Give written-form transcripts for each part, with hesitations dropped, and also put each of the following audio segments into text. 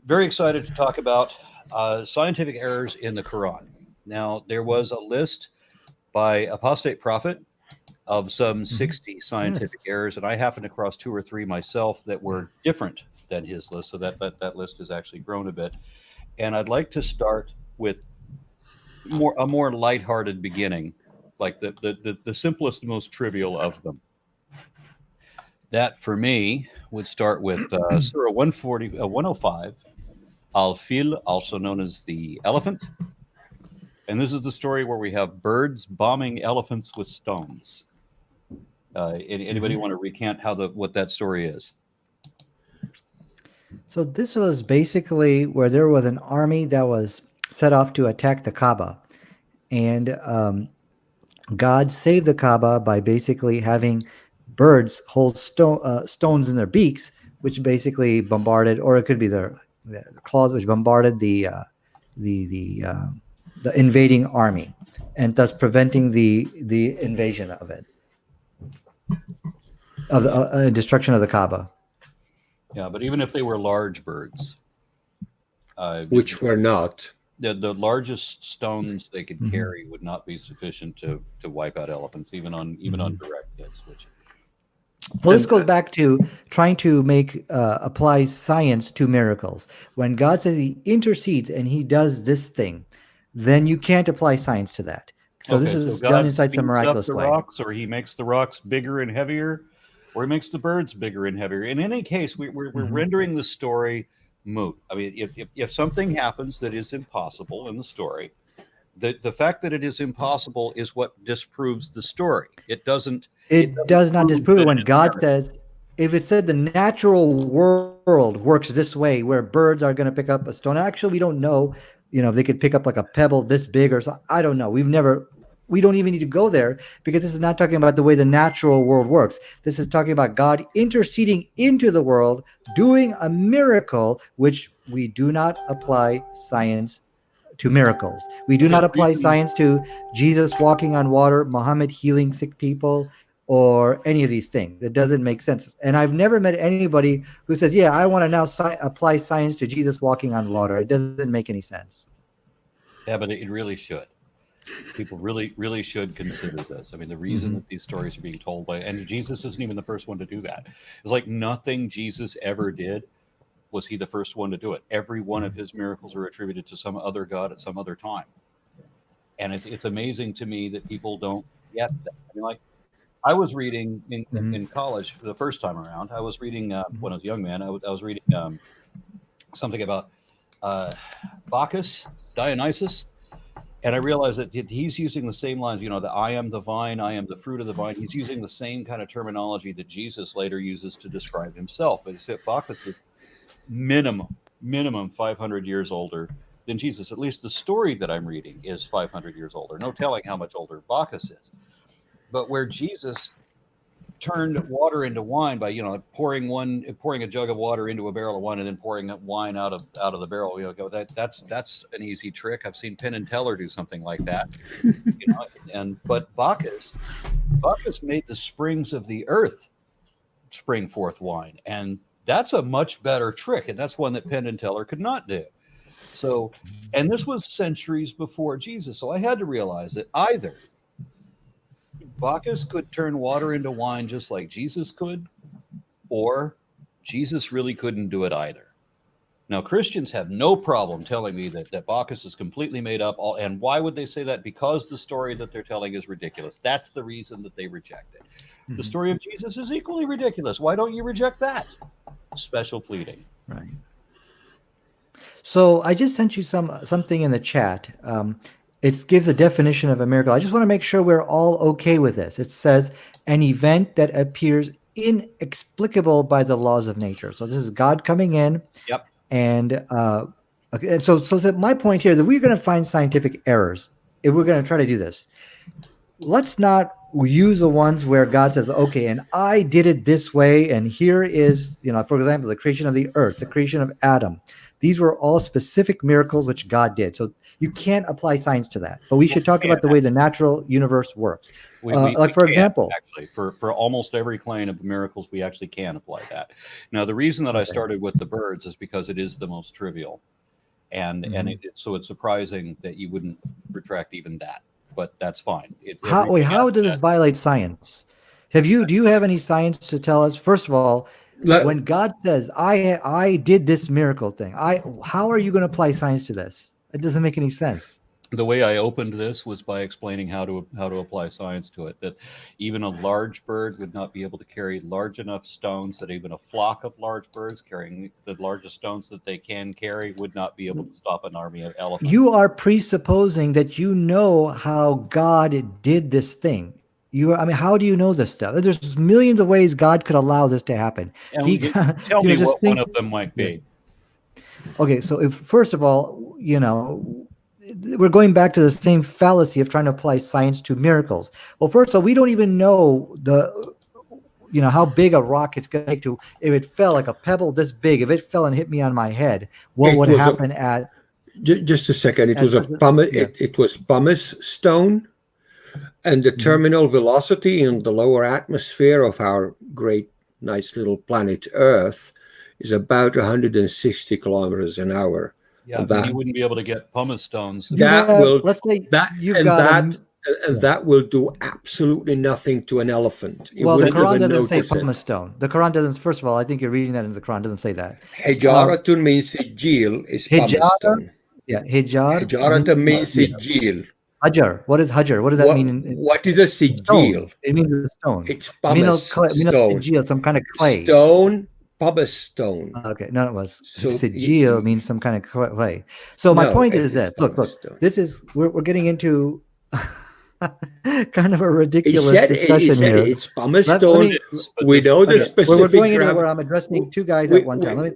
very excited to talk about scientific errors in the Quran. Now, there was a list by Apostate Prophet of some Mhm. 60 scientific Yes. errors, and I happened across two or three myself that were different than his list, so that list has actually grown a bit. And I'd like to start with a more lighthearted beginning, like the simplest, most trivial of them. That for me would start with Surah 105, Al Fil, also known as the elephant. And this is the story where we have birds bombing elephants with stones. Anybody Mhm. want to recant what that story is? So this was basically where there was an army that was set off to attack the Kaaba, and God saved the Kaaba by basically having birds hold stones in their beaks, which basically bombarded, or it could be their claws, which bombarded the the uh, the invading army, and thus preventing the invasion of it, of the Yeah, destruction of the Kaaba. yeah. But even if they were large birds, which were not. the largest stones they could Hmm. carry would not be sufficient to wipe out elephants, even on Hmm. direct hits. Which Well, this and goes back to trying to make apply science to miracles. When God says He intercedes and He does this thing, then you can't apply science to that. So this Okay, so is done God inside some speeds up miraculous the way. rocks, or He makes the rocks bigger and heavier, or He makes the birds bigger and heavier. In any case, we're Hmm. rendering the story moot. I mean, if something happens that is impossible in the story, the fact that it is impossible is what disproves the story. It It doesn't does not prove disprove it that when it is God miracle. says, if it said the natural world works this way, where birds are going to pick up a stone. Actually, we don't know, if they could pick up like a pebble this big or so. I don't know. We don't even need to go there because this is not talking about the way the natural world works. This is talking about God interceding into the world, doing a miracle, which we do not apply science to miracles. We do Yeah, not the apply reason. science to Jesus walking on water, Muhammad healing sick people, or any of these things. It doesn't make sense. And I've never met anybody who says, "Yeah, I want to now apply science to Jesus walking on water." It doesn't make any sense. Yeah, but it really should. People really should consider this. I mean, the reason Hmm. that these stories are being told and Jesus isn't even the first one to do that. It's like nothing Jesus ever did was he the first one to do it. Every one of his miracles are attributed to some other god at some other time, and it's amazing to me that people don't get that. I mean, like I was reading in college for the first time around. I was reading when I was a young man. I was reading something about uh, Bacchus, Dionysus, and I realized that he's using the same lines. You know, the "I am the vine, I am the fruit of the vine." He's using the same kind of terminology that Jesus later uses to describe himself. But he said Bacchus is minimum 500 years older than Jesus. At least the story that I'm reading is 500 years older. No telling how much older Bacchus is. But where Jesus turned water into wine by pouring a jug of water into a barrel of wine and then pouring wine out of the barrel, that's an easy trick. I've seen Penn and Teller do something like that, and but Bacchus made the springs of the earth spring forth wine, and that's a much better trick, and that's one that Penn and Teller could not do. So, and this was centuries before Jesus, so I had to realize that either Bacchus could turn water into wine just like Jesus could, or Jesus really couldn't do it either. Now, Christians have no problem telling me that Bacchus is completely made up. And why would they say that? Because the story that they're telling is ridiculous. That's the reason that they reject it. The Hmm. story of Jesus is equally ridiculous. Why don't you reject that? Special pleading. Right. So I just sent you something in the chat. It gives a definition of a miracle. I just want to make sure we're all okay with this. It says an event that appears inexplicable by the laws of nature. So this is God coming in, Yep. and okay. And so my point here, that we're going to find scientific errors if we're going to try to do this. Let's not use the ones where God says, "Okay, and I did it this way, and here is, for example, the creation of the earth, the creation of Adam." These were all specific miracles which God did. So you can't apply science to that. But we should talk about the way the natural universe works. Like, for example, actually, for almost every claim of miracles, we actually can apply that. Now, the reason that I started with the birds is because it is the most trivial, and so it's surprising that you wouldn't retract even that. But that's fine. How does this violate science? Do you have any science to tell us? First of all, when God says, I did this miracle thing, how are you going to apply science to this? It doesn't make any sense. The way I opened this was by explaining how to apply science to it. That even a large bird would not be able to carry large enough stones. That even a flock of large birds carrying the largest stones that they can carry would not be able to stop an army of elephants. You are presupposing that you know how God did this thing. How do you know this stuff? There's millions of ways God could allow this to happen. And tell me what one of them might be. Okay, so first of all, we're going back to the same fallacy of trying to apply science to miracles. Well, first of all, we don't even know how big a rock it's going to take to, if it fell like a pebble this big, if it fell and hit me on my head, what would happen at? Just a second. It was pumice stone, and the terminal velocity in the lower atmosphere of our great, nice little planet Earth is about 160 kilometers an hour. Yeah, but you wouldn't be able to get pumice stones. That will do absolutely nothing to an elephant. The Quran doesn't say pumice stone. The Quran doesn't. First of all, I think you're reading that in the Quran. Doesn't say that. Hijaratun means sijil is pumice stone. Yeah, hijaratun means sijil. Hajar. What is hajar? What does that mean? What is a sijil? It means a stone. It's pumice stone. Some kind of clay. Stone. Pumice stone. Okay, no, it was. So sigil means some kind of clay. So my point is that look, this is we're getting into kind of a ridiculous discussion here. It's pumice stone. We know the specific. We're going into where I'm addressing two guys at one time.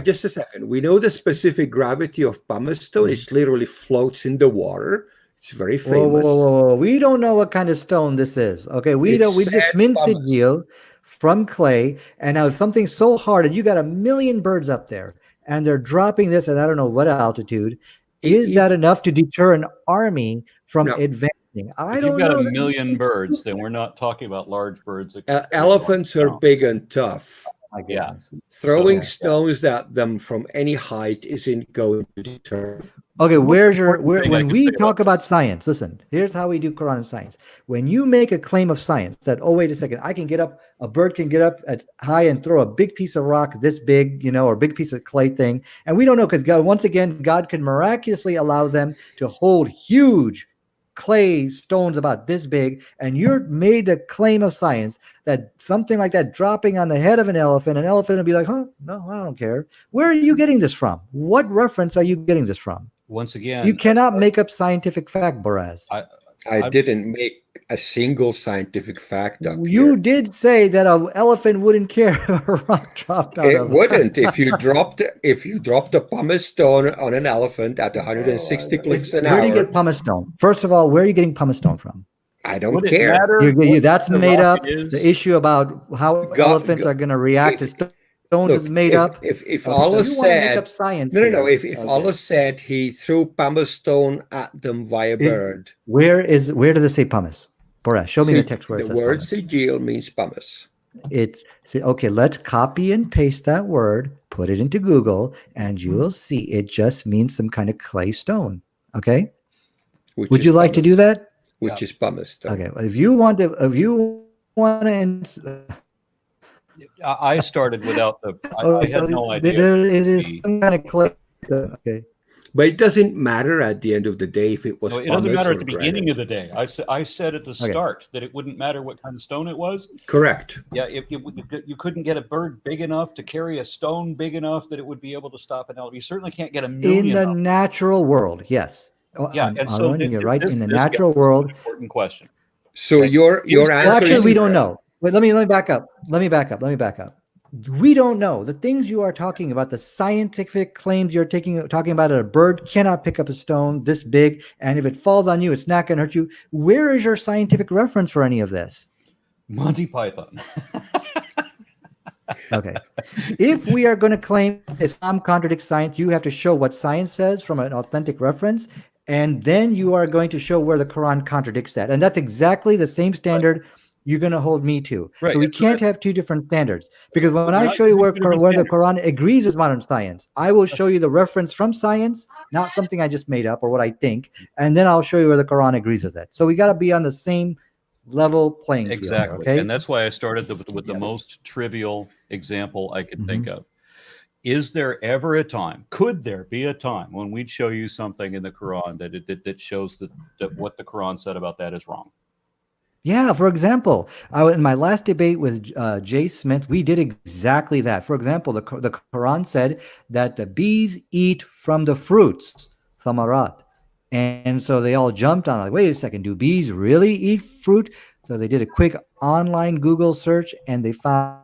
Just a second. We know the specific gravity of pumice stone. It literally floats in the water. It's very famous. Whoa. We don't know what kind of stone this is. Okay, we just mint sigil from clay, and now something so hard, and you got 1 million birds up there, and they're dropping this at I don't know what altitude. Is that enough to deter an army from advancing? I don't know. If you've got 1 million birds, then we're not talking about large birds. Elephants are big and tough. Yeah. Throwing stones at them from any height isn't going to deter. Okay, when we talk about science, listen, here's how we do Quran and science. When you make a claim of science that, oh, wait a second, a bird can get up at high and throw a big piece of rock this big, or a big piece of clay thing. And we don't know, because God can miraculously allow them to hold huge clay stones about this big, and you're made a claim of science that something like that dropping on the head of an elephant will be like, no, I don't care. Where are you getting this from? What reference are you getting this from? Once again, you cannot make up scientific fact, Boraz. I didn't make a single scientific fact up. You did say that an elephant wouldn't care if a rock dropped out. It wouldn't. If you dropped a pumice stone on an elephant at 160 cliffs an hour. Where do you get pumice stone? First of all, where are you getting pumice stone from? I don't care. That's made up. The issue about how elephants are going to react to stones is made up. If Allah said, if Okay. Allah said he threw pumice stone at them via bird. Where does it say pumice? Boraz, show me the text where it says the word pumice. sigil means pumice. Okay, let's copy and paste that word, put it into Google, and you will see it just means some kind of clay stone. Okay? Would you like to do that? Which is pumice stone. Okay. If you want to I started without the. I had no idea. It is some kind of clay. Okay. But it doesn't matter at the end of the day if it was. It doesn't matter at the beginning of the day. I said at the start that it wouldn't matter what kind of stone it was. Correct. Yeah, if you couldn't get a bird big enough to carry a stone big enough that it would be able to stop an elephant. You certainly can't get 1 million. In the natural world, yes. Yeah, and so you're right. In the natural world, important question. So your answer. Actually, we don't know. Wait, let me back up. Let me back up. We don't know. The things you are talking about, the scientific claims you're talking about, a bird cannot pick up a stone this big, and if it falls on you, it's not going to hurt you. Where is your scientific reference for any of this? Monty Python. Okay. If we are going to claim Islam contradicts science, you have to show what science says from an authentic reference, and then you are going to show where the Quran contradicts that. And that's exactly the same standard you're going to hold me to. Right. So we And so can't have two different standards. Because when we're I not show you using two different where the standards. Quran agrees with modern science, I will show you the reference from science, not something I just made up or what I think, and then I'll show you where the Quran agrees with it. So we got to be on the same level playing field here, Exactly. okay? And that's why I started with the Yeah. most trivial example I could Mhm. think of. Is there ever a time, could there be a time when we'd show you something in the Quran that shows that what the Quran said about that is wrong? Yeah, for example, in my last debate with Jay Smith, we did exactly that. For example, the Quran said that the bees eat from the fruits, thamarat. And so they all jumped on, like, wait a second, do bees really eat fruit? So they did a quick online Google search and they found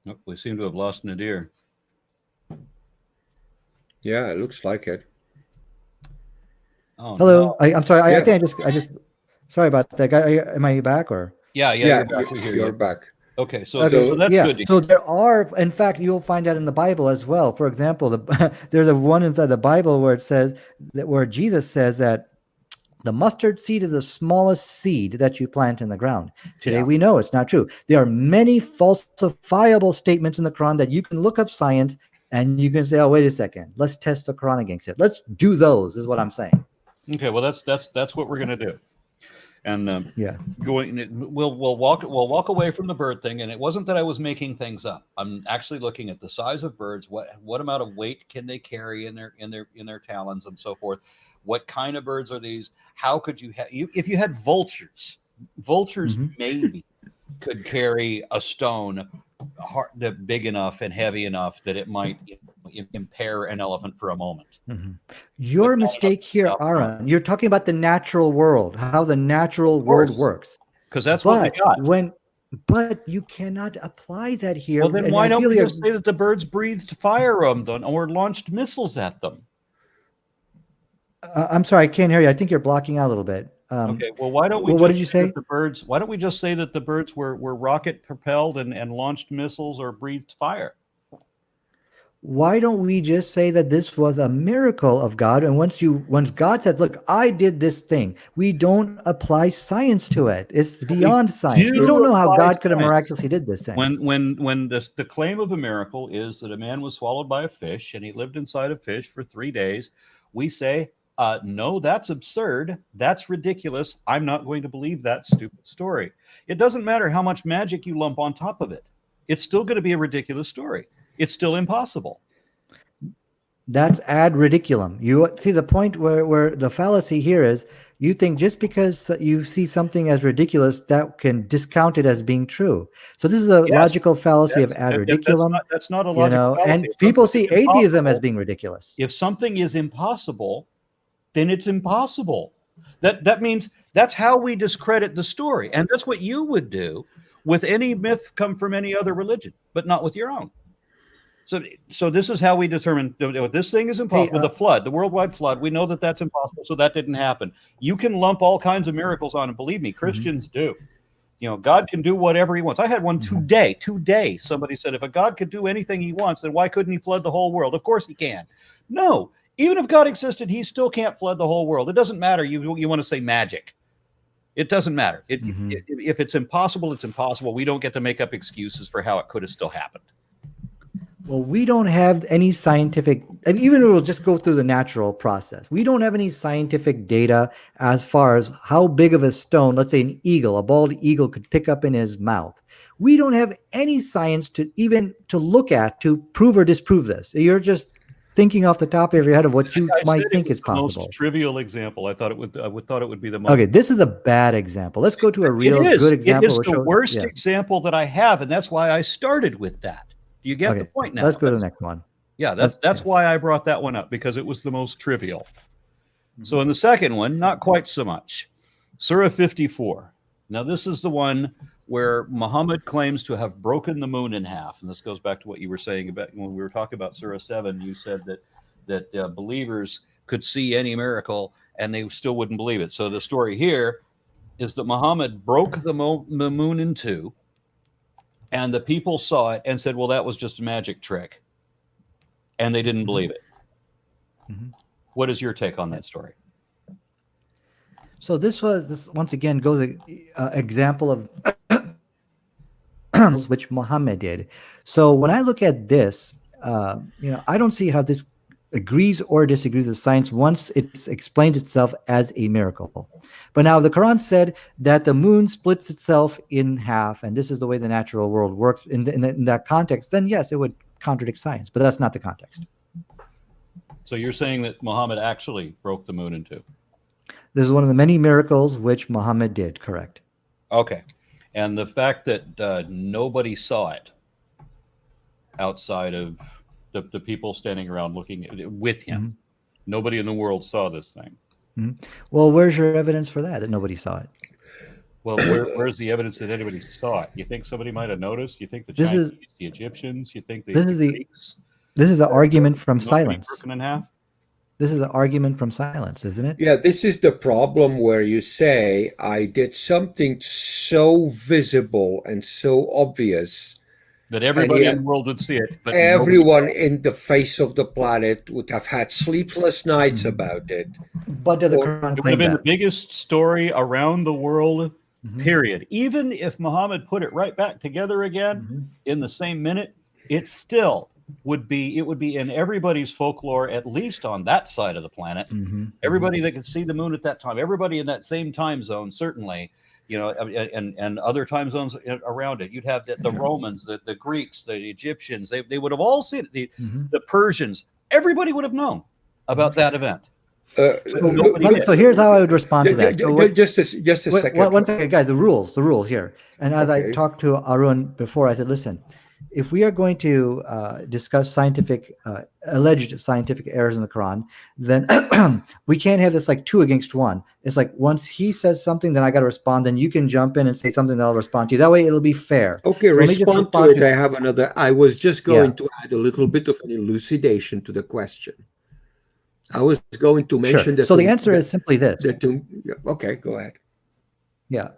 Oh, we seem to have lost Nadir. Yeah, it looks like it. Oh hello. no. I'm sorry. I Yeah. think I just sorry about that. Am I back or? Yeah, you're back. We hear you're you. back. Okay, so Okay, so that's yeah. good to So hear. there are, in fact, you'll find that in the Bible as well. For example, there's a one inside the Bible where it says that where Jesus says that the mustard seed is the smallest seed that you plant in the ground. Today Yeah. we know it's not true. There are many falsifiable statements in the Quran that you can look up science and you can say, "Oh, wait a second, let's test the Quran against it. Let's do those." Is what I'm saying. Okay, well that's what we're gonna do. And Yeah. we'll walk away from the bird thing. And it wasn't that I was making things up. I'm actually looking at the size of birds, what amount of weight can they carry in their talons and so forth. What kind of birds are these? How could you have if you had vultures? Vultures Mhm. maybe could carry a stone big enough and heavy enough that it might impair an elephant for a moment. Mhm. But Your not enough mistake to here, stop them. Aaron, you're talking about the natural world, how the natural Of world course, works. because that's what we But got. but you cannot apply that here. Well, then And why I don't feel we you're just say that the birds breathed fire on them or launched missiles at them? I'm sorry, I can't hear you. I think you're blocking out a little bit. Okay, well, why don't we Well, what just did you say that say? the birds? Why don't we just say that the birds were rocket propelled and launched missiles or breathed fire? Why don't we just say that this was a miracle of God? And once God said, "Look, I did this thing," we don't apply science to it. It's We beyond science. We do don't know how apply God could have science. miraculously did these things. When the claim of a miracle is that a man was swallowed by a fish and he lived inside a fish for 3 days, we say, no, that's absurd. That's ridiculous. I'm not going to believe that stupid story. It doesn't matter how much magic you lump on top of it. It's still going to be a ridiculous story. It's still impossible. That's ad ridiculum. You see the point where the fallacy here is you think just because you see something as ridiculous that can discount it as being true. So this is a Yes, logical fallacy of ad ridiculum, that's not a logical fallacy. and If people something see is atheism as impossible, being ridiculous. if something is impossible, then it's impossible. That means that's how we discredit the story, and that's what you would do with any myth come from any other religion, but not with your own. So this is how we determine this thing is Hey, impossible. The flood, the worldwide flood, we know that that's impossible, so that didn't happen. You can lump all kinds of miracles on, and believe me, Christians do. God can do whatever he wants. I had one today. Somebody said, if a God could do anything he wants, then why couldn't he flood the whole world? Of course he can. No, even if God existed, he still can't flood the whole world. It doesn't matter. You want to say magic. It doesn't matter. If it's impossible, it's impossible. We don't get to make up excuses for how it could have still happened. Well, we don't have any scientific, and even we'll just go through the natural process. We don't have any scientific data as far as how big of a stone, let's say an eagle, a bald eagle could pick up in his mouth. We don't have any science to even to look at to prove or disprove this. You're just thinking off the top of your head of what you might think is the possible. most trivial example. I thought it would be the most. Okay, this is a bad example. Let's go to a real good example. It is the worst example that I have, and that's why I started with that. Do you get the point now? Let's go to the next one. Yeah, that's why I brought that one up, because it was the most trivial. So in the second one, not quite so much. Surah 54. Now this is the one where Muhammad claims to have broken the moon in half. And this goes back to what you were saying about when we were talking about Surah 7. You said that believers could see any miracle and they still wouldn't believe it. So the story here is that Muhammad broke the moon in two, and the people saw it and said, well, that was just a magic trick. And they didn't believe it. Mhm. What is your take on that story? So this once again goes example of which Muhammad did. So when I look at this, I don't see how this agrees or disagrees with science once it explains itself as a miracle. But now the Quran said that the moon splits itself in half, and this is the way the natural world works. In that context, then yes, it would contradict science, but that's not the context. So you're saying that Muhammad actually broke the moon in two? This is one of the many miracles which Muhammad did, correct. Okay. And the fact that nobody saw it outside of the people standing around looking at it with him, Mm-hmm. nobody in the world saw this thing. Mm-hmm. Well, where's your evidence for that nobody saw it? Well, where's the evidence that anybody saw it? You think somebody might have noticed? You think the This Chinese, is- the Egyptians? You think the Greeks? This is the argument from Nobody silence. broken in half? This is the argument from silence, isn't it? Yeah, this is the problem where you say, I did something so visible and so obvious That everybody yet in the world would see it, but everyone in the face of the planet would have had sleepless nights about it. But did the Or- Quran it would have claim been the that? biggest story around the world, Mhm. period. Even if Muhammad put it right back together again Mhm. in the same minute, it still would be in everybody's folklore, at least on that side of the planet. Mhm. Everybody that could see the moon at that time, everybody in that same time zone, certainly, and other time zones around it. You'd have the Romans, the Greeks, the Egyptians. They would have all seen it. Mhm. The Persians. Everybody would have known about that event. So here's how I would respond to that. So what- just a second. One thing, guys, the rules here. And as I Okay. talked to Arun before, I said, listen, if we are going to discuss alleged scientific errors in the Quran, then we can't have this like 2 against 1. It's like once he says something, then I got to respond. Then you can jump in and say something that I'll respond to. That way it'll be fair. Okay, So let me just respond to respond it. I have another. I was just Yeah. going to add a little bit of an elucidation to the question. I was going to mention Sure. that. So the answer is simply this. Okay, go ahead. Yeah.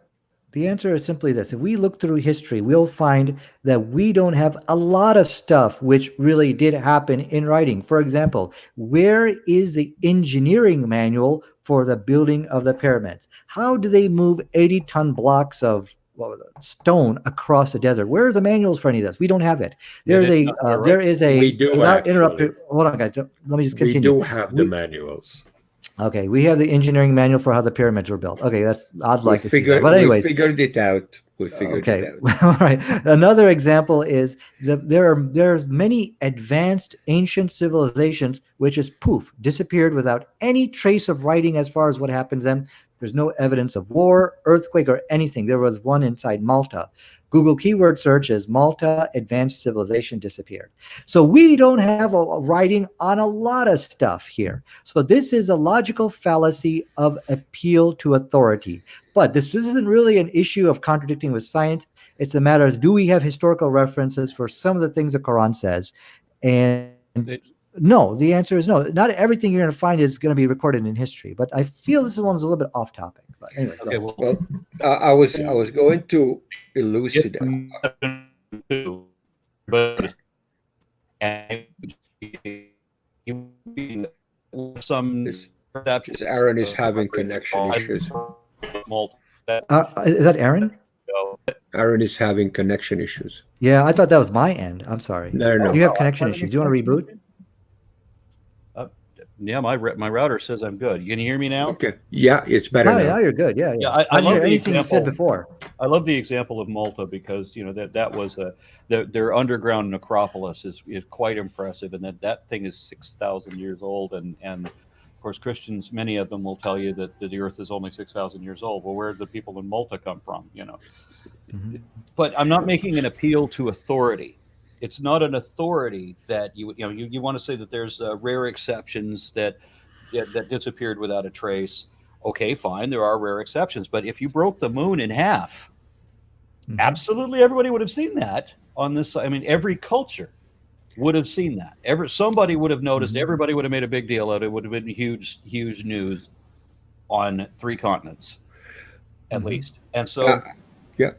The answer is simply this. If we look through history, we'll find that we don't have a lot of stuff which really did happen in writing. For example, where is the engineering manual for the building of the pyramids? How do they move 80-ton blocks of stone across the desert? Where are the manuals for any of this? We don't have it. We do without actually. interrupting. Hold on, guys. Let me just continue. We do have the manuals. Okay, we have the engineering manual for how the pyramids were built. Okay, I'd like to see that. But We anyway, figured it out. We figured it out. All right. Another example is that there's many advanced ancient civilizations which is poof disappeared without any trace of writing as far as what happened to them. There's no evidence of war, earthquake, or anything. There was one inside Malta. Google keyword search as Malta advanced civilization disappeared. So we don't have a writing on a lot of stuff here. So this is a logical fallacy of appeal to authority. But this isn't really an issue of contradicting with science. It's a matter of, do we have historical references for some of the things the Quran says? And no, the answer is no. Not everything you're going to find is going to be recorded in history. But I feel this one's a little bit off topic. But anyway. Okay, Well, I was going to elucidate. But Aaron is having connection issues. Is that Aaron? Aaron is having connection issues. Yeah, I thought that was my end. I'm sorry. No. You have connection issues. Do you want to reboot? Yeah, my router says I'm good. You can hear me now? Okay. Yeah, it's better No, now. now you're good. Yeah. I didn't love hear the anything you said example. before. I love the example of Malta because that was their underground necropolis is quite impressive, and that thing is 6,000 years old, and of course Christians, many of them will tell you that the earth is only 6,000 years old. Well, where did the people in Malta come from? Mm-hmm. But I'm not making an appeal to authority. It's not an authority that you want to say that there's rare exceptions that disappeared without a trace. Okay, fine, there are rare exceptions, but if you broke the moon in half, Mhm. absolutely everybody would have seen that on this. I mean, every culture would have seen that. Somebody would have noticed. Mhm. Everybody would have made a big deal out of it. Would have been huge news on 3 continents. at Mhm. least. And Uh, so, yeah.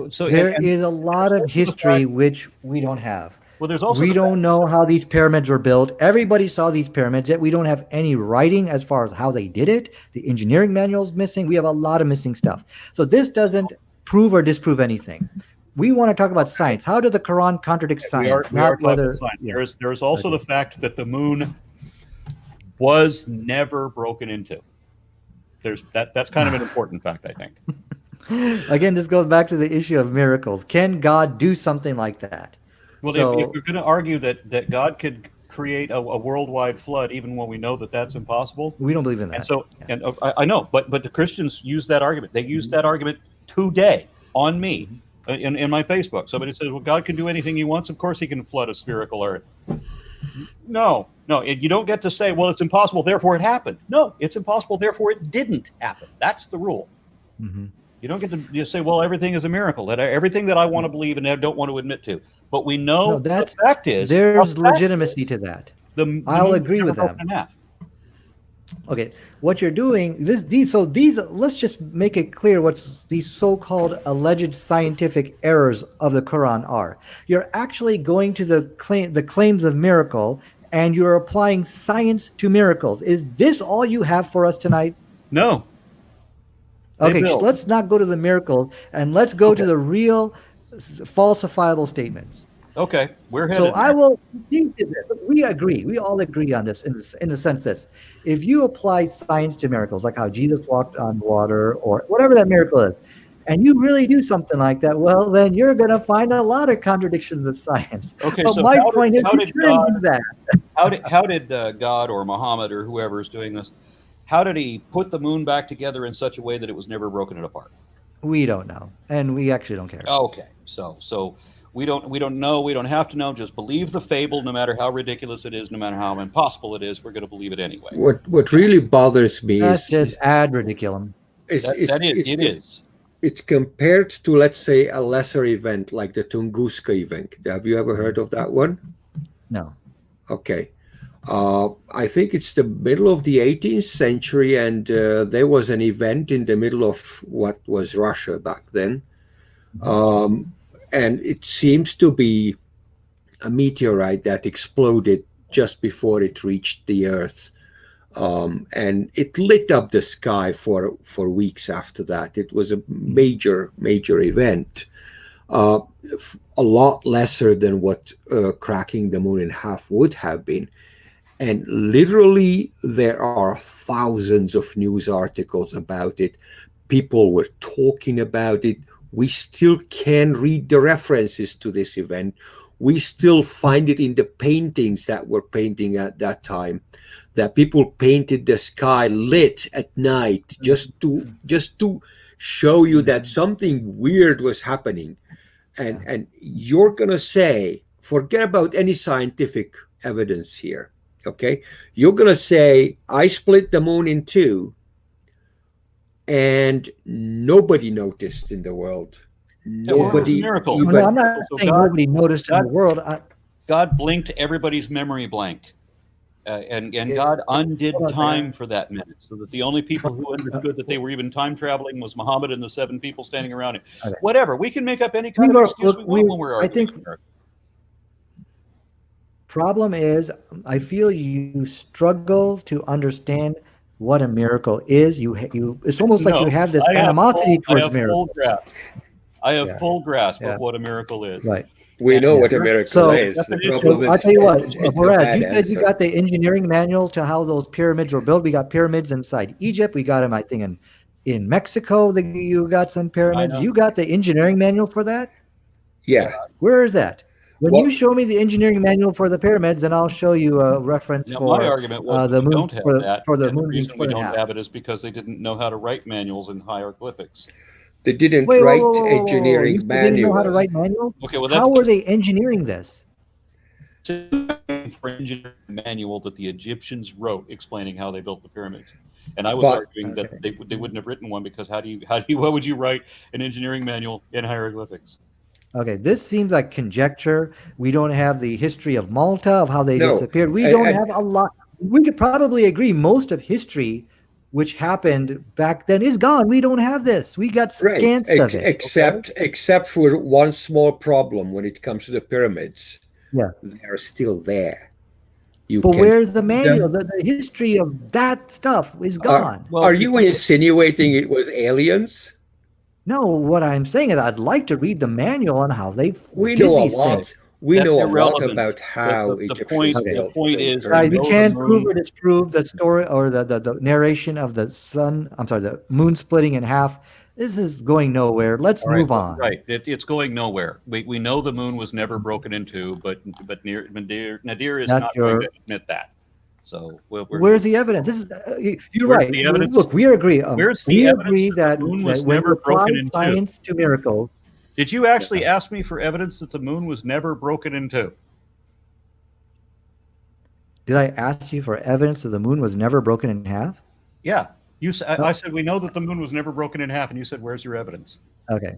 so There and is a lot there's of also the history fact, which we don't have. well, there's also We the fact, don't know how these pyramids were built. Everybody saw these pyramids, yet we don't have any writing as far as how they did it. The engineering manual is missing. We have a lot of missing stuff. So this doesn't prove or disprove anything. We want to talk about science. How did the Quran contradict science? we are Not talking whether, science. yeah. There's also Okay. the fact that the moon was never broken into. That's kind of an important fact, I think. Again, this goes back to the issue of miracles. Can God do something like that? Well, if So we're going to argue that God could create a worldwide flood, even when we know that that's impossible, we don't believe in and that. so Yeah. and I know, but the Christians use that argument. They use Mhm. that argument today on me Mhm. in my Facebook. Somebody says, "Well, God can do anything He wants. Of course, He can flood a spherical Earth." No, no, you don't get to say, "Well, it's impossible, therefore it happened." No, it's impossible, therefore it didn't happen. That's the rule. Mhm. You don't get to just say, "Well, everything is a miracle." That everything that I want to believe and I don't want to admit to. But we No, know that's the there's fact legitimacy is to that. the I'll moon was agree never with broken them. in half. Okay, what you're doing these let's just make it clear what these so-called alleged scientific errors of the Quran are. You're actually going to the claims of miracle and you're applying science to miracles. Is this all you have for us tonight? No, they Okay, built. let's not go to the miracles and let's go Okay, to the real falsifiable statements. okay, we're So headed I there. will concede to this. We agree. We all agree on this in the sense this. If you apply science to miracles, like how Jesus walked on water or whatever that miracle is, and you really do something like that, well, then you're going to find a lot of contradictions in science. Okay, But so my point is, how you did shouldn't do that. God or Muhammad or whoever is doing this? How did he put the moon back together in such a way that it was never broken it apart? We don't know, and we actually don't care. Okay, so we don't know. We don't have to know. Just believe the fable, no matter how ridiculous it is, no matter how impossible it is. We're going to believe it anyway. What really bothers me That's just ad ridiculum. That is it is. it's compared to, let's say, a lesser event like the Tunguska event. Have you ever heard of that one? No. Okay. I think it's the middle of the 18th century, and there was an event in the middle of what was Russia back then. And it seems to be a meteorite that exploded just before it reached the Earth. And it lit up the sky for weeks after that. It was a major event, uh, a lot lesser than what cracking the moon in half would have been. And literally, there are thousands of news articles about it. People were talking about it. We still can read the references to this event. We still find it in the paintings that were painting at that time, that people painted the sky lit at night just to show you that something weird was happening. And you're going to say, forget about any scientific evidence here. Okay, you're going to say, I split the moon in two and nobody noticed in the world. Yeah, well, it was a Nobody miracle. No, I'm even. not So saying nobody noticed in the world. God blinked everybody's memory blank. And God undid time for that minute, so that the only people who understood that they were even time traveling was Muhammad and the 7 people standing around him. Okay. Whatever, we can make up any kind of excuse we want when we're I arguing. think problem is, I feel you struggle to understand what a miracle is. It's almost like you No, have this I have animosity I towards have full miracles. grasp. I have Yeah. full grasp Yeah. of what a miracle is. Right. We know And what a your miracle So- is. The definition- problem So I'll is, tell you what, it's a Horaz, bad you said you answer. got the engineering manual to how those pyramids were built. We got pyramids inside Egypt. We got them, I think, in Mexico. You got some pyramids. know. You got the engineering manual for that? Yeah. Where is that? When Well- you show me the engineering manual for the pyramids, then I'll show you a reference Now, for my argument was the we moon don't have that, for the and the moon being reason we split in don't half. have it is because they didn't know how to write manuals in hieroglyphics. They didn't Wait, write whoa. engineering You they didn't know how to manuals. write manuals? Okay, well, How were they engineering this? for engineering manual that the Egyptians wrote explaining how they built the pyramids. And I was But- arguing that they wouldn't have written one because what would you write an engineering manual in hieroglyphics? Okay, this seems like conjecture. We don't have the history of Malta, of how they No, disappeared. We and- don't and- have a lot. We could probably agree most of history which happened back then, is gone. We don't have this. We got Right. scant of it. Except for one small problem when it comes to the pyramids. Yeah. They are still there. You But can where's the see manual? them. The history of that stuff is gone. Are you insinuating it was aliens? No, what I'm saying is I'd like to read the manual on how they We did know a these lot. things. We That's know a lot irrelevant. about how The Egyptians point, the built point the is, Guys, we know the can't prove moon- or disprove the story or the narration of the the moon splitting in half. This is going nowhere. Let's All right, move on. right. It's going nowhere. We know the moon was never broken in two, but Nadir is That's not your- going to admit that. So Where's the evidence? This is you're Where's right. the evidence? Look, we agree. Where's the We evidence agree that that, the moon was when never you apply broken in two? science to miracles. Did you actually ask me for evidence that the moon was never broken in two? Did I ask you for evidence that the moon was never broken in half? Yeah. I said we know that the moon was never broken in half, and you said, "Where's your evidence?" Okay.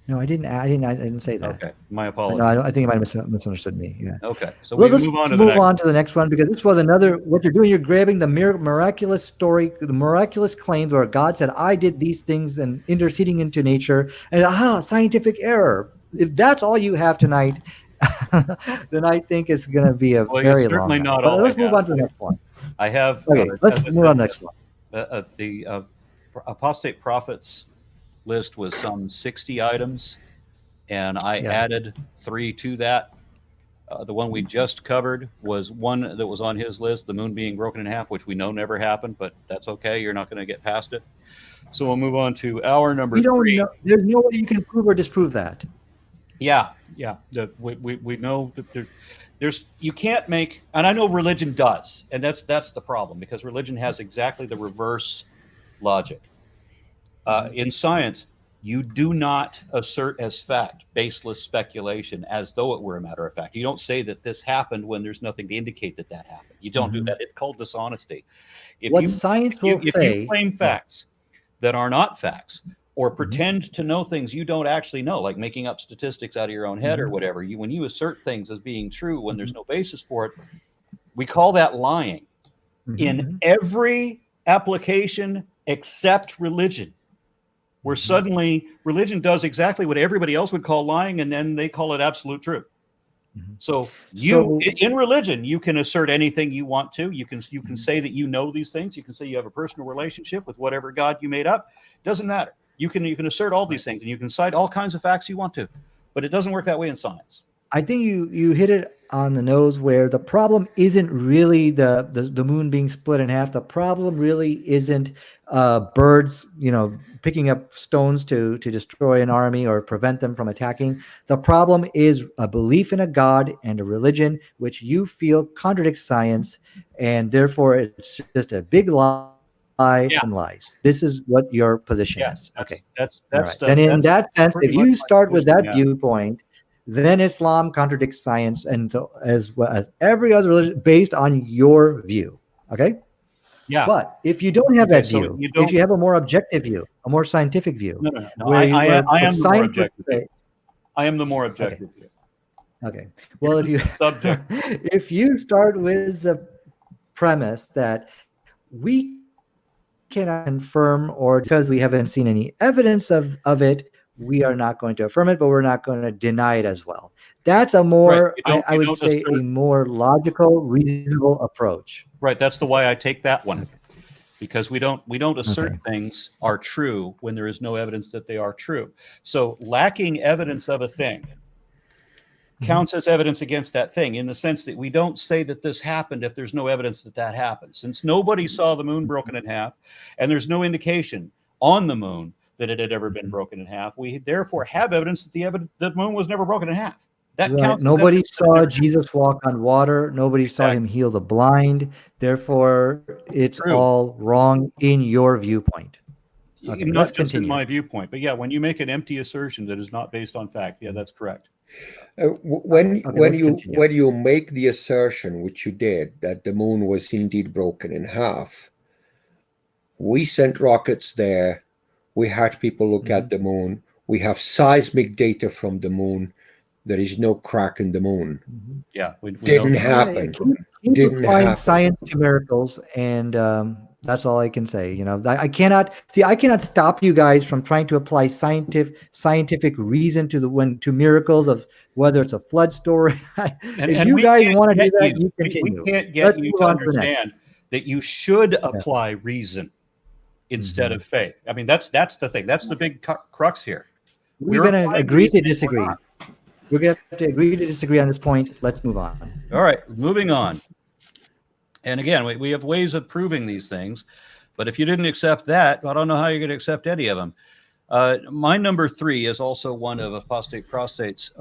No, I didn't. I didn't say that. Okay, my No, apologies. I think you might have misunderstood me. Yeah. Okay, so Well, we let's move on to the next one, because this was another. What you're doing, you're grabbing the miraculous story, the miraculous claims where God said, "I did these things," and interceding into nature, and scientific error. If that's all you have tonight, then I think it's going to be a Well, very it's certainly long. not But all let's I move have. on to the next one. I have. Okay, let's as I move on said, to the next one. The apostate prophets list was some 60 items, and I added 3 to that. The one we just covered was one that was on his list, the moon being broken in half, which we know never happened, but that's okay. You're not going to get past it. So we'll move on to our number 3. Know, there's no way you can prove or disprove that. Yeah. We know that there's you can't make, and I know religion does, and that's the problem, because religion has exactly the reverse logic. In science, you do not assert as fact baseless speculation as though it were a matter of fact. You don't say that this happened when there's nothing to indicate that happened. You don't do that. It's called dishonesty. If you claim facts that are not facts, or pretend to know things you don't actually know, like making up statistics out of your own head or whatever, when you assert things as being true when there's no basis for it, we call that lying. In every application except religion, where suddenly religion does exactly what everybody else would call lying, and then they call it absolute truth. So in religion, you can assert anything you want to. You can say that you know these things. You can say you have a personal relationship with whatever God you made up. Doesn't matter. You can assert all these things, and you can cite all kinds of facts you want to, but it doesn't work that way in science. I think you hit it on the nose, where the problem isn't really the moon being split in half. The problem really isn't birds, picking up stones to destroy an army or prevent them from attacking. The problem is a belief in a God and a religion which you feel contradicts science, and therefore it's just a big lie and lies. This is what your position is. Okay. That's right. Then in that sense, if you start with that viewpoint, then Islam contradicts science, and as well as every other religion based on your view. Okay. Yeah. But if you don't have that view, if you have a more objective view, a more scientific view, no. I am the more objective view. I am the more objective view. Okay. Well, if you start with the premise that we cannot confirm, or because we haven't seen any evidence of it, we are not going to affirm it, but we're not going to deny it as well. That's a more, I would say, a more logical, reasonable approach. Right. That's the way I take that one, because we don't assert things are true when there is no evidence that they are true. So lacking evidence of a thing counts as evidence against that thing, in the sense that we don't say that this happened if there's no evidence that happened. Since nobody saw the moon broken in half, and there's no indication on the moon that it had ever been broken in half, we therefore have evidence that the moon was never broken in half. That counts. Nobody saw Jesus walk on water. Nobody saw him heal the blind. Therefore, it's all wrong in your viewpoint. Okay, not just continue. In my viewpoint, but when you make an empty assertion that is not based on fact, that's correct. When you make the assertion, which you did, that the moon was indeed broken in half, we sent rockets there. We had people look at the moon. We have seismic data from the moon. There is no crack in the moon. Yeah, didn't happen. Keep applying science to miracles, and That's all I can say. I cannot stop you guys from trying to apply scientific reason to miracles of whether it's a flood story. If And you we guys can't want to get do that, you. you We continue. can't get Let's you move to on to the next. understand that you should Yeah. apply reason instead Mhm. of faith. I mean, that's the thing. That's the big crux here. We're We're going to applying agree to reason, we're disagree. not. We're going to have to agree to disagree on this point. Let's move on. All right, moving on. And again, we have ways of proving these things, but if you didn't accept that, I don't know how you're going to accept any of them. My number 3 is also one of apostate prophets'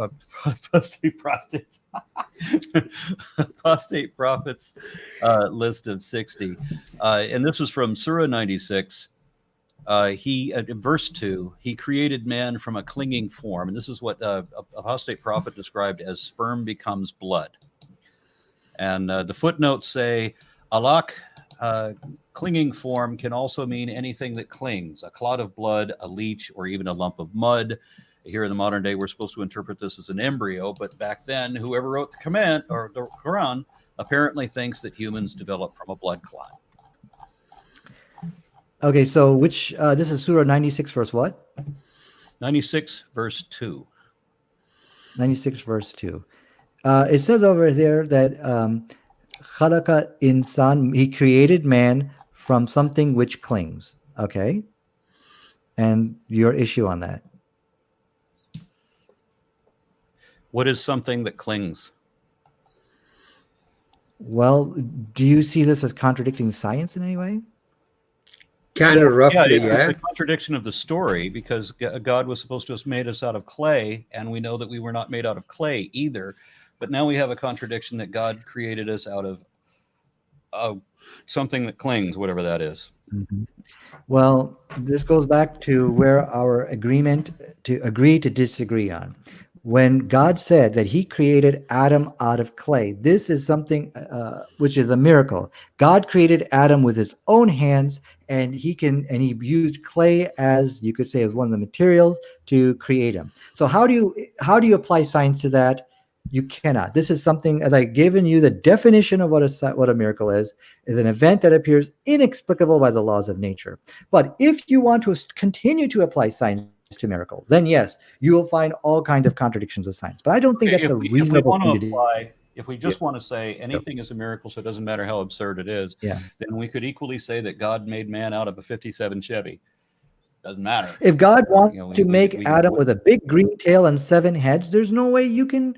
list of 60, and this is from Surah 96. Verse 2, he created man from a clinging form, and this is what apostate prophet described as sperm becomes blood. And the footnotes say, alak, clinging form, can also mean anything that clings, a clot of blood, a leech, or even a lump of mud. Here in the modern day, we're supposed to interpret this as an embryo, but back then, whoever wrote the command or the Quran apparently thinks that humans develop from a blood clot. Okay, so this is Surah 96, verse what? 96, verse 2. 96, verse 2. It says over there that Khalaqa insan, he created man from something which clings. Okay. And your issue on that? What is something that clings? Well, do you see this as contradicting science in any way? Kind of roughly, yeah. It's a contradiction of the story, because God was supposed to have made us out of clay, and we know that we were not made out of clay either. But now we have a contradiction that God created us out of something that clings, whatever that is. Mm-hmm. Well, this goes back to where our agreement to agree to disagree on. When God said that he created Adam out of clay, this is something which is a miracle. God created Adam with his own hands, and he used clay as, you could say, as one of the materials to create him. So how do you apply science to that? You cannot. This is something, as I've given you the definition of what a miracle is an event that appears inexplicable by the laws of nature. But if you want to continue to apply science to miracles, then yes, you will find all kinds of contradictions of science. But I don't think that's a reasonable thing to do. If we just want to say anything is a miracle, so it doesn't matter how absurd it is, then we could equally say that God made man out of a 57 Chevy. Doesn't matter. If God wants to make Adam with a big green tail and 7 heads, there's no way you can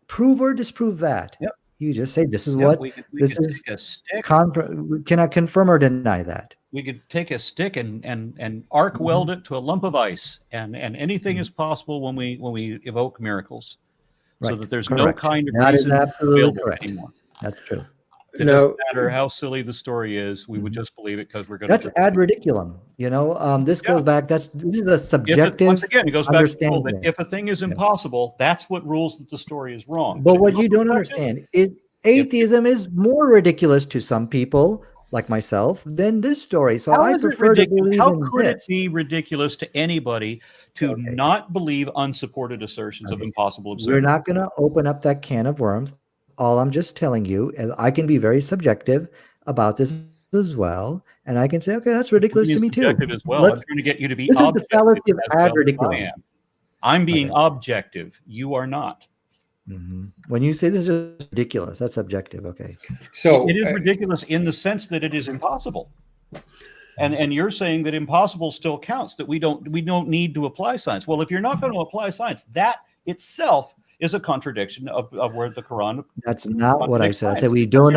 prove or disprove that. Yep. You just say this is what this is. Cannot confirm or deny that. We could take a stick and arc weld it to a lump of ice, and anything is possible when we evoke miracles, so that there's no kind of reason available anymore. That's true. It doesn't matter how silly the story is; we would just believe it because we're going to. That's ad ridiculum. This goes back. This is a subjective. Once again, it goes back to the rule that if a thing is impossible, that's what rules that the story is wrong. But what you don't understand is atheism is more ridiculous to some people, like myself, than this story. So I prefer to believe in this. How could it be ridiculous to anybody to not believe unsupported assertions of impossible absurdity? We're not going to open up that can of worms. All I'm just telling you is I can be very subjective about this as well, and I can say, okay, that's ridiculous to me too. As well. I'm trying to get you to be objective. This is the fallacy of ad ridiculum. I'm being objective. You are not. Mm-hmm. When you say this is ridiculous, that's subjective. Okay. So it is ridiculous in the sense that it is impossible. And you're saying that impossible still counts, that we don't need to apply science. Well, if you're not going to apply science, that itself is a contradiction of where the Quran. That's not what I said. I said we don't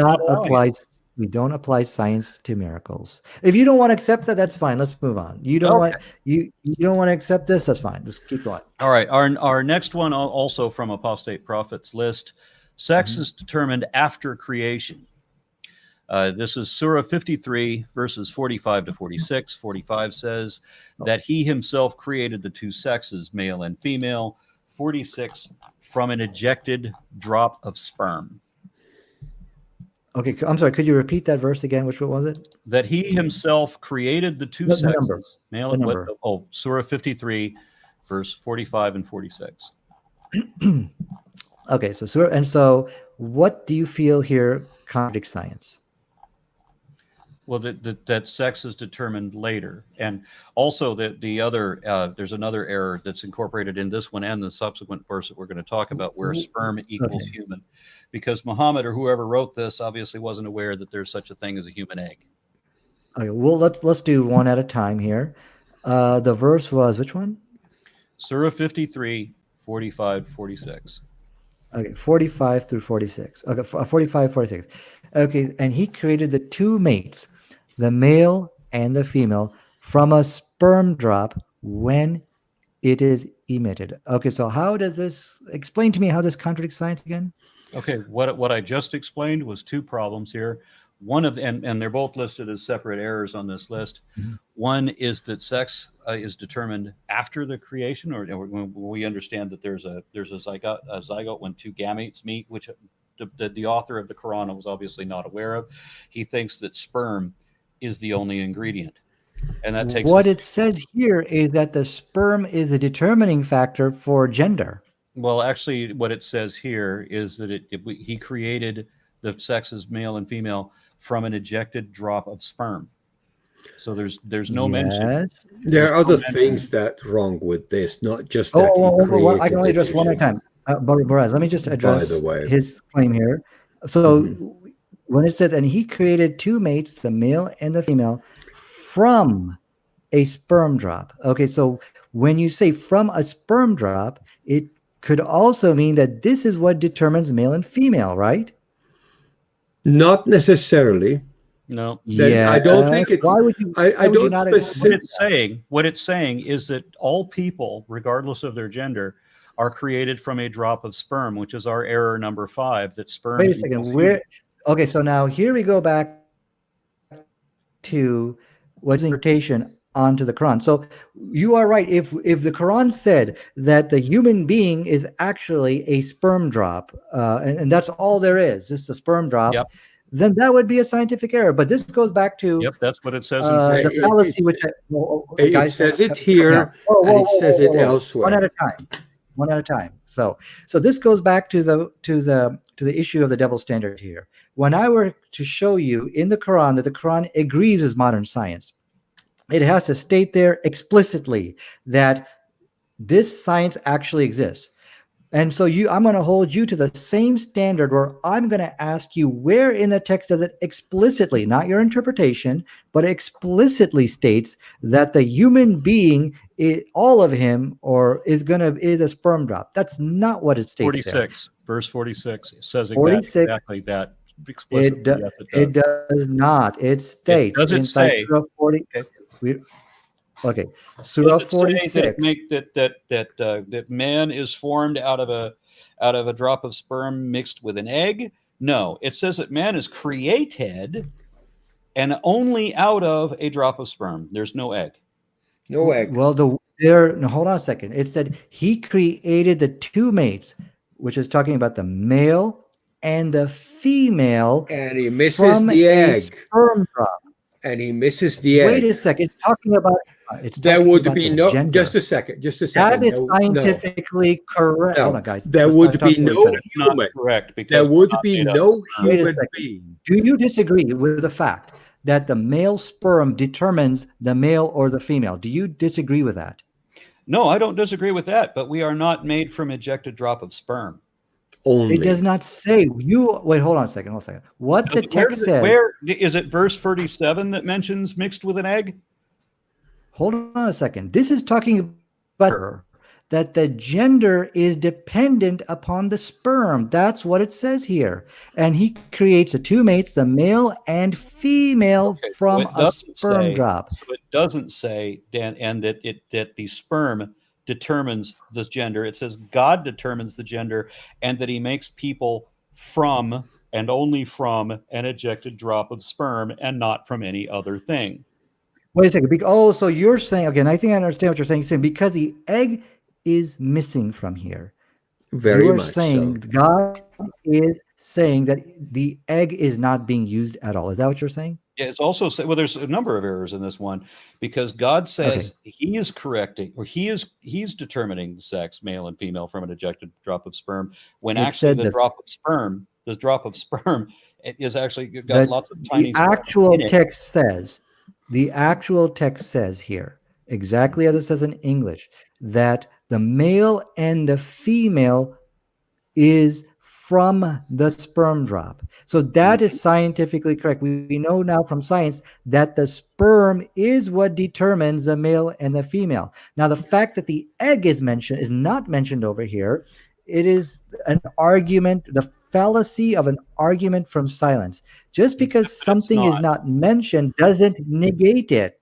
apply science to miracles. If you don't want to accept that, that's fine. Let's move on. You don't want to accept this, that's fine. Let's keep going. All right. Our next one, also from apostate prophets list, sex is determined after creation. This is Surah 53, verses 45 to 46. 45 says that he himself created the two sexes, male and female. 46, from an ejected drop of sperm. Okay, I'm sorry. Could you repeat that verse again? Which one was it? That he himself created the two sexes, male and female. Oh, Surah 53, verse 45 and 46. Okay, so what do you feel here contradicts science? Well, that sex is determined later, and also the other there's another error that's incorporated in this one and the subsequent verse that we're going to talk about, where sperm equals Okay. human, because Muhammad or whoever wrote this obviously wasn't aware that there's such a thing as a human egg. Okay. Well, let's do one at a time here. The verse was which one? Surah 53, 45, 46. Okay, 45 through 46. Okay, 45, 46. Okay, and he created the two mates, the male and the female, from a sperm drop when it is emitted. Okay, so how does this explain to me how this contradicts science again? Okay, what I just explained was two problems here. One of and they're both listed as separate errors on this list. Mhm. One is that sex is determined after the creation, or when we understand that there's a zygote when two gametes meet, which the author of the Quran was obviously not aware of. He thinks that sperm is the only ingredient, and that takes What it says here is that the sperm is a determining factor for gender. Well, actually, what it says here is that he created the sexes, male and female, from an ejected drop of sperm. So there's no mention. Yes. There There's are no other mention. things that wrong with this, not just that he I can created only address it. one at a time. Boraz, let me just address the way. his claim here. So when it says, and he created two mates, the male and the female, from a sperm drop. Okay, so when you say from a sperm drop, it could also mean that this is what determines male and female, right? Not necessarily. No. Yeah. I don't think it. Why would you? I why would you don't not specific. What it's saying is that all people, regardless of their gender, are created from a drop of sperm, which is our error number 5. That sperm. Wait a second. Okay, so now here we go back to what's interpretation onto the Quran. So you are right. If the Quran said that the human being is actually a sperm drop, and that's all there is, just a sperm drop, Yep. then that would be a scientific error. But this goes back to Yep, that's what it says. the fallacy, which It says it here, and it says it elsewhere. One at a time. One at a time. So this goes back to the issue of the double standard here. When I were to show you in the Quran that the Quran agrees with modern science, it has to state there explicitly that this science actually exists. And so I'm going to hold you to the same standard where I'm going to ask you where in the text does it explicitly, not your interpretation, but explicitly states that the human being, all of him, is a sperm drop. That's not what it states 46, verse 46. It says 46, exactly that explicitly. It does not. It states inside Surah 40. Okay. Surah 46. That man is formed out of a drop of sperm mixed with an egg. No, it says that man is created and only out of a drop of sperm. There's no egg. No egg. Well, hold on a second. It said he created the two mates, which is talking about the male and the female, and he misses the egg. Sperm drop. And he misses the egg. Wait a second. It's talking about. There would be no. Gender. Just a second. That is scientifically correct. No. Hold on, guys. There would be no human. Correct. There would be no human being. Do you disagree with the fact that the male sperm determines the male or the female? Do you disagree with that? No, I don't disagree with that. But we are not made from ejected drop of sperm. Only. It does not say wait, hold on a second. What the text says. Where is it? Verse 37 that mentions mixed with an egg? Hold on a second. This is talking about that the gender is dependent upon the sperm. That's what it says here. And he creates the two mates, the male and female, from a sperm drop. So it doesn't say, Dan, and that the sperm determines the gender. It says God determines the gender, and that he makes people from and only from an ejected drop of sperm and not from any other thing. Wait a second. So you're saying, again, I think I understand what you're saying. You're saying because the egg is missing from here. Very much saying so. God is saying that the egg is not being used at all. Is that what you're saying? Yeah, it's also, there's a number of errors in this one, because God says he is correcting, or he's determining the sex, male and female, from an ejected drop of sperm, when actually the drop of sperm It is actually got lots of The tiny actual in it. text says, here, exactly as it says in English, that the male and the female is from the sperm drop. So that is scientifically correct. We know now from science that the sperm is what determines the male and the female. Now, the fact that the egg is not mentioned over here, it is an argument, the fallacy of an argument from silence. Just because It's something is not. not mentioned doesn't negate it.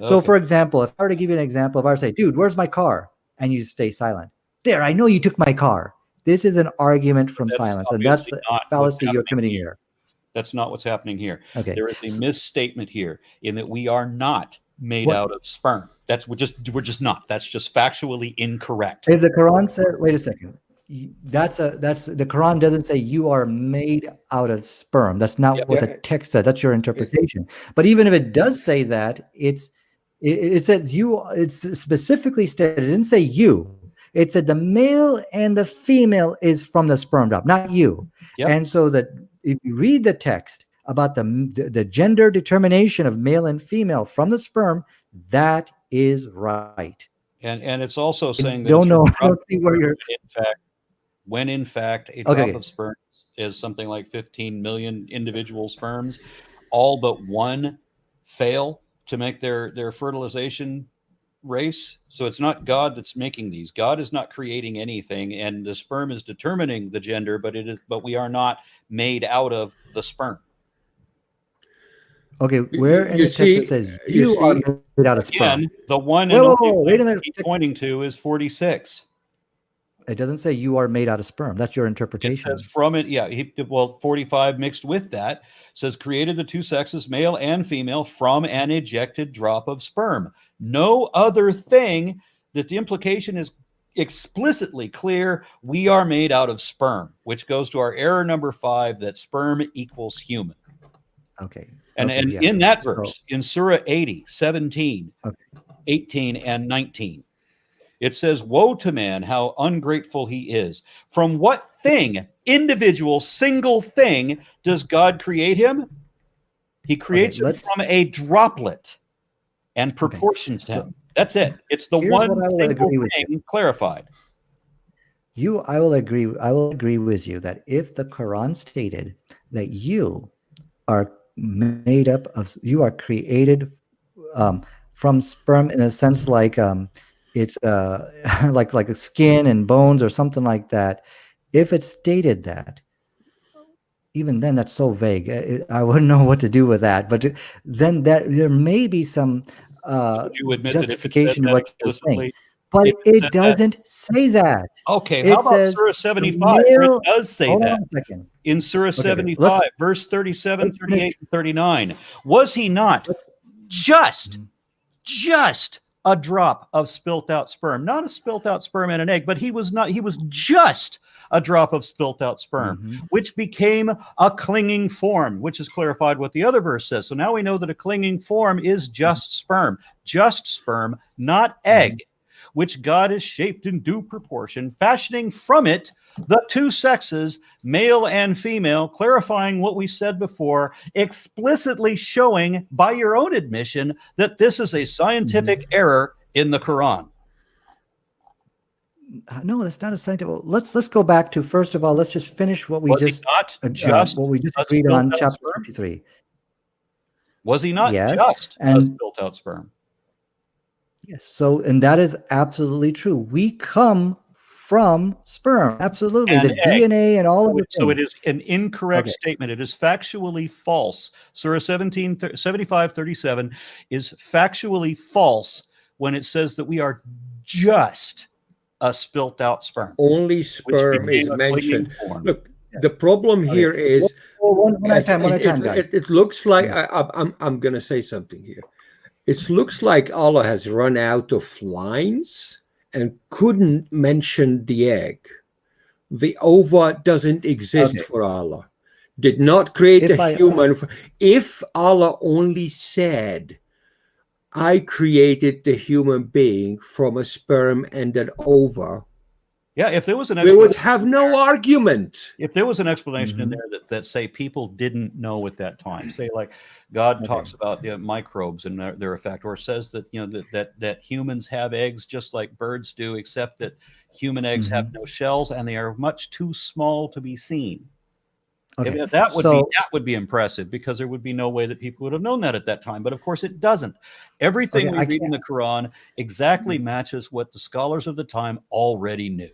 So, Okay. for example, if I were to give you an example, if I were to say, dude, where's my car? And you stay silent. There, I know you took my car. This is an argument from That's silence, and that's obviously a not what's fallacy you're happening committing here. here. That's not what's happening here. Okay. There is a misstatement here in that we are not made What- out of sperm. We're just not. That's just factually incorrect. If the Quran said, wait a second, that's the Quran doesn't say you are made out of sperm. That's not what the text said. That's your interpretation. But even if it does say that, it says you. It's specifically stated. It didn't say you. It said the male and the female is from the sperm drop, not you. Yep. And so that if you read the text about the gender determination of male and female from the sperm, that is right. And it's also saying that Don't it's know. a I don't see where you're. when in fact a Okay. drop of sperm is something like 15 million individual sperms, all but one fail to make their fertilization race. So it's not God that's making these. God is not creating anything, and the sperm is determining the gender, but we are not made out of the sperm. Okay, where in the text it says you are made out of sperm? Again, the one Wait, and wait, only wait a thing minute. I keep pointing to is 46. It doesn't say you are made out of sperm. That's your It interpretation. says from it, yeah. 45 mixed with that says created the two sexes, male and female, from an ejected drop of sperm. No other thing that the implication is explicitly clear. We are made out of sperm, which goes to our error number 5 that sperm equals human. Okay. And yeah. in that verse, in Surah 80, 17, Okay. 18, and 19, it says, woe to man, how ungrateful he is. From what thing, individual, single thing, does God create him? He creates him from a droplet and proportions him. That's it. It's the one single thing clarified. I will agree with you that if the Quran stated that you are made up of, you are created from sperm in a sense like it's like a skin and bones or something like that. If it stated that, even then that's so vague. I wouldn't know what to do with that. But then there may be some justification to what you're saying. But it doesn't say that. Okay, how about Surah 75? It does say that. Hold on a second. In Surah 75, verse 37, 38, and 39, was he not just a drop of spilt out sperm? Not a spilt out sperm and an egg, but he was just a drop of spilt out sperm, which became a clinging form, which is clarified what the other verse says. So now we know that a clinging form is just sperm, not egg, which God has shaped in due proportion, fashioning from it the two sexes, male and female, clarifying what we said before, explicitly showing by your own admission that this is a scientific error in the Quran. No, it's not a scientific. Let's go back to, first of all, let's just finish what we just agreed on, chapter 53. Was he not just a spilt out sperm? Yes. So, and that is absolutely true. We come from sperm. Absolutely. And the egg. DNA and all of it. So it is an incorrect statement. It is factually false. Surah 75:37 is factually false when it says that we are just a spilt out sperm. Only sperm is mentioned. Look, the problem here is it looks like I'm going to say something here. It looks like Allah has run out of lines and couldn't mention the egg. The ova doesn't exist for Allah. Did not create a human. If Allah only said, I created the human being from a sperm and an ova, Yeah, if there was an We would explanation, have no argument. if there was an explanation in Mhm. there that say people didn't know at that time, say like God talks about microbes and their effect, or says that that humans have eggs just like birds do, except that human eggs have Mhm. no shells and they are much too small to be seen. Okay. That So would be impressive, because there would be no way that people would have known that at that time. But of course, it doesn't. Everything okay, we I read in can't. the Quran exactly matches what the scholars of the time already knew,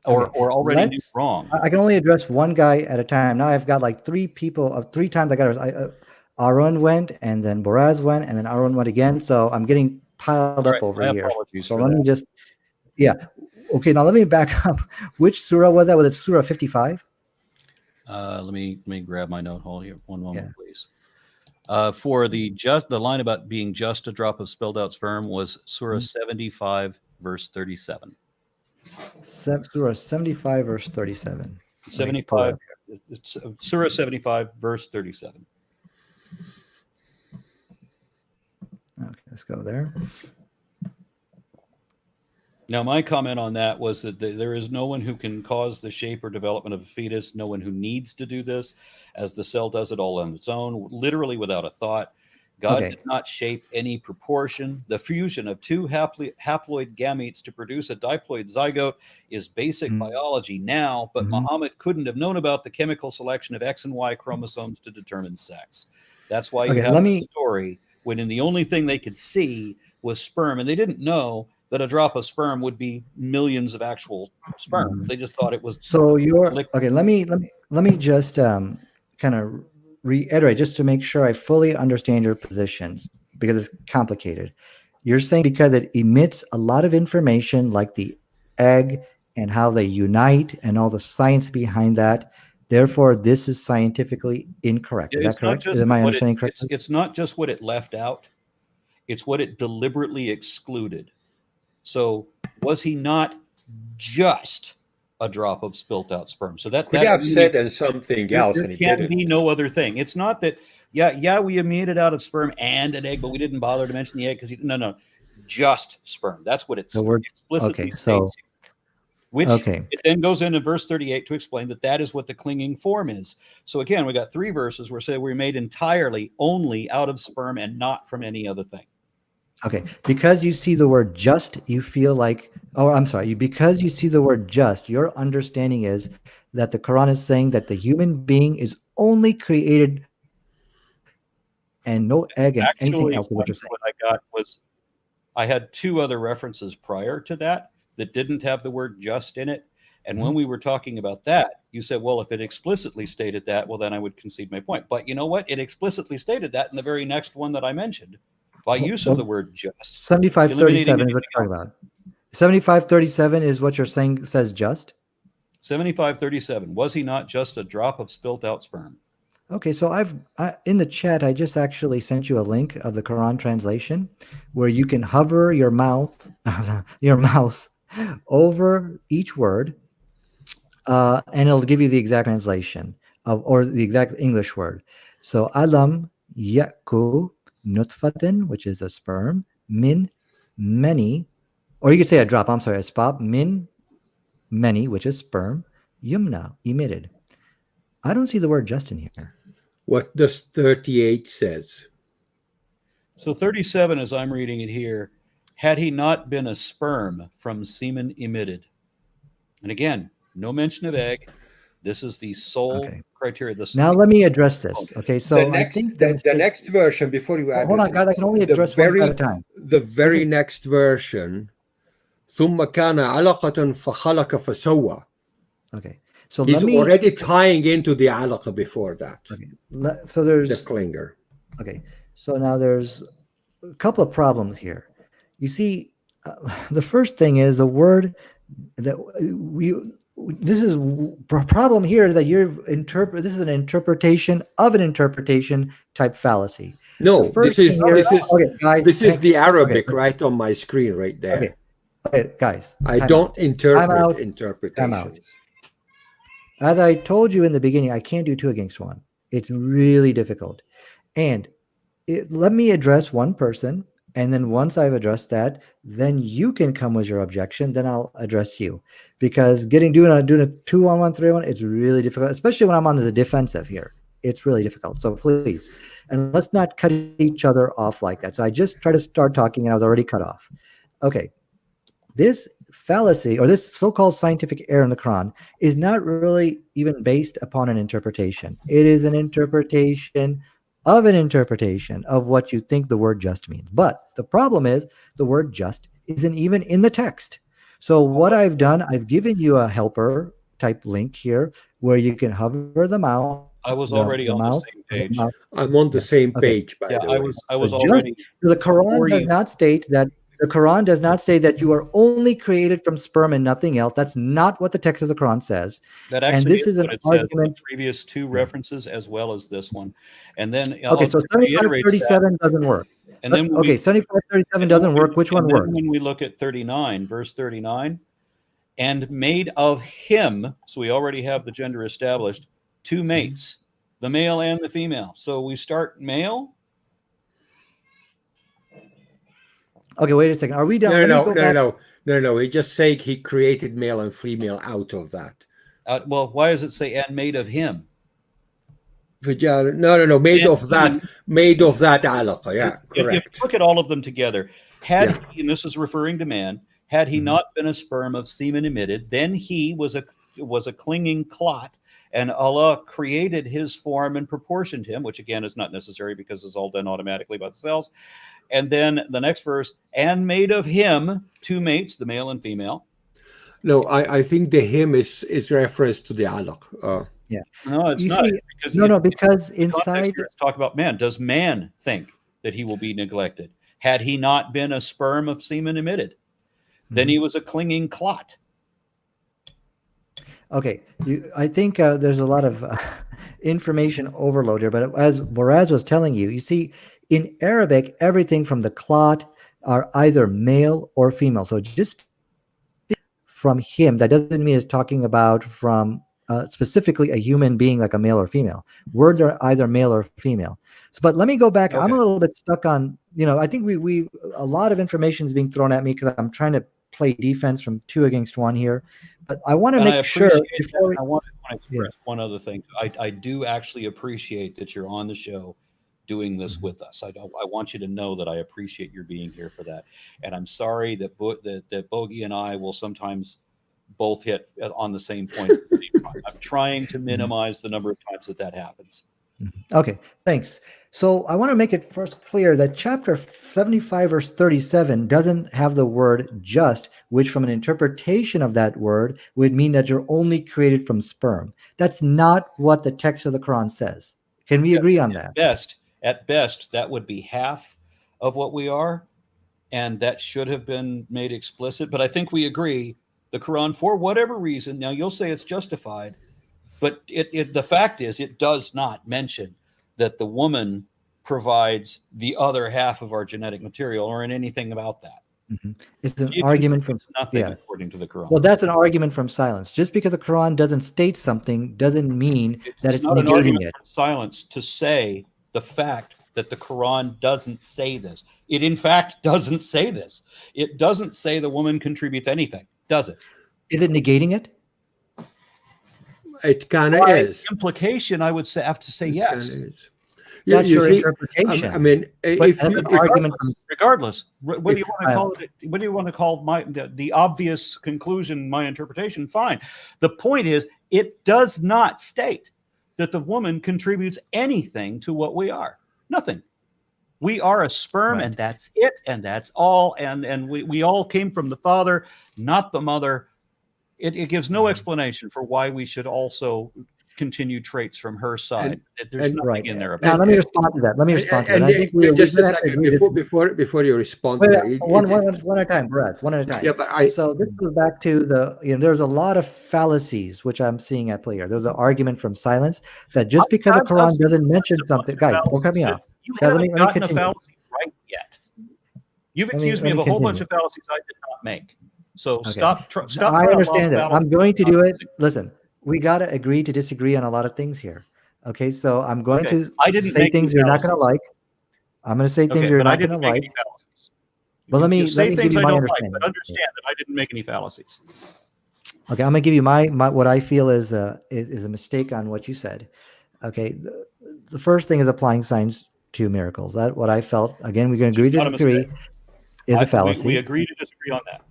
or Okay, already knew let's. wrong. I can only address one guy at a time. Now I've got like three people. Of three times I got. Aaron went, and then Boraz went, and then Aaron went again. So I'm getting piled All up right, over my here. apologies So for let that. me just. Yeah. Okay. Now let me back up. Which surah was that? Was it Surah 55? Let me grab my note. Hold here, one Yeah. moment, please. For the line about being just a drop of spilled out sperm was Surah 75, verse 37. Surah 75, verse 37. Let me pull that 75. up. It's Surah 75, verse 37. Okay, let's go there. Now, my comment on that was that there is no one who can cause the shape or development of a fetus, no one who needs to do this, as the cell does it all on its own, literally without a thought. God Okay. did not shape any proportion. The fusion of two haploid gametes to produce a diploid zygote is basic biology now, but Mhm. Muhammad couldn't have known about the chemical selection of X and Y chromosomes to determine sex. That's why you Okay. have Let the me. story when in the only thing they could see was sperm, and they didn't know that a drop of sperm would be millions of actual sperms. They just thought it was So you're liquid. okay. Let me just kind of reiterate just to make sure I fully understand your positions because it's complicated. You're saying because it emits a lot of information like the egg and how they unite and all the science behind that. Therefore, this is scientifically incorrect. Is that It's not correct? just Is my what understanding correct? it's not just what it left out, it's what it deliberately excluded. So was he not just a drop of spilt out sperm? So Could that have really, said and something else, there and he can be didn't. no other thing. It's not that we emitted out of sperm and an egg, but we didn't bother to mention the egg because no, just sperm. That's what The it's word. explicitly Okay. So states. Which okay. it then goes into verse 38 to explain that is what the clinging form is. So again, we got three verses where say we're made entirely only out of sperm and not from any other thing. Okay, because you see the word just, you feel like, oh, I'm sorry, because you see the word just, your understanding is that the Quran is saying that the human being is only created and no egg and anything Actually, else is what you're saying. what I got was I had two other references prior to that didn't have the word just in it. And when Mhm. we were talking about that, you said, well, if it explicitly stated that, well, then I would concede my point. But you know what? It explicitly stated that in the very next one that I mentioned by use of the Well, word just, eliminating 7537 is what anything you're talking else. about. 7537 is what you're saying says just. 7537. Was he not just a drop of spilt out sperm? Okay, so in the chat, I just actually sent you a link of the Quran translation where you can hover your your mouse over each word, and it'll give you the exact translation or the exact English word. So alam yaku nutfatin, which is a sperm, min many, or you could say a drop. I'm sorry, a spot min many, which is sperm, yumna emitted. I don't see the word just in here. What does 38 says? So 37, as I'm reading it here, had he not been a sperm from semen emitted. And again, no mention of egg. This is the sole Okay. criteria. Now let me address this. Okay, so I think the The mistake. next version before you Hold address on, this, guys. I can only the address one at a time. This is next version, ثم كان علقة فخلق فسوى. okay. So He's let me. already tying into the alaqa before that. Okay. So The there's clinger. okay. So now there's a couple of problems here. You see, the first thing is the word that we. This is problem here is that This is an interpretation of an interpretation type fallacy. The No, first thing here. Okay, guys. this is the Okay. Arabic right on my screen right there. Okay. Okay, guys. I Time don't out. interpret Time out. interpretations. As I told you in the beginning, I can't do two against one. It's really difficult. And let me address one person And then once I've addressed that, then you can come with your objection. Then I'll address you, because doing a 2-on-1, 3-on-1, it's really difficult, especially when I'm on the defensive here. It's really difficult. So please, and let's not cut each other off like that. So I just tried to start talking and I was already cut off. Okay, this fallacy or this so-called scientific error in the Quran is not really even based upon an interpretation. It is an interpretation of what you think the word just means. But the problem is the word just isn't even in the text. So what I've done, I've given you a helper type link here where you can hover the mouse. I was already on the same page. I'm on the same Okay. page, by the way. I was So already. the Quran before does you- not state that. The Quran does not say that you are only created from sperm and nothing else. That's not what the text of the Quran says. That And actually this is an what it says in argument. the previous two references as well as this one. And then Okay, so I'll reiterate that. 7537 doesn't work. And then when Okay, we, 7537 and doesn't when work. we- Which one and then works? when we look at 39, verse 39, and made of him, so we already have the gender established, two mates, the male and the female. So we start male. Okay, wait a second. Are we done? Let me go back. No. He just saying he created male and female out of that. Well, why does it say and made of him? But yeah, no. Made of that alaqa. Yeah, If you correct. look at all of them together, had Yeah. he, and this is referring to man, had he not been a sperm of semen emitted, then he was a clinging clot, and Allah created his form and proportioned him, which again is not necessary because it's all done automatically by the cells. And then the next verse, and made of him two mates, the male and female. No, I think the him is reference to the alaq. No, it's You not. see, because inside, It's talk about man. Does man think that he will be neglected? Had he not been a sperm of semen emitted, then he was a clinging clot. okay, I think there's a lot of information overload here, but as Boraz was telling you, you see, in Arabic, everything from the clot are either male or female. So just from him, that doesn't mean it's talking about from specifically a human being like a male or female. Words are either male or female. So, but let me go back. I'm a little bit stuck on, I think we a lot of information is being thrown at me because I'm trying to play defense from 2 against 1 here. But I want to make sure before I want to express one other thing. I do actually appreciate that you're on the show doing this with us. I want you to know that I appreciate your being here for that. And I'm sorry that that Bogey and I will sometimes both hit on the same point. I'm trying to minimize the number of times that happens. Okay, thanks. So I want to make it first clear that chapter 75, verse 37 doesn't have the word just, which from an interpretation of that word would mean that you're only created from sperm. That's not what the text of the Quran says. Can we agree on that? At best, that would be half of what we are, and that should have been made explicit. But I think we agree the Quran, for whatever reason, now you'll say it's justified, but the fact is it does not mention that the woman provides the other half of our genetic material or in anything about that. Mm-hmm. It's an argument from nothing according to the Quran. Well, that's an argument from silence. Just because the Quran doesn't state something doesn't mean that it's not an negating argument it. from silence to say the fact that the Quran doesn't say this. It in fact doesn't say this. It doesn't say the woman contributes anything, does it? Is it negating it? It kind of is. Implication, I would say, have to say yes. That's your interpretation. I mean, regardless, what do you want to call it? What do you want to call the obvious conclusion? My interpretation. Fine. The point is, it does not state that the woman contributes anything to what we are. Nothing. We are a sperm, and that's it, and that's all. And we all came from the father, not the mother. It gives no explanation for why we should also continue traits from her side. There's nothing in there about now, let me respond to that. I think just a second before you respond. One at a time, Brad. One at a time. Yeah, but so this goes back to there's a lot of fallacies which I'm seeing at play here. There's an argument from silence that just because the Quran doesn't mention something, guys, don't cut me off. You haven't gotten a fallacy right yet. You've accused me of a whole bunch of fallacies I did not make. So stop. I understand that. I'm going to do it. Listen, we got to agree to disagree on a lot of things here. Okay, so I'm going to say things you're not going to like. I'm going to say things you're not going to like. Well, You let say me give things you I my don't like, understanding. but understand that I didn't make any fallacies. Okay, I'm gonna give you my what I feel is a mistake on what you said. Okay, the first thing is applying science to miracles. That what I felt. Again, we can Which agree is to not a mistake. disagree. Is a We fallacy. agree to disagree on that.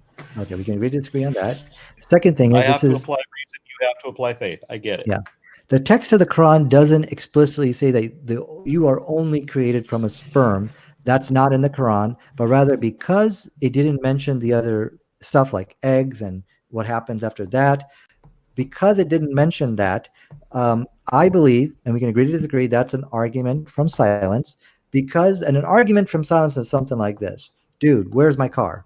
Okay, we can agree to disagree on that. Second thing I is have to apply reason. You have to apply faith. I get it. yeah. The text of the Quran doesn't explicitly say that you are only created from a sperm. That's not in the Quran, but rather because it didn't mention the other stuff like eggs and what happens after that, because it didn't mention that, I believe, and we can agree to disagree, that's an argument from silence. And an argument from silence is something like this: dude, where's my car?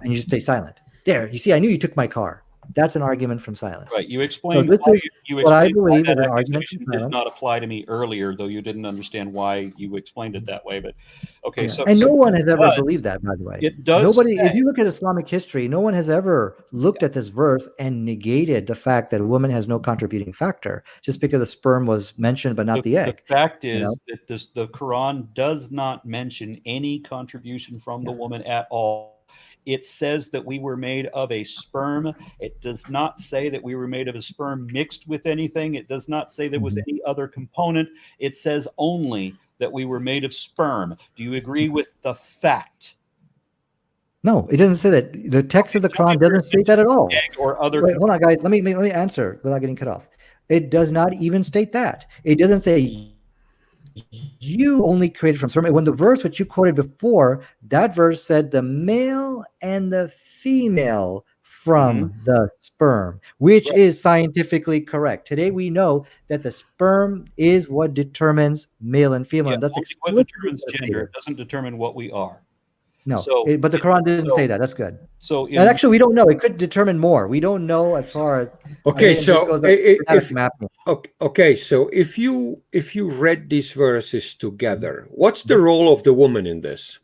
And you just stay silent. There, you see, I knew you took my car. That's an argument from silence. Right. You So explained this why is you what I explained why believe is that an argument from accusation did silence. not apply to me earlier, though you didn't understand why you explained it that way. But okay, Yeah. so And no one has ever does believed that, by the way. it does Nobody, if say you look at Islamic history, no one has ever looked at this verse and negated the fact that a woman has no contributing factor just because the sperm was mentioned but not the the egg. fact You know? is that the Quran does not mention any contribution from the Yes. woman at all. It says that we were made of a sperm. It does not say that we were made of a sperm mixed with anything. It does not say there was Mhm. any other component. It says only that we were made of sperm. Do you agree with the fact? No, it doesn't say that. The text of the Tell me Quran where doesn't it say that at mentions all. egg or other Wait, hold on, guys. Let me answer without getting cut off. It does not even state that. It doesn't say you only created from sperm. When the verse which you quoted before, that verse said the male and the female from the sperm, which Right. is scientifically correct. Today we know that the sperm is what determines male and female, Yeah, and that's only what explicitly determines gender. stated. It doesn't determine what we are. No, So, but the Quran didn't so, say that. That's good. so And in actually, we don't know. It could determine more. We don't know as far as, Okay, again, this so goes back to genetic mapping. okay, so if you read these verses together, what's the role of the woman in this?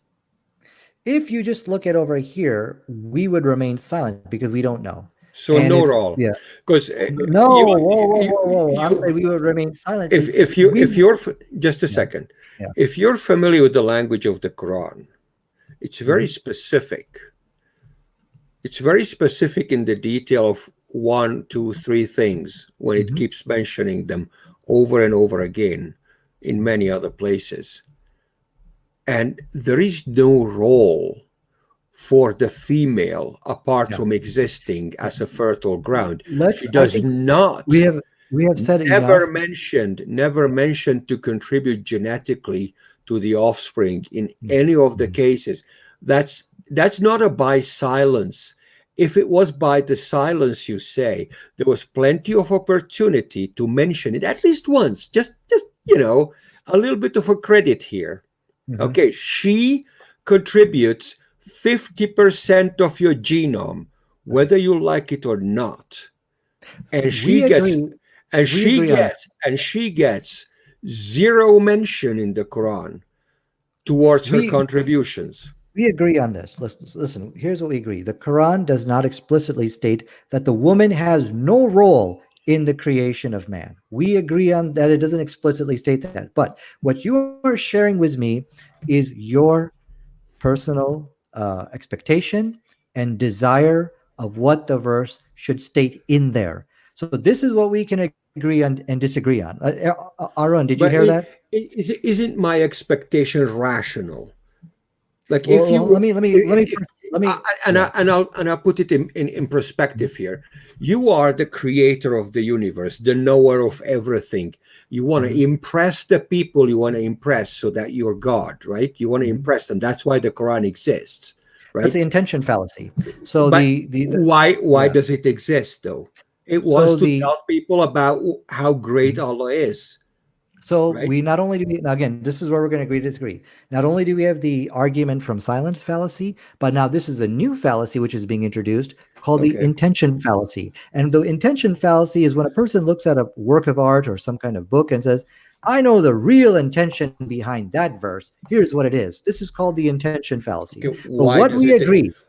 If you just look at over here, we would remain silent because we don't know. So And no if, role, yeah, because no, whoa. I'm saying we would remain silent because we, if you're just a yeah, second, yeah. if you're familiar with the language of the Quran, it's very Mhm. specific. It's very specific in the detail of one, two, three things when it Mhm. keeps mentioning them over and over again in many other places. And there is no role for the female apart Yeah, from existing yeah. as a fertile ground. Let's, She I does think not, we have said enough. never mentioned to contribute genetically to the offspring in any of the Mhm. cases. That's not a by silence. If it was by the silence, you say, there was plenty of opportunity to mention it at least once. Just a little bit of a credit here. Mhm. Okay, she contributes 50% of your genome, whether you like it or not. And she We gets agree. and We she agree on gets and she gets zero mention in the Quran towards her we contributions. We agree on this. Listen, here's what we agree. The Quran does not explicitly state that the woman has no role in the creation of man. We agree on that. It doesn't explicitly state that. But what you are sharing with me is your personal expectation and desire of what the verse should state in there. So this is what we can agree on and disagree on. Aaron, did you But hear that? isn't my expectation rational? Like if Well, you let me first, let me, yeah. and I'll put it in perspective here. You are the creator of the universe, the knower of everything. You want to Mhm. impress the people you want to impress so that you're God, right? You want to Mhm. impress them. That's why the Quran exists, That's right? the intention fallacy. So But the why yeah. does it exist though? It wants So to the tell people about how great Mhm. Allah is, So right? we not only do we, now again, this is where we're going to agree to disagree. Not only do we have the argument from silence fallacy, but now this is a new fallacy which is being introduced called the Okay. intention fallacy. And the intention fallacy is when a person looks at a work of art or some kind of book and says, I know the real intention behind that verse. Here's what it is. This is called the intention fallacy. Okay, But why does it?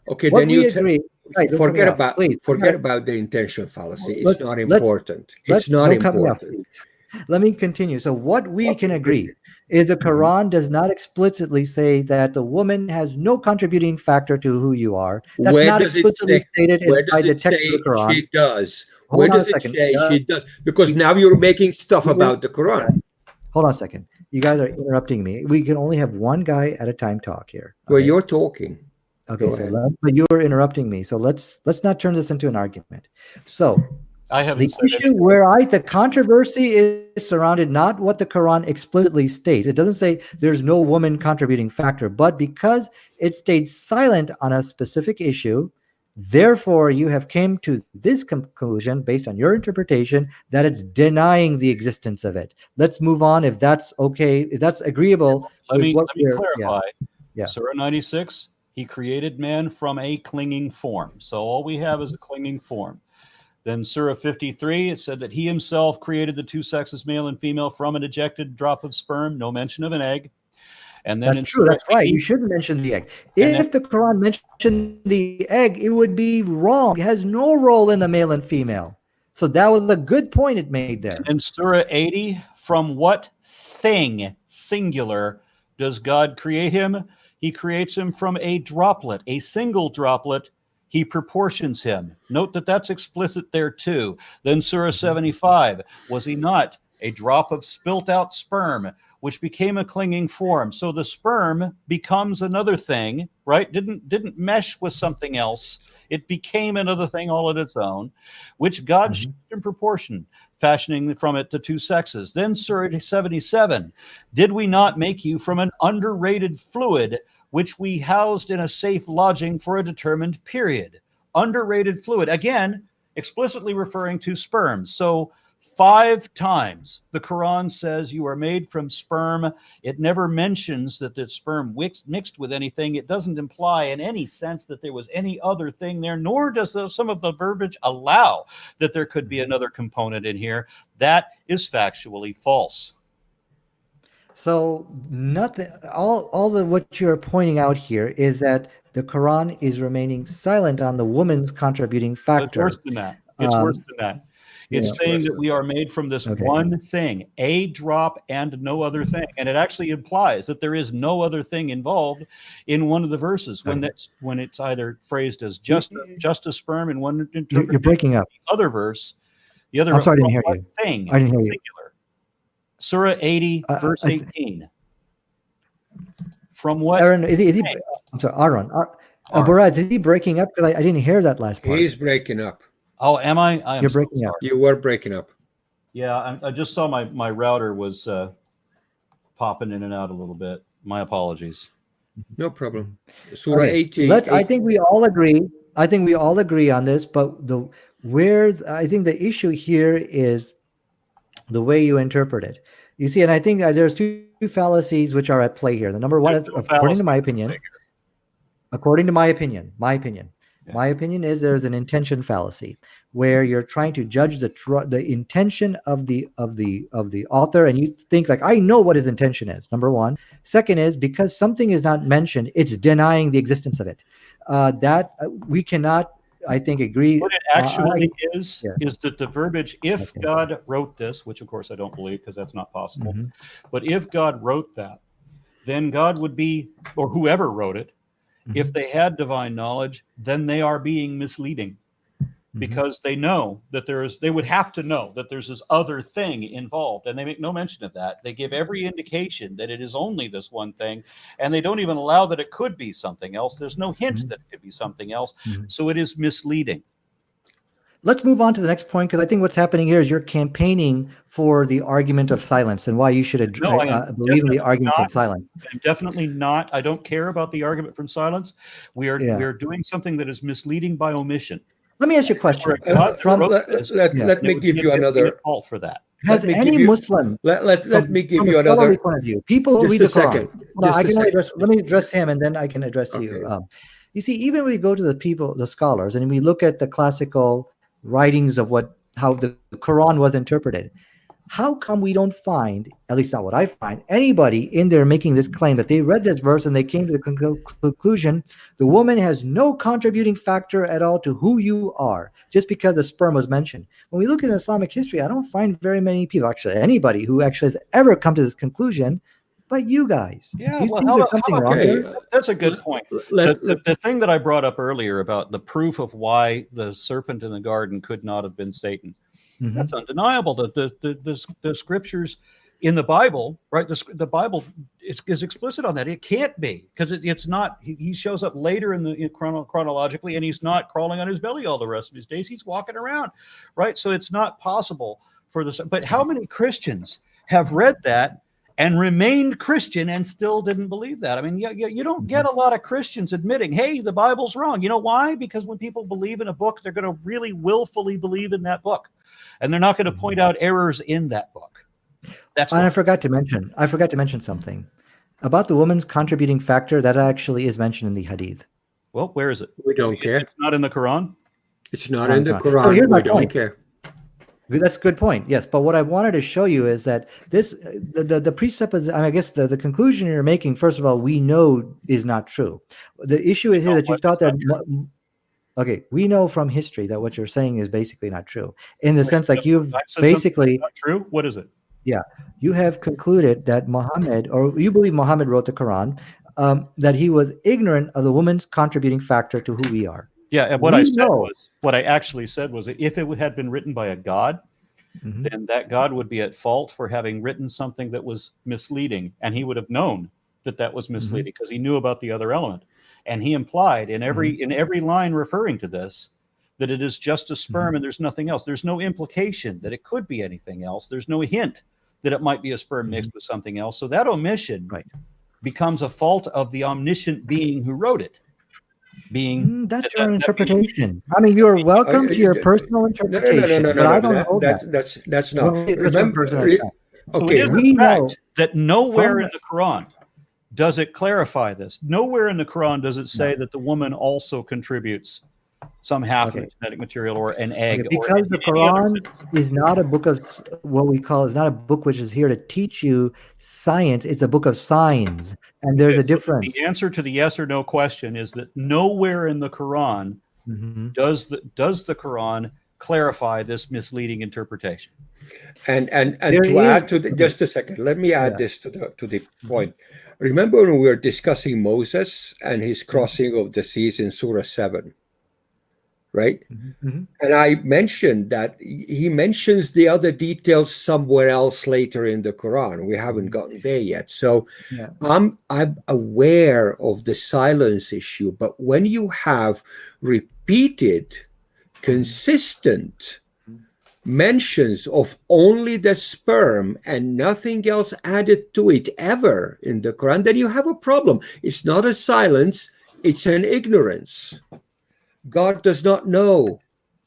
what Then we you agree, right, don't cut me off, please. forget about the intention fallacy. It's not Let's important. It's not don't cut me off, important. please. Let me continue. So what we can agree, is the Quran does not explicitly say that the woman has no contributing factor to who you are. That's Where not does it explicitly say? stated Where by does the it text of the say Quran. she does? Where Hold on a does it second. say she does? Because now you're making stuff about the Quran. Hold on a second. You guys are interrupting me. We can only have one guy at a time talk here. Well, Okay. you're talking. Okay. Go So ahead. but you're interrupting me. So let's not turn this into an argument. So I the haven't said issue anything. where the controversy is surrounded not what the Quran explicitly states. It doesn't say there's no woman contributing factor, but because it stays silent on a specific issue, therefore you have came to this conclusion based on your interpretation that it's denying the existence of it. Let's move on if that's okay, if that's agreeable Let with me what let me we're clarify. yeah. Surah 96, he created man from a clinging form. So all we have is a clinging form. Then Surah 53, it said that he himself created the two sexes, male and female, from an ejected drop of sperm, no mention of an egg. And then That's true. Surah That's right. 80, You shouldn't mention the egg. and If the Quran mentioned the egg, it would be wrong. It has no role in the male and female. So that was a good point it made there. in Surah 80, from what thing, singular, does God create him? He creates him from a droplet, a single droplet. He proportions him. Note that that's explicit there too. Then Surah 75, was he not a drop of spilt out sperm, which became a clinging form? So the sperm becomes another thing, right? Didn't mesh with something else. It became another thing all on its own, which God shaped in proportion, fashioning from it the two sexes. Then Surah 77, did we not make you from an underrated fluid, which we housed in a safe lodging for a determined period? Underrated fluid, again, explicitly referring to sperm. So 5 times the Quran says you are made from sperm. It never mentions that the sperm mixed with anything. It doesn't imply in any sense that there was any other thing there, nor does some of the verbiage allow that there could be another component in here. That is factually false. So nothing, all the what you're pointing out here is that the Quran is remaining silent on the woman's contributing factor. It's worse than that. It's worse than that. It's saying that we are made from this one thing, a drop and no other thing. And it actually implies that there is no other thing involved in one of the verses when it's either phrased as just a sperm in one interpretation. You're breaking up. The other verse, the other I'm sorry, I didn't hear you. thing, I didn't hear you. singular. Surah 80, verse 18. From what? Aaron, I'm sorry, Aaron. Baraz, is he breaking up? Because I didn't hear that last part. He's breaking up. Oh, am I? You're breaking up. You were breaking up. Yeah, I just saw my router was popping in and out a little bit. My apologies. No problem. Surah 18. I think we all agree. I think we all agree on this, but I think the issue here is the way you interpret it. You see, and I think there's two fallacies which are at play here. The number one, according to my opinion, my opinion is there's an intention fallacy where you're trying to judge the intention of the author, and you think like, I know what his intention is. Number one. Second is because something is not mentioned, it's denying the existence of it. That we cannot, I think, agree. What it actually is that the verbiage, if God wrote this, which of course I don't believe because that's not possible, but if God wrote that, then God would be, or whoever wrote it, if they had divine knowledge, then they are being misleading because they know that they would have to know that there's this other thing involved, and they make no mention of that. They give every indication that it is only this one thing, and they don't even allow that it could be something else. There's no hint that it could be something else, so it is misleading. Let's move on to the next point, because I think what's happening here is you're campaigning for the argument of silence and why you should believe in the argument of silence. I'm definitely not. I don't care about the argument from silence. We are doing something that is misleading by omission. Let me ask you a question. Let me give you another fault for that. Has any Muslim? Let me give you another point of view. People who read the Quran. Let me address him, and then I can address you. You see, even when we go to the scholars, and we look at the classical writings of how the Quran was interpreted, how come we don't find, at least not what I find, anybody in there making this claim that they read this verse and they came to the conclusion the woman has no contributing factor at all to who you are just because the sperm was mentioned? When we look at Islamic history, I don't find very many people, actually anybody, who actually has ever come to this conclusion but you guys. Yeah, You well, think there's something wrong Okay, there? that's a good point. let- The thing that I brought up earlier about the proof of why the serpent in the garden could not have been Satan, Mhm. that's undeniable. The scriptures in the Bible, right? The Bible is explicit on that. It can't be, because it's not. He shows up later chronologically, and he's not crawling on his belly all the rest of his days. He's walking around, right? So it's not possible for this. But how many Christians have read that and remained Christian and still didn't believe that? I mean, you don't get a lot of Christians admitting, hey, the Bible's wrong. You know why? Because when people believe in a book, they're going to really willfully believe in that book, and they're not going to point out errors in that book. That's And why. I forgot to mention something about the woman's contributing factor. That actually is mentioned in the Hadith. Well, where is it? we don't care. It's not in the Quran. It's not in the Quran. So here's my We don't point. care. That's a good point. Yes, but what I wanted to show you is that the presupposition, I guess the conclusion you're making, first of all, we know is not true. The issue is here that you thought that. Okay, we know from history that what you're saying is basically not true, in the sense like you've basically not true. What is it? Yeah, you have concluded that Muhammad, or you believe Muhammad wrote the Quran, that he was ignorant of the woman's contributing factor to who we are. Yeah, and what I actually said was, if it had been written by a god, then that god would be at fault for having written something that was misleading, and he would have known that was misleading because he knew about the other element, and he implied in every line referring to this that it is just a sperm and there's nothing else. There's no implication that it could be anything else. There's no hint that it might be a sperm mixed with something else. So that omission becomes a fault of the omniscient being who wrote it. That's your interpretation. I mean, you're welcome to your personal interpretation. No. But I don't hold that. That's not. Remember, okay. So it is we a fact know that nowhere in the Quran does it clarify this. Nowhere in the Quran does it say that the woman also contributes some half of the genetic material or an egg. Because the Quran is not a book of what we call, is not a book which is here to teach you science. It's a book of signs, and there's a difference. The answer to the yes or no question is that nowhere in the Quran does the Quran clarify this misleading interpretation. And to add to just a second, let me add this to the point. Remember when we were discussing Moses and his crossing of the seas in Surah 7? Right? And I mentioned that he mentions the other details somewhere else later in the Quran. We haven't gotten there yet. So I'm aware of the silence issue. But when you have repeated, consistent mentions of only the sperm and nothing else added to it ever in the Quran, then you have a problem. It's not a silence, it's an ignorance. God does not know.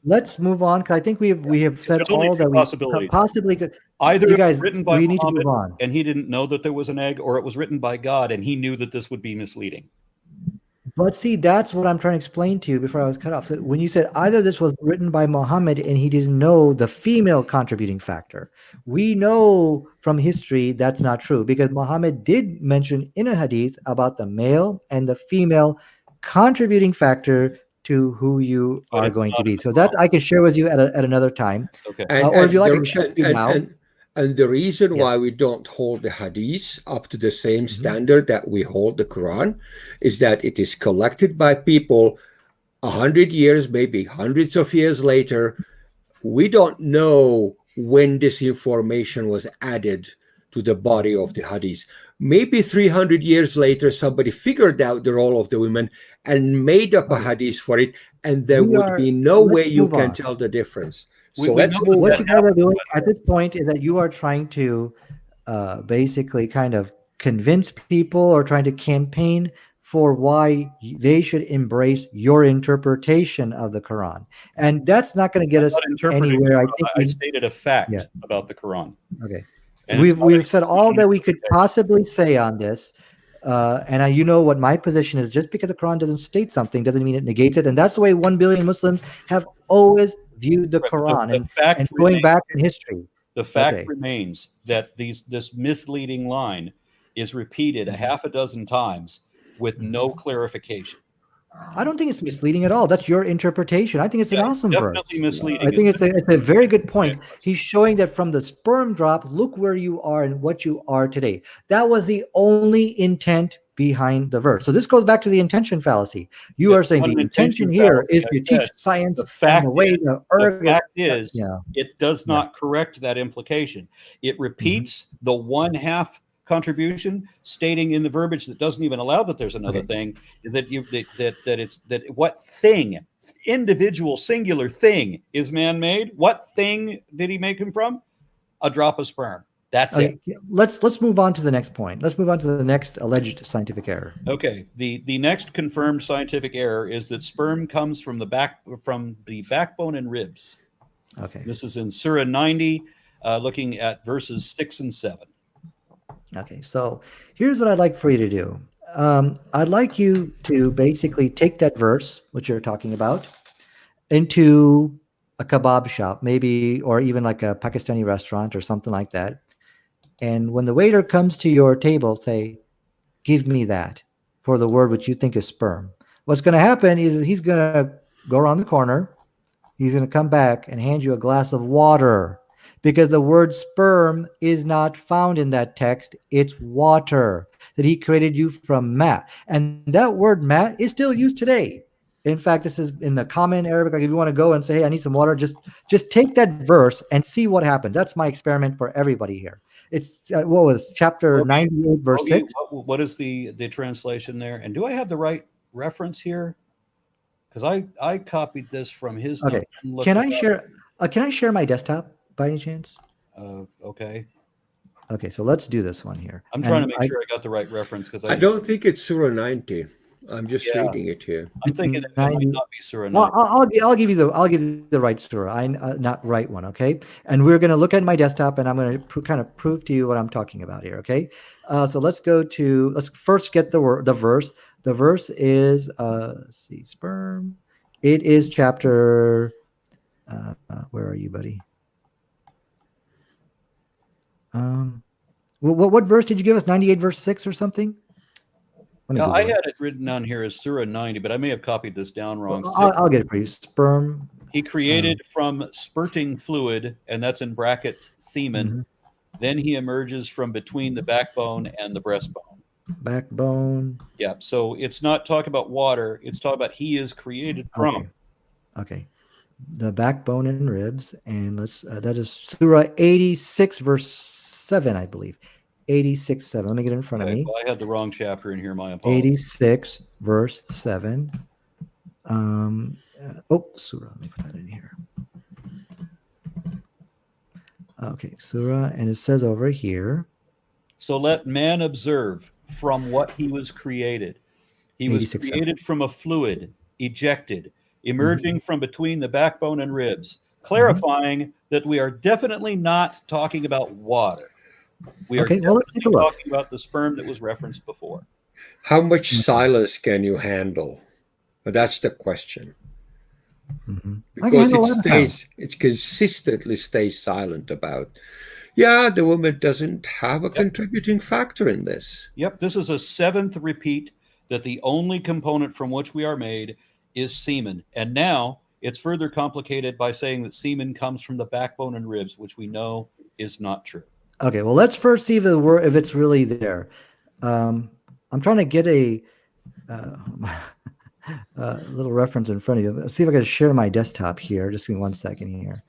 Let's move on, because I think we have said all that we possibly could. Either you guys, written by we need Muhammad to move on. and he didn't know that there was an egg, or it was written by God and he knew that this would be misleading. But see, that's what I'm trying to explain to you before I was cut off. So when you said either this was written by Muhammad and he didn't know the female contributing factor, we know from history that's not true, because Muhammad did mention in a hadith about the male and the female contributing factor to who you are going to be. So that I can share with you at another time. Okay. Or if you like, I can share with you now. And the reason why we don't hold the hadith up to the same standard that we hold the Quran is that it is collected by people 100 years, maybe hundreds of years later. We don't know when this information was added to the body of the hadith. Maybe 300 years later, somebody figured out the role of the women and made up a hadith for it, and there would be no way you can tell the difference. So let's move. What you guys are doing at this point is that you are trying to basically kind of convince people, or trying to campaign for why they should embrace your interpretation of the Quran, and that's not going to get us anywhere. I stated a fact about the Quran. Okay, and we've said all that we could possibly say on this. And you know what my position is. Just because the Quran doesn't state something doesn't mean it negates it, and that's the way 1 billion Muslims have always viewed the Quran. And going back in history, the fact remains that this misleading line is repeated a half a dozen times with no clarification. I don't think it's misleading at all. That's your interpretation. I think it's an awesome verse. Definitely misleading. I think it's a very good point. He's showing that from the sperm drop, look where you are and what you are today. That was the only intent behind the verse. So this goes back to the intention fallacy. You are saying the intention here is to teach science and the way the fact is, it does not correct that implication. It repeats the 1/2 contribution, stating in the verbiage that doesn't even allow that there's another thing, that what thing, individual singular thing, is man-made. What thing did he make him from? A drop of sperm. That's it. Let's move on to the next point. Let's move on to the next alleged scientific error. Okay. The next confirmed scientific error is that sperm comes from the backbone and ribs. Okay. This is in Surah 90, looking at verses 6 and 7. Okay, so here's what I'd like for you to do. I'd like you to basically take that verse, which you're talking about, into a kebab shop, maybe, or even like a Pakistani restaurant or something like that. And when the waiter comes to your table, say, "Give me that," for the word which you think is sperm. What's going to happen is he's going to go around the corner. He's going to come back and hand you a glass of water, because the word sperm is not found in that text. It's water, that he created you from mat. And that word mat is still used today. In fact, this is in the common Arabic. Like if you want to go and say, "Hey, I need some water," just take that verse and see what happens. That's my experiment for everybody here. It's what was chapter 98, verse 6. What is the translation there? And do I have the right reference here? Because I copied this from his. Okay. Can I share my desktop by any chance? Okay. Okay, so let's do this one here. I'm trying to make sure I got the right reference, because I don't think it's Surah 90. I'm just reading it here. I'm thinking it might not be Surah 90. Well, I'll give you the right Surah, not right one. Okay, and we're going to look at my desktop, and I'm going to kind of prove to you what I'm talking about here. Okay, so let's first get the verse. The verse is let's see, sperm. It is chapter. Where are you, buddy? What verse did you give us? 98 verse 6 or something? I had it written down here as Surah 90, but I may have copied this down wrong. I'll get it for you. Sperm. He created from spurting fluid, and that's in brackets semen. Mm-hmm. Then he emerges from between the backbone and the breastbone. Backbone. Yeah, so it's not talking about water. It's talking about he is created from. Okay. The backbone and ribs, and that is Surah 86 verse 7, I believe. 86:7. Let me get it in front of me. Well, I had the wrong chapter in here. My apologies. 86 verse 7. Surah. Let me put that in here. Okay, Surah, and it says over here. So let man observe from what he was created. He was created from a fluid, ejected, emerging from between the backbone and ribs, clarifying that we are definitely not talking about water. We are definitely talking about the sperm that was referenced before. How much silence can you handle? But that's the question. Because it consistently stays silent about, the woman doesn't have a contributing factor in this. Yep, this is a 7th repeat that the only component from which we are made is semen. And now it's further complicated by saying that semen comes from the backbone and ribs, which we know is not true. Okay, well, let's first see if it's really there. I'm trying to get a little reference in front of you. Let's see if I can share my desktop here. Just give me 1 second here.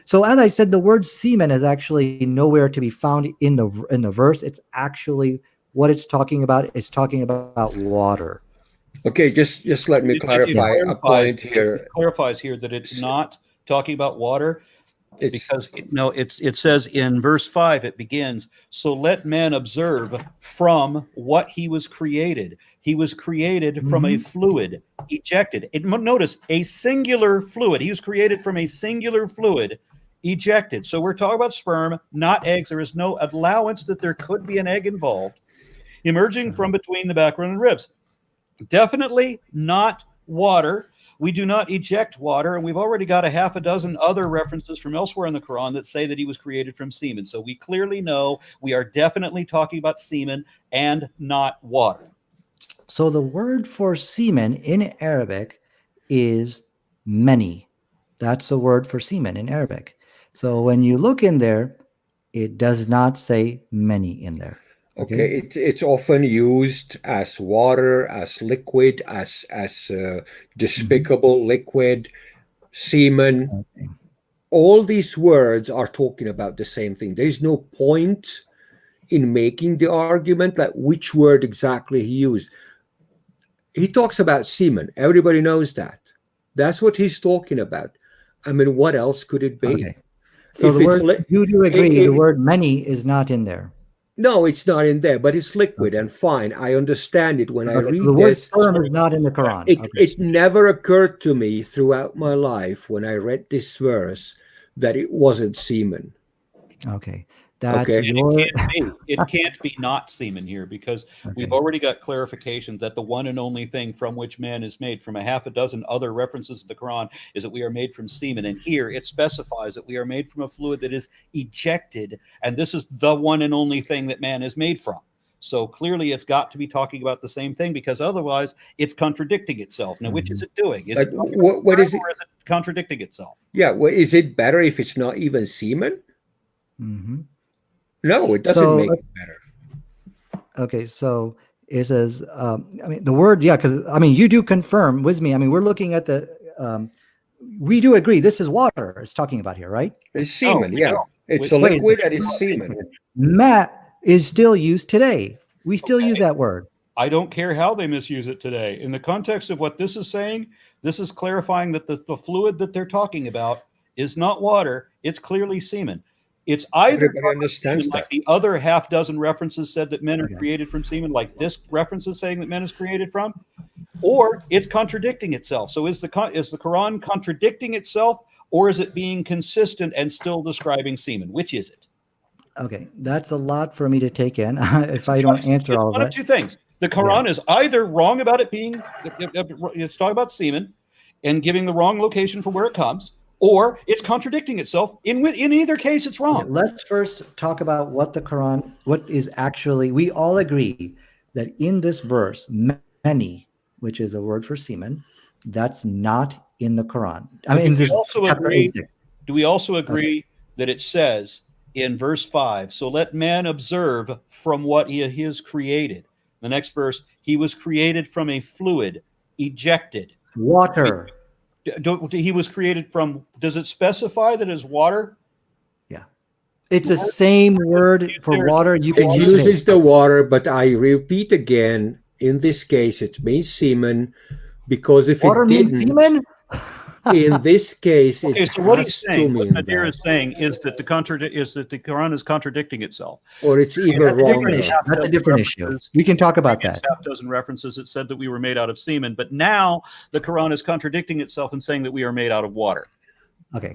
So as I said, the word semen is actually nowhere to be found in the verse. It's actually what it's talking about. It's talking about water. Okay, just let me clarify a point here. It clarifies here that it's not talking about water. It says in verse 5, it begins, "So let man observe from what he was created." He was created from a fluid, ejected. Notice a singular fluid. He was created from a singular fluid, ejected. So we're talking about sperm, not eggs. There is no allowance that there could be an egg involved. Emerging from between the backbone and ribs. Definitely not water. We do not eject water, and we've already got a half a dozen other references from elsewhere in the Quran that say that he was created from semen. So we clearly know we are definitely talking about semen and not water. So the word for semen in Arabic is many. That's the word for semen in Arabic. So when you look in there, it does not say many in there. Okay, it's often used as water, as liquid, as despicable liquid, semen. Okay. All these words are talking about the same thing. There is no point in making the argument like which word exactly he used. He talks about semen. Everybody knows that. That's what he's talking about. I mean, what else could it be? Okay. So If the it's word, you do agree, the it, word many is not in there. no, it's not in there, but it's liquid Okay. and fine. I understand it when I Okay. So read the word this. sperm is not in the Quran. It Okay. it never occurred to me throughout my life when I read this verse that it wasn't semen. Okay. That's Okay. your It can't be not semen here because we've okay. already got clarification that the one and only thing from which man is made from a half a dozen other references to the Quran is that we are made from semen. And here it specifies that we are made from a fluid that is ejected. And this is the one and only thing that man is made from. So clearly it's got to be talking about the same thing because otherwise it's contradicting itself. Now, which is it doing? Is But it talking about what is sperm it? or is it contradicting itself? Yeah. Well, is it better if it's not even semen? Mm-hmm. No, it doesn't So make it better. okay, so it says, I mean, the word, yeah, because I mean, you do confirm with me. I mean, we're looking at the, we do agree this is water it's talking about here, right? It's No, semen. we Yeah, don't. it's a Wait, liquid and it's semen. Matt is still used today. We still use Okay. that word. I don't care how they misuse it today. In the context of what this is saying, this is clarifying that the fluid that they're talking about is not water. It's clearly semen. It's either Everybody understands like that. the other half dozen references said that men are Okay. created from semen, like this reference is saying that men is created from, or it's contradicting itself. So is the Quran contradicting itself, or is it being consistent and still describing semen? Which is it? Okay, that's a lot for me to take in if I don't answer It's all of one of that. two things. The Quran is either wrong about it being, it's talking about semen and giving the wrong location for where it comes, or it's contradicting itself. In either case, it's Okay, wrong. let's first talk about what the Quran, what is actually, we all agree that in this verse, many, which is a word for semen, that's not in the Quran. I But mean, in this chapter 8. do we also Okay. agree that it says in verse 5, so let man observe from what he is created? The next verse, he was created from a fluid, ejected. Water. He was created from, does it specify that it's water? Yeah. It's the same word for water you can It use today. uses the water, but I repeat again, in this case, it means semen, because if Water it means didn't, semen? in this case, Okay, it so what he's has to saying, what mean Nadir that, is saying, is that the Quran is contradicting itself. or it's even That's a different wronger. issue. That's a different issue. We can talk about Previous that. half dozen references that said that we were made out of semen, but now the Quran is contradicting itself and saying that we are made out of water. Okay.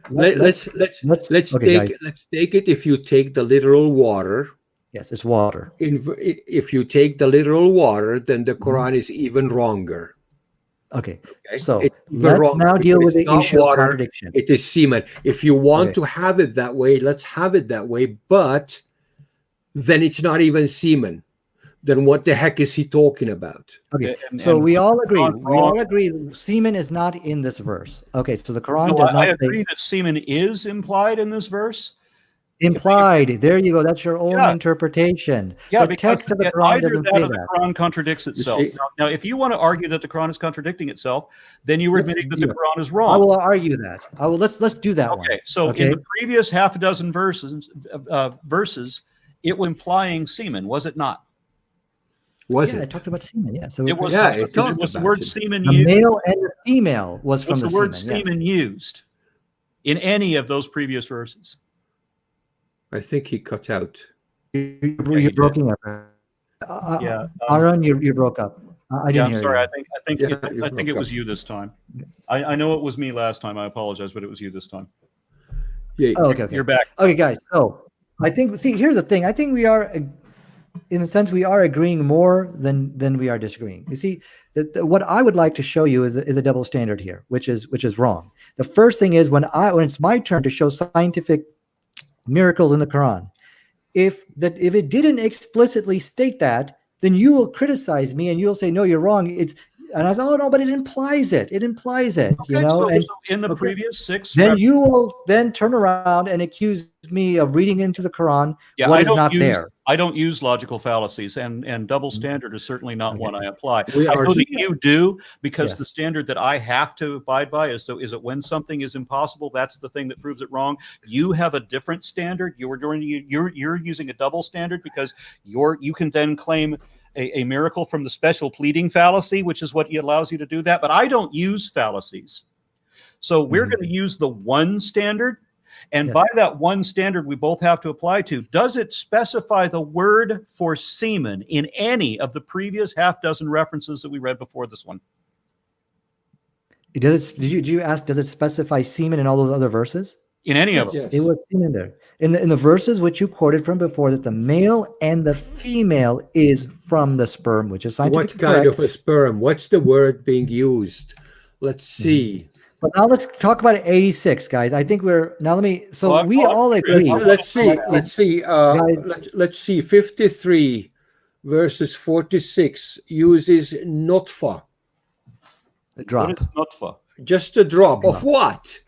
Let's Okay, guys. take it. If you take the literal water, Yes, it's water. if you take the literal water, then the Mm-hmm. Quran is even wronger. Okay. Okay? So It's even let's wronger now deal because with it's the not issue of water, contradiction. it is semen. If you want Okay. to have it that way, let's have it that way. But then it's not even semen. Then what the heck is he talking about? Okay. And- So and we all agree. Quran's We wrong. all agree semen is not in this verse. Okay. So the Quran No, does I not agree say that semen is implied in this verse. implied. There you go. That's your own Yeah. interpretation. Yeah, The because text of the Quran either doesn't that say or the that. Quran contradicts itself. see- Now, if you want to argue that the Quran is contradicting itself, then you are Let's admitting that do the it. Quran is I wrong. will argue that. I will. Let's do that one. Okay, so Okay. in the previous half a dozen verses, it was implying semen, was it not? Was Yeah, I it? talked about semen. Yeah. So It was. Yeah, it Was talked the about word it. semen the used? male and the female was from Was the the word semen. Yes. semen used in any of those previous verses? I think he cut out. You're you broken up. Yeah. Aaron, you broke up. I Yeah, didn't I'm hear sorry. you. You I think it broke was up. you this time. I know it was me last time. I apologize, but it was you this time. Yeah, Oh, okay. You're back. Okay, guys. So I think, see, here's the thing. I think we are, in a sense, we are agreeing more than we are disagreeing. You see, what I would like to show you is a double standard here, which is wrong. The first thing is when it's my turn to show scientific miracles in the Quran, if it didn't explicitly state that, then you will criticize me and you'll say, no, you're wrong. And I thought, oh no, but it implies it. It implies it, you Okay, know. so, And so in the okay, previous 6 then you will then turn around and accuse me of reading into the Quran yeah, what is not there. I don't use logical fallacies, and double standard is certainly not Okay. one I apply. We I are know that you do, because Yes. the standard that I have to abide by is that when something is impossible, that's the thing that proves it wrong. You have a different standard. You're using a double standard because you can then claim a miracle from the special pleading fallacy, which is what allows you to do that. But I don't use fallacies. So we're going to use the one standard. And by that one standard we both have to apply to, does it specify the word for semen in any of the previous half dozen references that we read before this one? Did you ask, does it specify semen in all those other verses? In any of them? Yes. It was semen there. In the verses which you quoted from before, that the male and the female is from the sperm, which is scientifically What kind correct. of a sperm? What's the word being used? Let's see. But now let's talk about 86, guys. I think let me, so Well, we all agree. Let's see. Guys. Let's see. 53 verses 46 uses notfa. The drop. What is nutfa? Just a drop of what?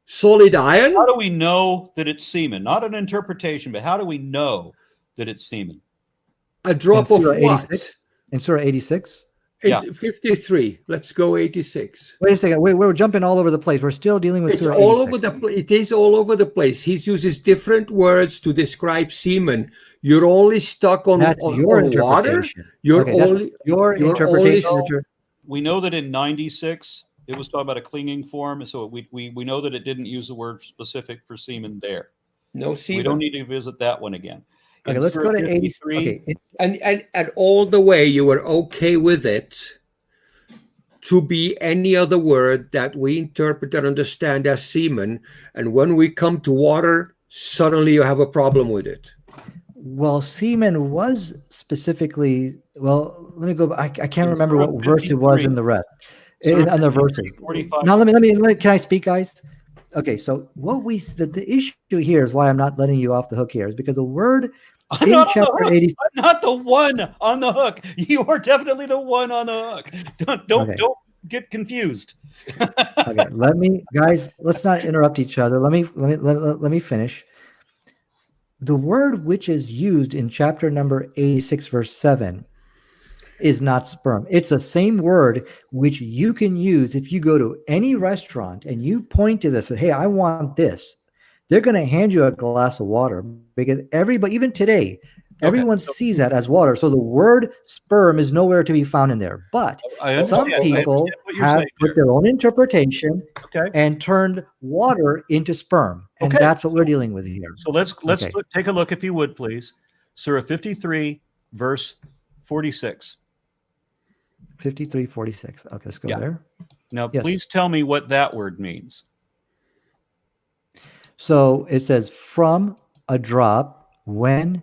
Solid iron? How do we know that it's semen? Not an interpretation, but how do we know that it's semen? A drop of Surah what? 86? In Surah 86? Yeah. 53. Let's go 86. Wait a second. We're jumping all over the place. We're still dealing with It's Surah all 86. over the place. It is all over the place. He uses different words to describe semen. You're only stuck on, That's on, your on water. interpretation. You're Okay, that's only your you're interpretation. only- We know that in 96 it was talking about a clinging form, so we know that it didn't use the word specific for semen there. no We semen. don't need to visit that one again. Okay, In let's go Surah to 53, 83. Okay. And all the way you were okay with it to be any other word that we interpret and understand as semen, and when we come to water, suddenly you have a problem with it. Well, semen was specifically, well, let me go. I can't remember Surah what verse it was 53. in the rest. Surah On the verses. 45. Now, can I speak, guys? Okay, so the issue here is why I'm not letting you off the hook here is because the word I'm in not on the chapter hook. 80. I'm not the one on the hook. You are definitely the one on the hook. Don't get confused. Okay, let's not interrupt each other. Let me finish. The word which is used in chapter number 86, verse 7 is not sperm. It's the same word which you can use if you go to any restaurant and you point to this and say, hey, I want this. They're going to hand you a glass of water because everybody, even today, everyone sees that as water. So the word sperm is nowhere to be found in there. But some people have put their own interpretation and turned water into sperm. And that's what we're dealing with here. So let's take a look, if you would, please. Surah 53, verse 46. 53:46. Okay, let's go there. Now, please tell me what that word means. So it says from a drop when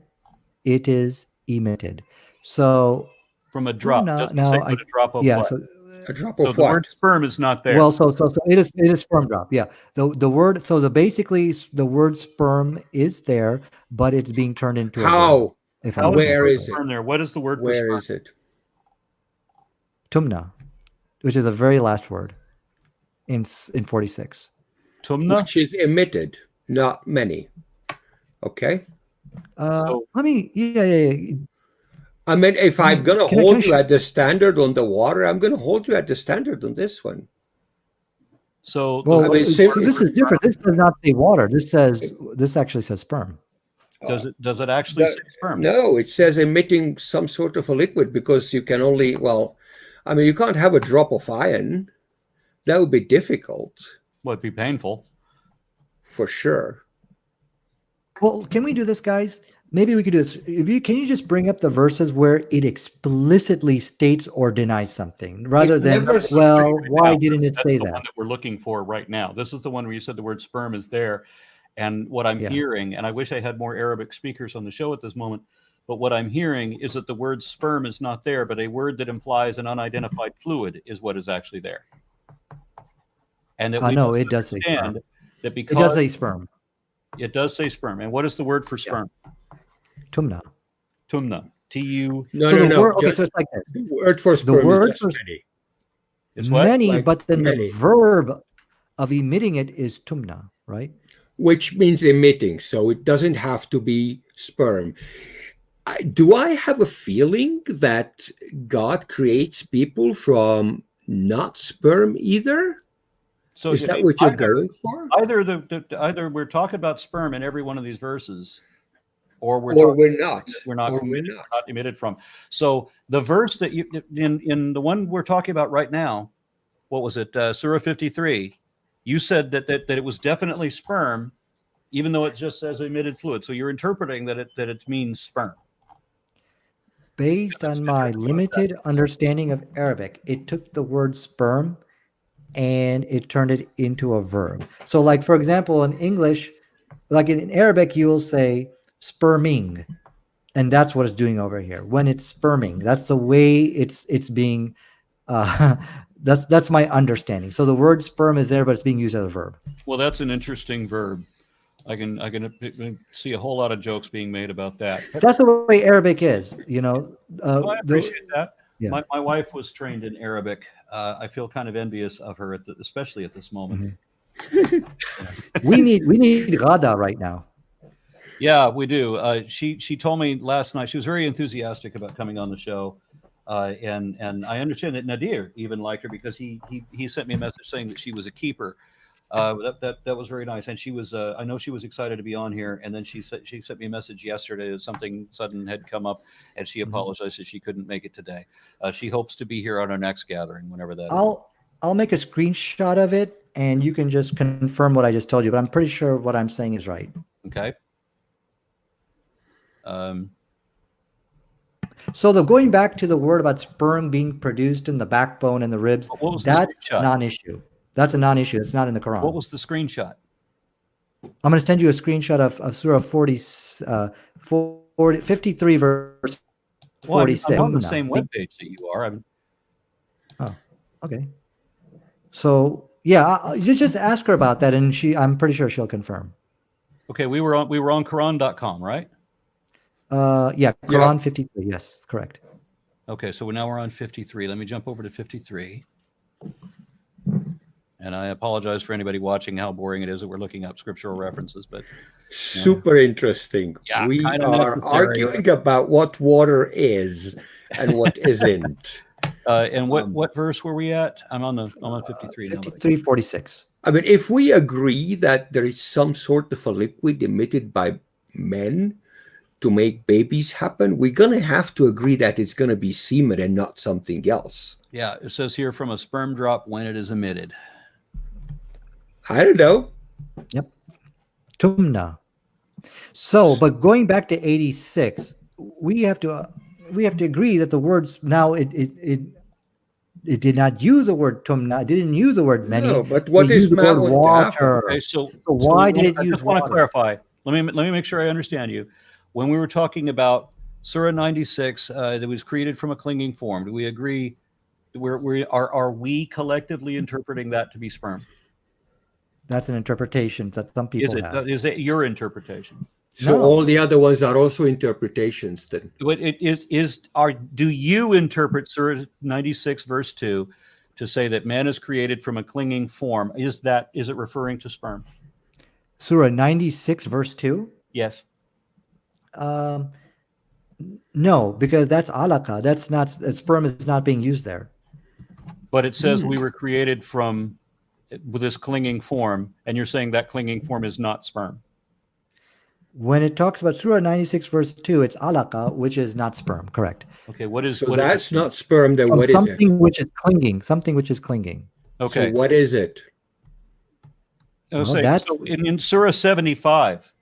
it is emitted. So from a drop. Doesn't say what a drop of what? So a drop of so the word sperm is not there. Well, so it is sperm drop. Yeah. The word, so basically the word sperm is there, but it's being turned into how? Where is it? There. What is the word for sperm? Where is it? Tumna, which is the very last word in 46. Tumna, which is emitted, not many. Okay. Let me. Yeah. I mean, if I'm going to hold you at the standard on the water, I'm going to hold you at the standard on this one. So, well, this is different. This does not say water. This actually says sperm. Does it actually say sperm? No, it says emitting some sort of a liquid because you can only, I mean, you can't have a drop of iron. That would be difficult. Well, it'd be painful. For sure. Well, can we do this, guys? Maybe we could do this. Can you just bring up the verses where it explicitly states or denies something rather than, why didn't it say that? One that we're looking for right now. This is the one where you said the word sperm is there. And what I'm hearing, and I wish I had more Arabic speakers on the show at this moment, but what I'm hearing is that the word sperm is not there, but a word that implies an unidentified fluid is what is actually there. And that no, it does say sperm. That because it does say sperm. It does say sperm. And what is the word for sperm? Tumna. Tumna. TU. No, so no, the no. word, okay, so it's like this. The word for The sperm word is for just many. It's what? many, Like but then many. the verb of emitting it is tumna, right? Which means emitting. So it doesn't have to be sperm. Do I have a feeling that God creates people from not sperm either? So Is I that mean, what you're going for? either we're talking about sperm in every one of these verses, or we're Or talking we're not. we're not Or we're emitted, not. not emitted from. So the verse that you in the one we're talking about right now, what was it? Surah 53. You said that it was definitely sperm, even though it just says emitted fluid. So you're interpreting that it means sperm. Based on my limited understanding of Arabic, it took the word sperm and it turned it into a verb. So, like for example, in English, like in Arabic, you will say sperming, and that's what it's doing over here. When it's sperming, that's the way it's being. Uh, that's my understanding. So the word sperm is there, but it's being used as a verb. Well, that's an interesting verb. I can see a whole lot of jokes being made about that. That's the way Arabic is. You know, Oh, I appreciate that. yeah. My wife was trained in Arabic. I feel kind of envious of her, especially at this moment. We need Ghada right now. Yeah, we do. She told me last night she was very enthusiastic about coming on the show, and I understand that Nadir even liked her because he sent me a message saying that she was a keeper. That was very nice, and she was. I know she was excited to be on here, and then she sent me a message yesterday that something sudden had come up, and she apologized that she couldn't make it today. She hopes to be here on our next gathering, whenever that is. I'll make a screenshot of it, and you can just confirm what I just told you. But I'm pretty sure what I'm saying is right. Okay. So going back to the word about sperm being produced in the backbone and the ribs, that's a non-issue. That's a non-issue. It's not in the Quran. What was the screenshot? I'm going to send you a screenshot of Surah 53 verse 46. I'm on the same webpage that you are. Oh, okay. So yeah, you just ask her about that, and I'm pretty sure she'll confirm. Okay, we were on Quran.com, right? Yeah, Quran 53. Yes, correct. Okay, so now we're on 53. Let me jump over to 53. And I apologize for anybody watching how boring it is that we're looking up scriptural references, but super interesting. Yeah, we are necessary. arguing about what water is and what isn't. And what verse were we at? I'm on 53 now. 53:46. I mean, if we agree that there is some sort of a liquid emitted by men to make babies happen, we're going to have to agree that it's going to be semen and not something else. Yeah, it says here from a sperm drop when it is emitted. I don't know. Yep. Tumna. So, but going back to 86, we have to agree that the words now it did not use the word tumna. It didn't use the word many. No, but what is the word water? Okay, so why did it use? I just want to clarify. Let me make sure I understand you. When we were talking about Surah 96, that was created from a clinging form, do we agree? Are we collectively interpreting that to be sperm? That's an interpretation that some people have. Is it your interpretation? So No. all the other ones are also interpretations then. Do you interpret Surah 96 verse 2 to say that man is created from a clinging form? Is it referring to sperm? Surah 96 verse 2? Yes. No, because that's alaka. That's not, sperm is not being used there. But it says we were created with this clinging form, and you're saying that clinging form is not sperm. When it talks about Surah 96 verse 2, it's alaka, which is not sperm. Correct. Okay, that's not sperm, then what is it? Something which is clinging. Something which is clinging. Okay. So what is it? Well, so in Surah 75,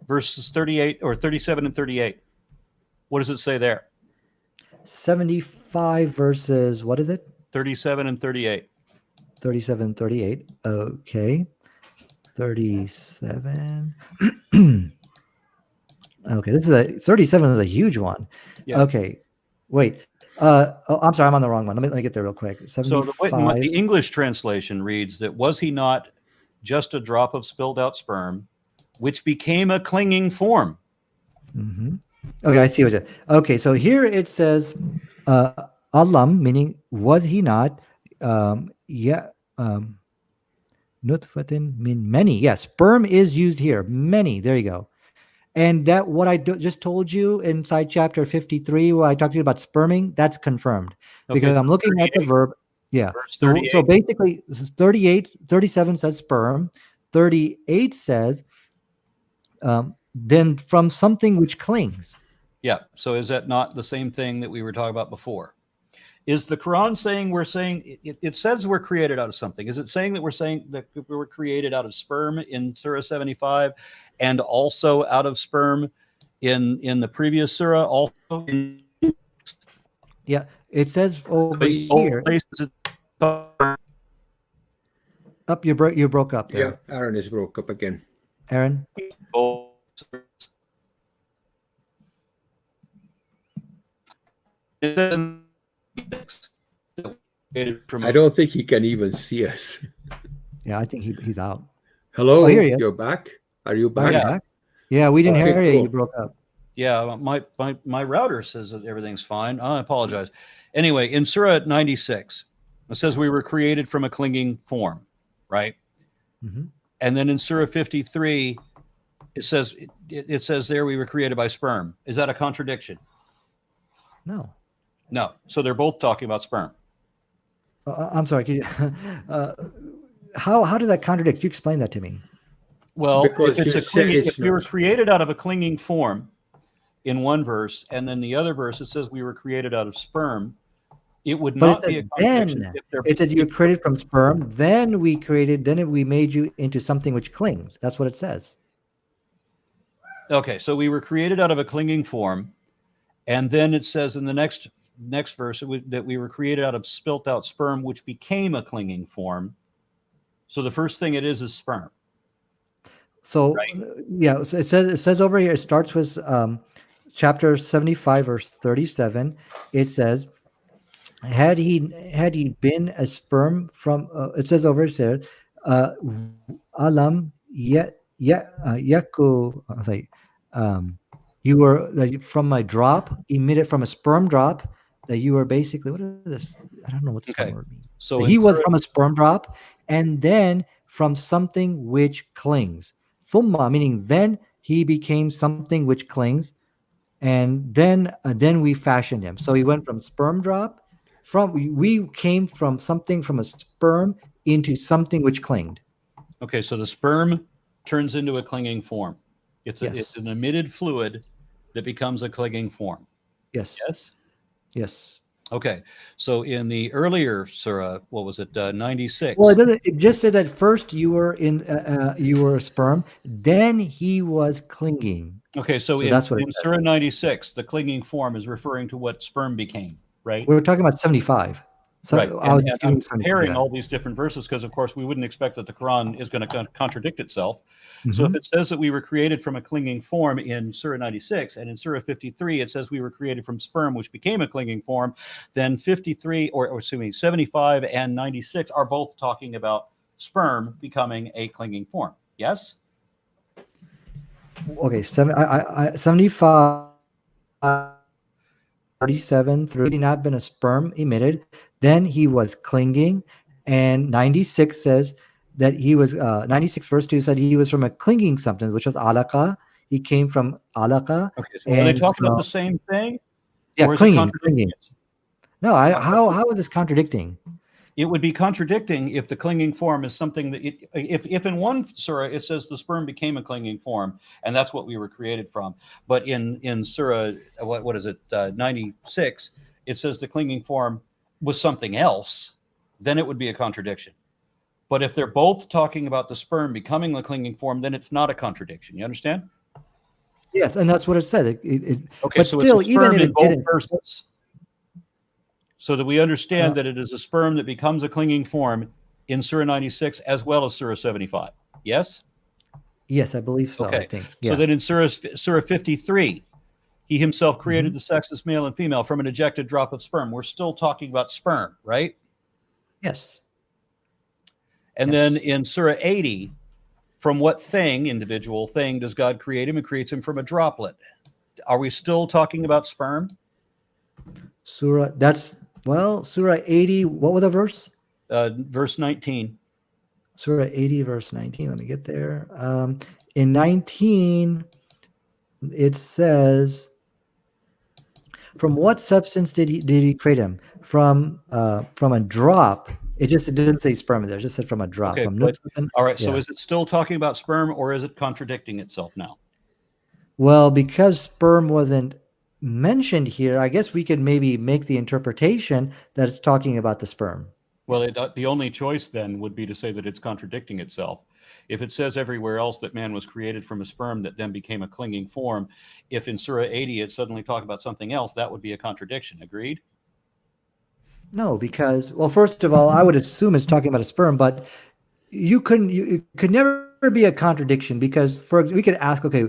verses 38 or 37 and 38, what does it say there? 75 verses, what is it? 37 and 38. 37, 38. Okay. 37. Okay, 37 is a huge one. Yeah. Okay. Wait. I'm sorry, I'm on the wrong one. Let me get there real quick. 75. So the English translation reads that was he not just a drop of spilled out sperm, which became a clinging form. Mm-hmm. Okay, I see what it. Okay, so here it says, Alam, meaning was he not? Yeah, nutfatin mean many. Yes, sperm is used here. Many. There you go. And that what I just told you inside chapter 53, where I talked to you about sperming, that's confirmed Okay, because so I'm looking at the 38, verb. Yeah. verse So 38. basically, this is 38, 37 says sperm. 38 says, then from something which clings. Yeah. So is that not the same thing that we were talking about before? Is the Quran saying it says we're created out of something? Is it saying that we're saying that we were created out of sperm in Surah 75 and also out of sperm in the previous Surah? Also in Yeah. It says over both here. places. Up, you broke up Yeah, there, Aaron is broke up again. Aaron. I don't think he can even see us. Yeah, I think he's out. Hello, Oh, here he is. you're back? Are you Oh, you're back? Yeah. back. Yeah, we didn't Okay, hear you. You cool. broke up. Yeah, my router says that everything's fine. I apologize. Anyway, in Surah 96, it says we were created from a clinging form, right? Mm-hmm. And then in Surah 53, it says there we were created by sperm. Is that a contradiction? No. No. So they're both talking about sperm. I'm sorry. Can you, how does that contradict? You explain that to me. Well, Because if you said it's if we were not. created out of a clinging form in one verse, and then the other verse it says we were created out of sperm, it would But it not be a said contradiction then. if they're It said you're created from sperm. Then we made you into something which clings. That's what it says. okay. So we were created out of a clinging form, and then it says in the next verse that we were created out of spilt out sperm, which became a clinging form. So the first thing it is sperm. So Right. yeah, so it says over here. It starts with chapter 75, verse 37. It says, had he been a sperm from it says over here, uh alam yaku like, you were like from a drop emitted from a sperm drop, that you were basically, what is this? I don't know what this Okay. one word means. So That in he was Surah, from a sperm drop, and then from something which clings. Thumma, meaning then he became something which clings, and then we fashioned him. So he went from sperm drop, from we came from something, from a sperm into something which clinged. okay, so the sperm turns into a clinging form. It's Yes. an emitted fluid that becomes a clinging form. Yes. Yes. Yes. Okay. So in the earlier surah, what was it? 96. Well, it doesn't. It just said that first you were a sperm, then he was clinging. Okay. So So that's what it in says. surah 96, the clinging form is referring to what sperm became, right? We're talking about 75. So Right. I was And just I'm giving 75. comparing Yeah. all these different verses because, of course, we wouldn't expect that the Quran is going to contradict itself. So if Mhm. it says that we were created from a clinging form in Surah 96, and in Surah 53 it says we were created from sperm, which became a clinging form, then 53 or excuse me, 75 and 96 are both talking about sperm becoming a clinging form. Yes. Okay, 75, 37 through, he not been a sperm emitted, then he was clinging, and 96 says that he was 96 verse 2 said he was from a clinging something, which was alaka. He came from alaka. Okay. So are they And talking about so the same thing, yeah, or is it clinging, contradicting it? no, how is this contradicting? It would be contradicting if the clinging form is something that if in one surah it says the sperm became a clinging form and that's what we were created from, but in surah what is it 96 it says the clinging form was something else, then it would be a contradiction. But if they're both talking about the sperm becoming the clinging form, then it's not a contradiction. You understand? Yes, and that's what it said. Okay, But so it's a still, even sperm if in it both didn't, verses, so that we understand uh, that it is a sperm that becomes a clinging form in Surah 96 as well as Surah 75. Yes? yes, I believe so. I Okay. think, So yeah. then in Surah 53, he himself created Mhm. the sexes male and female from an ejected drop of sperm. We're still talking about sperm, right? Yes. And Yes. then in Surah 80, from what thing, individual thing, does God create him? He creates him from a droplet. Are we still talking about sperm? Surah, Surah 80, what was the verse? Verse 19. Surah 80, verse 19. Let me get there. In 19, it says, from what substance did he create him? From a drop. It didn't say sperm there. It just said from a drop. Okay, From but, nutfatan. all right. So Yeah. is it still talking about sperm, or is it contradicting itself now? Well, because sperm wasn't mentioned here, I guess we could maybe make the interpretation that it's talking about the sperm. Well, the only choice then would be to say that it's contradicting itself. If it says everywhere else that man was created from a sperm that then became a clinging form, if in Surah 80 it suddenly talk about something else, that would be a contradiction. Agreed? No, because, well, first of all, I would assume it's talking about a sperm, but it could never be a contradiction because we could ask, okay,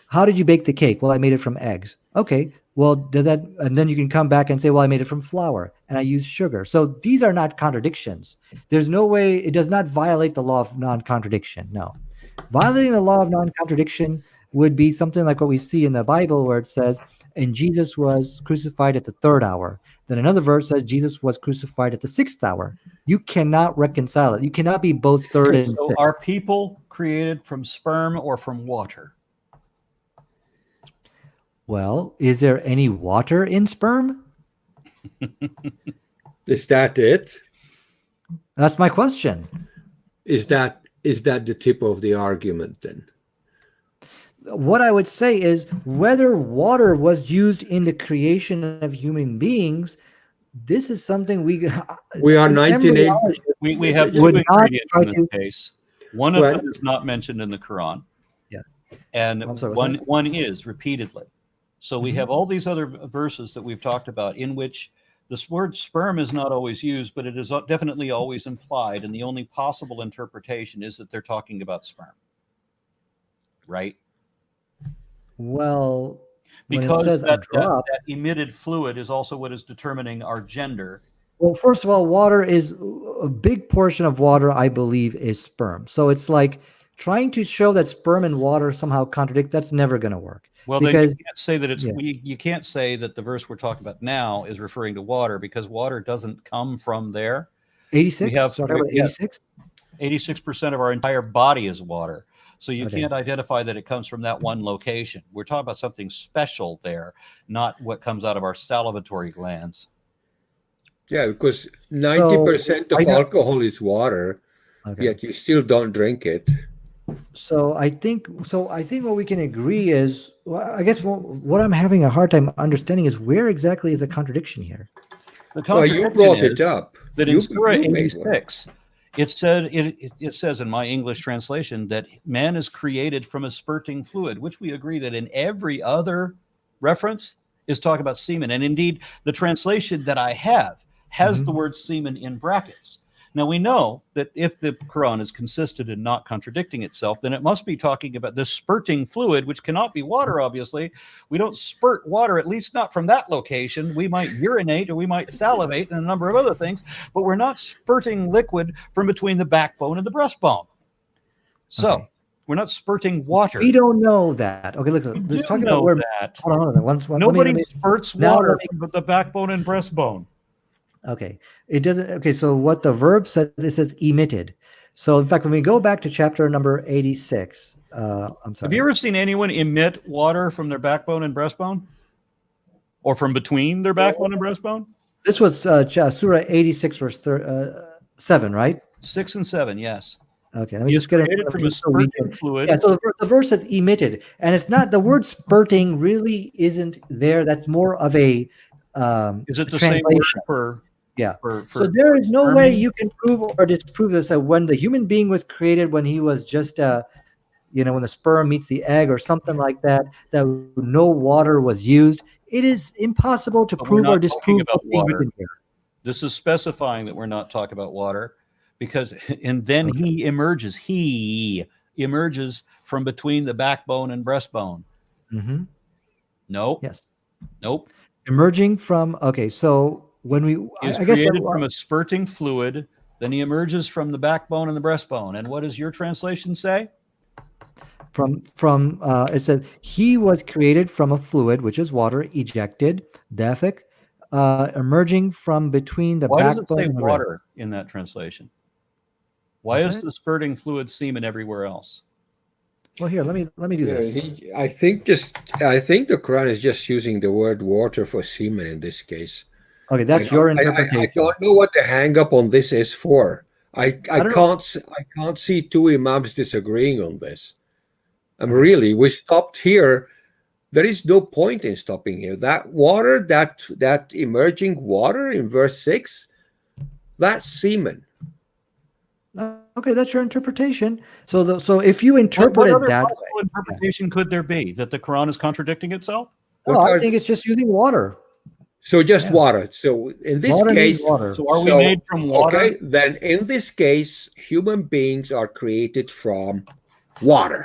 how did you bake the cake? Well, I made it from eggs. Okay, well, and then you can come back and say, well, I made it from flour and I used sugar. So these are not contradictions. There's no way, it does not violate the law of non-contradiction. No. Violating the law of non-contradiction would be something like what we see in the Bible where it says, and Jesus was crucified at the 3rd hour. Then another verse says Jesus was crucified at the 6th hour. You cannot reconcile it. You cannot be both third and So sixth. are people created from sperm or from water? Well, is there any water in sperm? Is that it? That's my question. Is that the tip of the argument then? What I would say is whether water was used in the creation of human beings, this is something we are 1980. We have two would not ingredients try in this to- case. One of them is not mentioned in the Quran. Yeah. And I'm sorry, what's that? one is repeatedly. So we have all these other verses that we've talked about in which this word sperm is not always used, but it is definitely always implied. And the only possible interpretation is that they're talking about sperm. Right? Well, when it Because says a that drop, emitted fluid is also what is determining our gender. well, first of all, water is a big portion of water, I believe, is sperm. So it's like trying to show that sperm and water somehow contradict. That's never going to work. Well, because then you can't say that it's yeah. you can't say that the verse we're talking about now is referring to water because water doesn't come from there. 86. We have- So talking about 86. 86% of our entire body is water. So you Okay. can't identify that it comes from that one location. We're talking about something special there, not what comes out of our salivatory glands. Yeah, because 90% of I know- alcohol is water, Okay. yet you still don't drink it. So I think what we can agree is, well, I guess what I'm having a hard time understanding is where exactly is the contradiction here? The Well, you contradiction brought is it up. that You- in Surah you made one. 86, it says in my English translation that man is created from a spurting fluid, which we agree that in every other reference is talking about semen. And indeed, the translation that I have has the word semen in brackets. Now, we know that if the Quran is consistent in not contradicting itself, then it must be talking about this spurting fluid, which cannot be water, obviously. We don't spurt water, at least not from that location. We might urinate or we might salivate and a number of other things, but we're not spurting liquid from between the backbone and the breastbone. So Okay. we're not spurting water. We don't know that. Okay, look, We let's do talk know about where. that. Hold on. Let Nobody me- spurts now water let me- from the backbone and breastbone. Okay, it doesn't. Okay, so what the verb says, it says emitted. So in fact, when we go back to chapter number 86, I'm sorry. Have you ever seen anyone emit water from their backbone and breastbone? Or from between their backbone and breastbone? This was Surah 86, verse 7, right? 6 and 7, yes. Okay, let me He is just get it created from a so we spurting can- fluid. Yeah, so the verse says emitted, and it's not the word spurting. Really, isn't there? That's more of a Is it the same word translation. for? Yeah. For So there is no way sperming? you can prove or disprove this. That when the human being was created, when he was just when the sperm meets the egg or something like that, that no water was used. It is impossible to But we're prove or not talking disprove about what's being water. written here. This is specifying that we're not talking about water because, and then he emerges from between the backbone and breastbone. Mm-hmm. Nope. Yes. Nope. Emerging from, okay, so when we, He's I guess created from a spurting fluid, then he emerges from the backbone and the breastbone. And what does your translation say? It said he was created from a fluid, which is water, ejected, Dafik, emerging from between the Why does it backbone say and the rib. water in that translation? Why What's is that? the spurting fluid semen everywhere else? Well, here, let me do Yeah, this. I think the Quran is just using the word water for semen in this case. Okay, that's your I interpretation. don't know what the hang up on this is for. I don't know. I can't see two imams disagreeing on this. And Okay. really, we stopped here. There is no point in stopping here. That water, that emerging water in verse 6, that's semen. Okay, that's your interpretation. So if you What interpret it other that possible way, interpretation could there be? That the Quran is contradicting itself? no, I think it's just using water. So just Yeah. water. So in this Water means case, water. So are we made from water? okay, then in this case, human beings are created from water.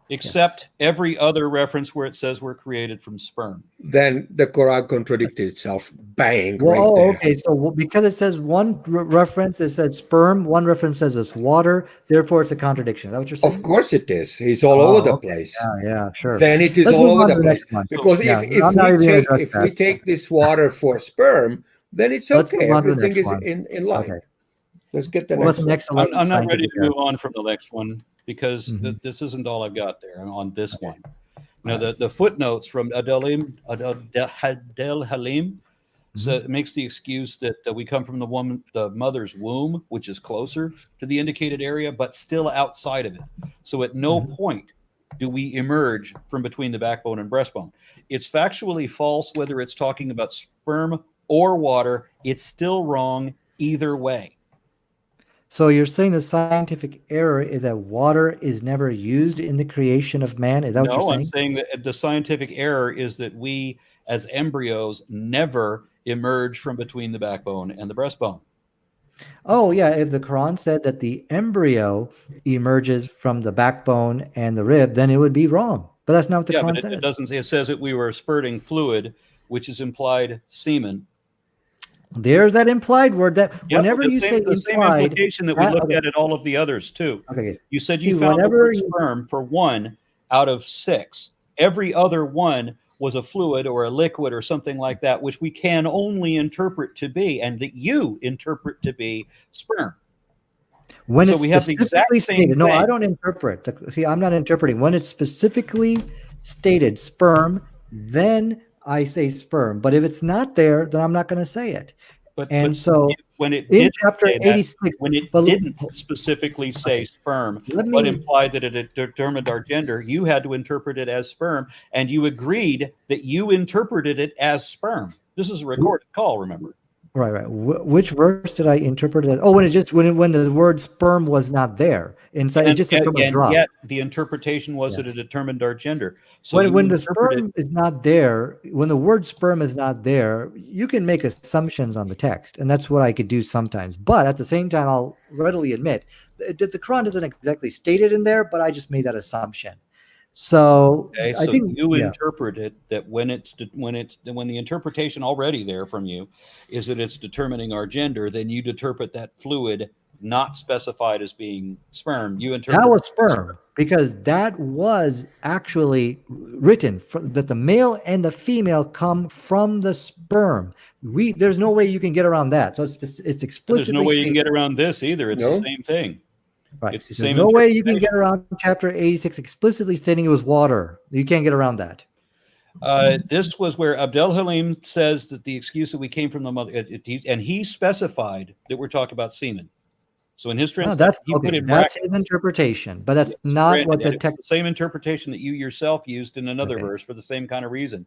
Except every other reference where it says we're created from sperm. Then the Quran contradicted itself. Bang, Well, right there. okay. So because it says one reference, it says sperm. One reference says it's water. Therefore, it's a contradiction. Is that what you're saying? Of course it is. It's all over the Okay. place. Yeah, sure. Then it is Let's all move over on the to the place. next one. Because Yeah, if I'm not even going to address if we that. take this water for sperm, then it's Let's okay. move on to the Everything next is one. in line. Okay. Let's get the What's next the one. next I'm not ready scientific to error? move on from the next one because Mhm. this isn't all I've got there on this Okay. one. Now, the footnotes from Adel Halim so it makes the excuse that we come from the mother's womb, which is closer to the indicated area, but still outside of it. So at no point do we emerge from between the backbone and breastbone. It's factually false whether it's talking about sperm or water. It's still wrong either way. So you're saying the scientific error is that water is never used in the creation of man? Is that what you're No, I'm saying? saying that the scientific error is that we, as embryos, never emerge from between the backbone and the breastbone. Oh, yeah. If the Quran said that the embryo emerges from the backbone and the rib, then it would be wrong. But that's not what the Yeah, but Quran it says. doesn't. It says that we were spurting fluid, which is implied semen. There's that implied word that Yep, whenever you say the same implied, implication that we that, looked okay, at all of the others too. okay. You said See, you found the whenever word you, sperm for 1 out of 6. Every other one was a fluid or a liquid or something like that, which we can only interpret to be, and that you interpret to be sperm. when So it's we have the exact specifically same stated, no, I thing. don't interpret. See, I'm not interpreting. When it's specifically stated sperm, then I say sperm. But if it's not there, then I'm not going to say it. But And so when it in didn't chapter say that, 86, when it but didn't specifically say sperm, let but me, implied that it had determined our gender, you had to interpret it as sperm, and you agreed that you interpreted it as sperm. This is a recorded call, remember? right. Which verse did I interpret it as? Oh, when the word sperm was not there. Inside, it just said from a drop. Yet the interpretation was that it determined our gender. So When the interpreted sperm is not there, when the word sperm is not there, you can make assumptions on the text, and that's what I could do sometimes. But at the same time, I'll readily admit that the Quran doesn't exactly state it in there, but I just made that assumption. So Okay, I so think, you yeah. interpreted that when the interpretation already there from you is that it's determining our gender, then you interpret that fluid not specified as being sperm. You interpret That was sperm because that was actually written that the male and the female come from the sperm. There's no way you can get around that. So it's explicitly There's no way you can stated. get around this either. It's the No? same thing. Right. It's the There's same no way you can interpretation. get around chapter 86 explicitly stating it was water. You can't get around that. This was where Abdel Halim says that the excuse that we came from the mother, and he specified that we're talking about semen. So in his No, translation, that's he put okay. in That's brackets. his interpretation, but that's Yes, not granted, what the and it's text. the same interpretation that you yourself used in another Okay. verse for the same kind of reason.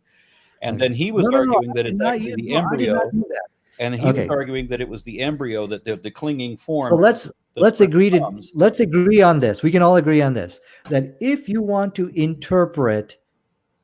And Okay. then he was No, arguing I that did it's not actually use. the No, I did not embryo, do that. and he was Okay. arguing that it was the embryo, that the clinging So form. let's sperm agree comes. let's agree on this. We can all agree on this, that if you want to interpret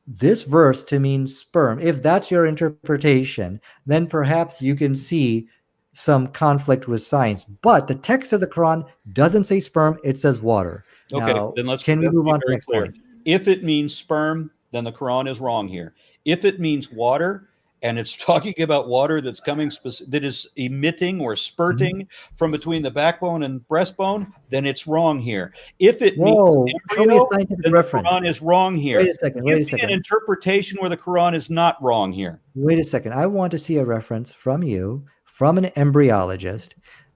this verse to mean sperm, if that's your interpretation, then perhaps you can see some conflict with science. But the text of the Quran doesn't say sperm, it says water. Okay, Now, then let's can we move be on to the very next clear. point? If it means sperm, then the Quran is wrong here. If it means water, and it's talking about water that's coming that is emitting or spurting from between the backbone and breastbone, then it's wrong here. If it Whoa, means show me a embryo, scientific then reference. the Quran is wrong here. Wait a second, wait a Give me an second. interpretation where the Quran is not wrong here. Wait a second. I want to see a reference from you, from an embryologist,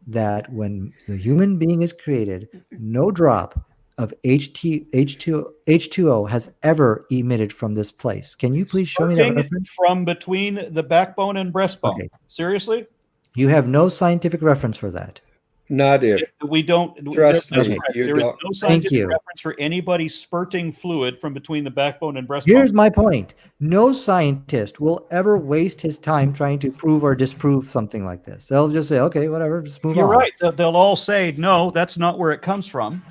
that when the human being is created, no drop of H2O has ever emitted from this place. Can you please show me that Spurting reference? from between the backbone and breastbone. Okay. Seriously? You have no scientific reference for that. Nadir, We don't trust that's me, correct. you There is don't. no scientific you. reference for anybody spurting fluid from between the backbone and breastbone. Here's my point. No scientist will ever waste his time trying to prove or disprove something like this. They'll just say, okay, whatever, just move You're on. right. They'll all say, no, that's not where it comes from.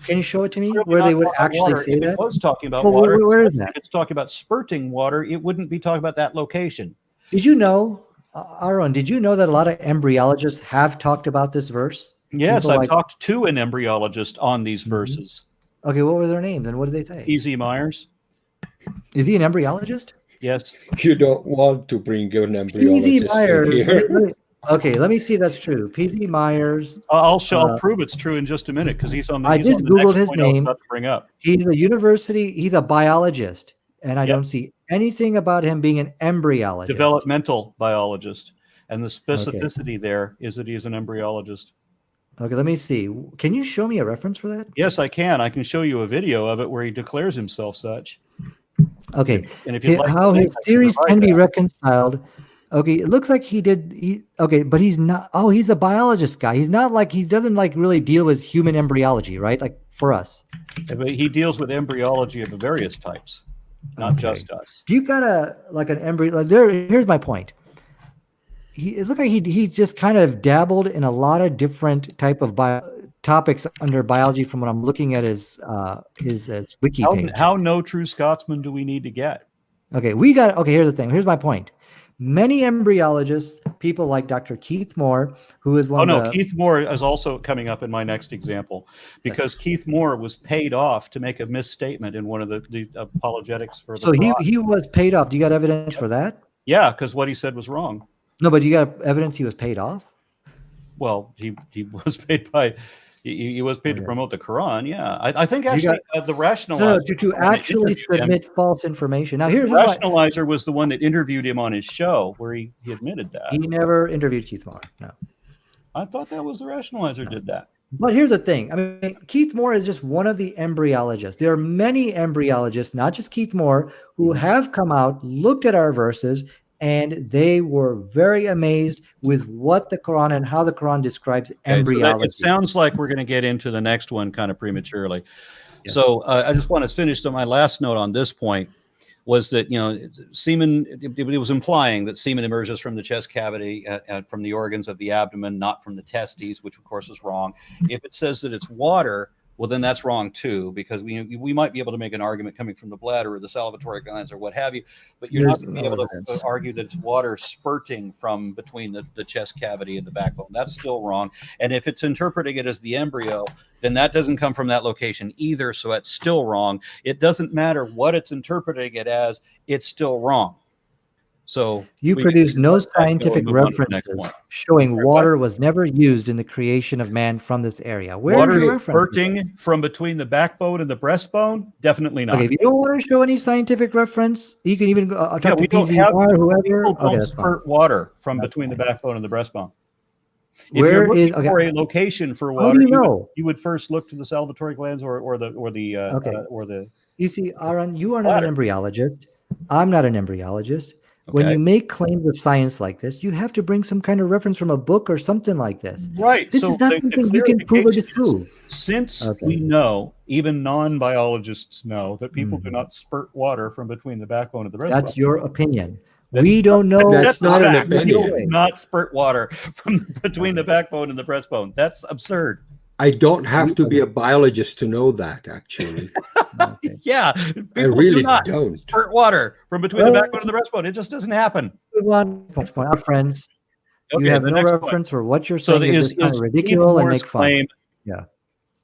Can you show it to me Clearly where not they would talking about actually water. say If that? it was talking about Well, water, where is that? if it's talking about spurting water, it wouldn't be talking about that location. Did you know, Aaron, did you know that a lot of embryologists have talked about this verse? Yes, People I've like- talked to an embryologist on these verses. Okay, what were their names and what did they say? E.Z. Myers. Is he an embryologist? Yes. You don't want to bring an PZ embryologist in Myers. here. Okay, let me see if that's true. PZ Myers. I'll prove it's true in just a minute because he's on the. I he's just on the next Googled his point I was name. about to bring up. He's a biologist, and I Yep. don't see anything about him being an embryologist. Developmental biologist, and the specificity there is that he's an embryologist. Okay, let me see. Can you show me a reference for that? Yes, I can. I can show you a video of it where he declares himself such. Okay, And if you like how the link, his I can theories provide can be that. reconciled. Okay, it looks like okay, but he's not. Oh, he's a biologist guy. He's not like he doesn't like really deal with human embryology, right? Like for us. But he deals with embryology of the various types, not just us. Do you got an embryo? Like here's my point. It looks like he just kind of dabbled in a lot of different type of topics under biology from what I'm looking at his wiki page. How no true Scotsman do we need to get? Okay, here's the thing. Here's my point. Many embryologists, people like Dr. Keith Moore, who is one of the... Keith Moore is also coming up in my next example because Keith Moore was paid off to make a misstatement in one of the apologetics for the So Quran. he was paid off. Do you got evidence for that? Yeah, because what he said was wrong. No, but you got evidence he was paid off? Well, he was paid by... He was paid to promote the Quran. Yeah, I think actually the rationalizer. No, to actually submit false information. Now here's what rationalizer was the one that interviewed him on his show where he admitted that. He never interviewed Keith Moore. No, I thought that was the rationalizer did that. But here's the thing. I mean, Keith Moore is just one of the embryologists. There are many embryologists, not just Keith Moore, who have come out, looked at our verses, and they were very amazed with what the Quran and how the Quran describes embryology. So it sounds like we're going to get into the next one kind of prematurely. Yes. So I just want to finish my last note on this point was that, semen, it was implying that semen emerges from the chest cavity, from the organs of the abdomen, not from the testes, which of course is wrong. If it says that it's water, well, then that's wrong too, because we might be able to make an argument coming from the bladder or the salivatory glands or what have you, but you're not going to be able to argue that it's water spurting from between the chest cavity and the backbone. That's still wrong. And if it's interpreting it as the embryo, then that doesn't come from that location either, so that's still wrong. It doesn't matter what it's interpreting it as, it's still wrong. So you produce no scientific references showing water was never used in the creation of man from this area. Where water is your reference? spurting from between the backbone and the breastbone? Definitely not. Okay, if you don't want to show any scientific reference, you can even talk to PZ or whoever. People don't spurt water from between the backbone and the breastbone. If Where you're looking is for a location for water, you would first look to the salivatory glands or the. You see, Aaron, you are not an embryologist. I'm not an embryologist. When you make claims of science like this, you have to bring some kind of reference from a book or something like this. Right. This is not something you can prove or disprove. Since we know, even non-biologists know, that people do not spurt water from between the backbone and the breastbone. That's your opinion. We don't know. That's not an opinion. People do not spurt water from between the backbone and the breastbone. That's absurd. I don't have to be a biologist to know that, actually. Yeah, I really don't spurt water from between the backbone and the breastbone. It just doesn't happen. Next point, our friends. You have no reference for what you're saying. You're just kind of ridiculous and make fun.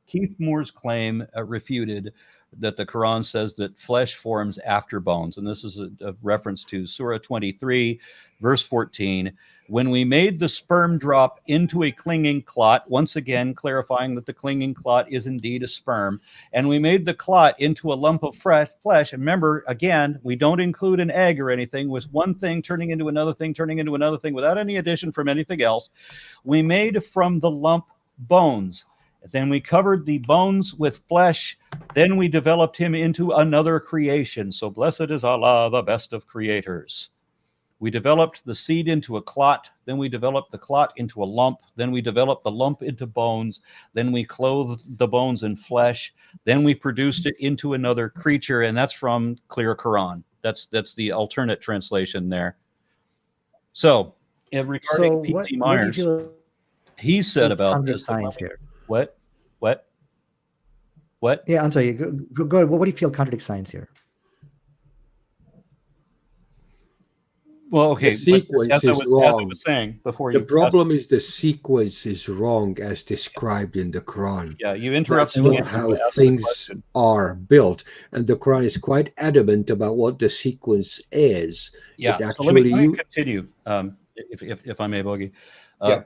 Keith Moore's claim refuted that the Quran says that flesh forms after bones. And this is a reference to Surah 23, verse 14. When we made the sperm drop into a clinging clot, once again clarifying that the clinging clot is indeed a sperm, and we made the clot into a lump of flesh. And remember, again, we don't include an egg or anything, with one thing turning into another thing, turning into another thing, without any addition from anything else. We made from the lump bones. Then we covered the bones with flesh. Then we developed him into another creation. So blessed is Allah, the best of creators. We developed the seed into a clot. Then we developed the clot into a lump. Then we developed the lump into bones. Then we clothed the bones in flesh. Then we produced it into another creature. And that's from Clear Quran. That's the alternate translation there. So, regarding P.C. Myers, he said about this. Science here. What? Yeah, I'm sorry. Go ahead. What do you feel contradicts science here? Well, okay. The sequence is wrong. As I was saying before, the problem is the sequence is wrong as described in the Quran. Yeah, you interrupted. That's not how things are built, and the Quran is quite adamant about what the sequence is. Yeah. Actually, so let me continue, if I may, Bogey.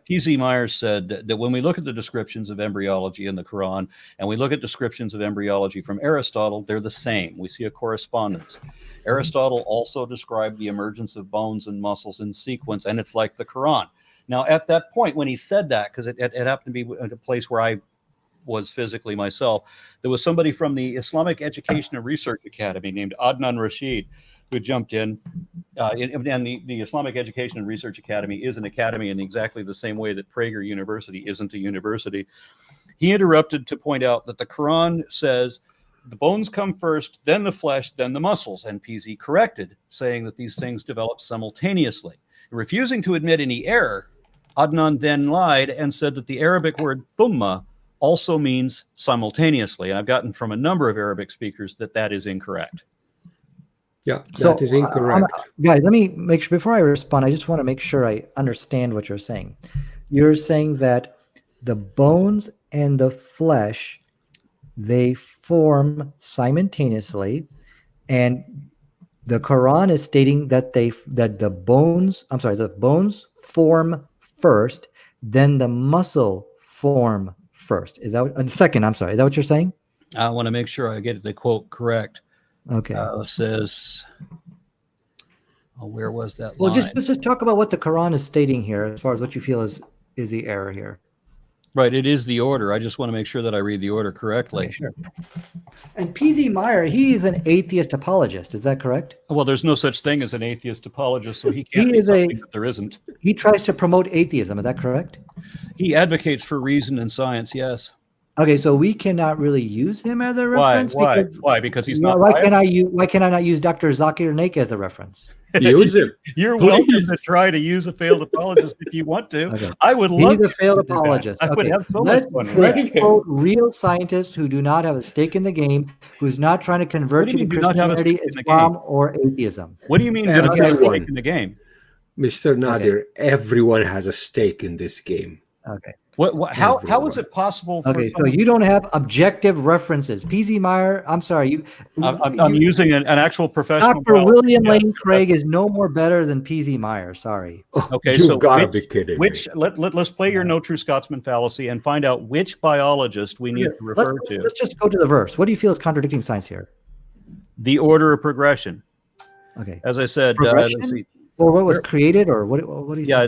P.C. Myers said that when we look at the descriptions of embryology in the Quran and we look at descriptions of embryology from Aristotle, they're the same. We see a correspondence. Aristotle also described the emergence of bones and muscles in sequence, and it's like the Quran. Now, at that point, when he said that, because it happened to be at a place where I was physically myself, there was somebody from the Islamic Education and Research Academy named Adnan Rashid who jumped in. And the Islamic Education and Research Academy is an academy in exactly the same way that Prager University isn't a university. He interrupted to point out that the Quran says the bones come first, then the flesh, then the muscles. And PZ corrected, saying that these things develop simultaneously. Refusing to admit any error, Adnan then lied and said that the Arabic word thumma also means simultaneously. And I've gotten from a number of Arabic speakers that is incorrect. Yeah, that is incorrect. Guys, let me make sure, before I respond, I just want to make sure I understand what you're saying. You're saying that the bones and the flesh, they form simultaneously, and the Quran is stating that the bones form first, then the muscle form first. Is that second? I'm sorry. Is that what you're saying? I want to make sure I get the quote correct. Okay. It says, where was that well, line? Let's just talk about what the Quran is stating here, as far as what you feel is the error here. Right, it is the order. I just want to make sure that I read the order correctly. Okay, sure. And P.Z. Meyer, he is an atheist apologist. Is that correct? Well, there's no such thing as an atheist apologist, so he can't be something that there isn't. He tries to promote atheism. Is that correct? He advocates for reason and science, yes. Okay, so we cannot really use him as a reference. Why? Because he's not. Why can I not use Dr. Zakir Naik as a reference? Use him. You're welcome to try to use a failed apologist if you want to. Okay. I would love. He's a failed apologist. I would have so much fun. Let's quote real scientists who do not have a stake in the game, who's not trying to convert you to Christianity, Islam, or atheism. What do you mean? Not have a stake in the game, Mr. Nadir? Everyone has a stake in this game. Okay. How is it possible? Okay, so you don't have objective references. P.Z. Meyer, I'm sorry. I'm using an actual professional. Dr. William Lane Craig is no more better than P.Z. Meyer. Sorry. Okay, you gotta be kidding me. Let's play your no true Scotsman fallacy and find out which biologist we need to refer to. Let's just go to the verse. What do you feel is contradicting science here? The order of progression. Okay. As I said, or what was created, or what do you? Yeah,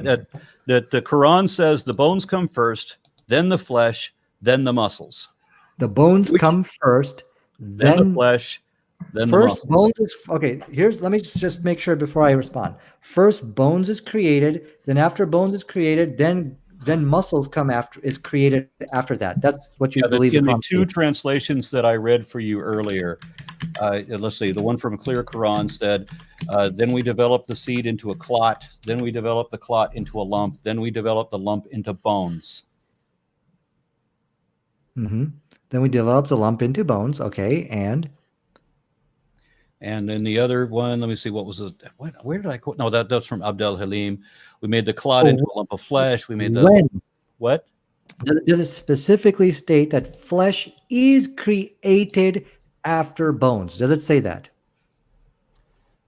that the Quran says the bones come first, then the flesh, then the muscles. The bones come first, then the flesh, then first the muscles. bones is okay. Let me just make sure before I respond. First, bones is created. Then after bones is created, then muscles come after is created after that. That's what you believe. In the two translations that I read for you earlier, let's see, the one from Clear Quran said, then we develop the seed into a clot, then we develop the clot into a lump, then we develop the lump into bones. Mm-hmm. Then we develop the lump into bones. Okay, and then the other one, let me see, what was it? Where did I quote? No, that's from Abdel Halim. We made the clot into a lump of flesh. We made the what? Does it specifically state that flesh is created after bones. Does it say that?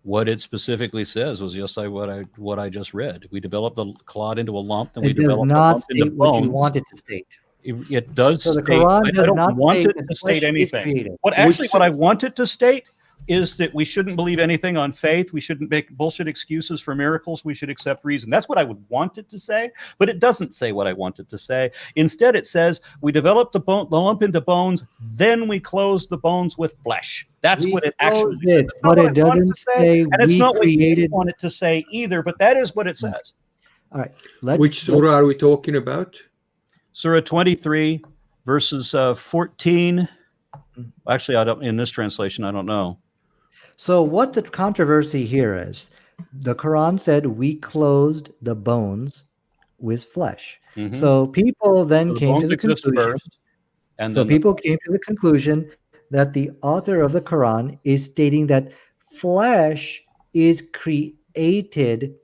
What it specifically says was just like what I just read. We developed the clot into a lump, then we It does developed the not lump into state what you bones. want it to state. It does So the state. Quran I does don't not want state it that to flesh state is anything. created. What I want it to state is that we shouldn't believe anything on faith. We shouldn't make bullshit excuses for miracles. We should accept reason. That's what I would want it to say, but it doesn't say what I want it to say. Instead, it says we develop the lump into bones, then we close the bones with flesh. That's what it actually says. It's not but what it I want doesn't to say, say and it's we not what you created. want it to say either, but that is what it says. All right. Which surah are we talking about? Surah 23, verses 14. Actually, I don't. In this translation, I don't know. So what the controversy here is, the Quran said we closed the bones with flesh. Mhm. So people then The came to bones the exist conclusion. first, and So then people came to the conclusion that the author of the Quran is stating that flesh is created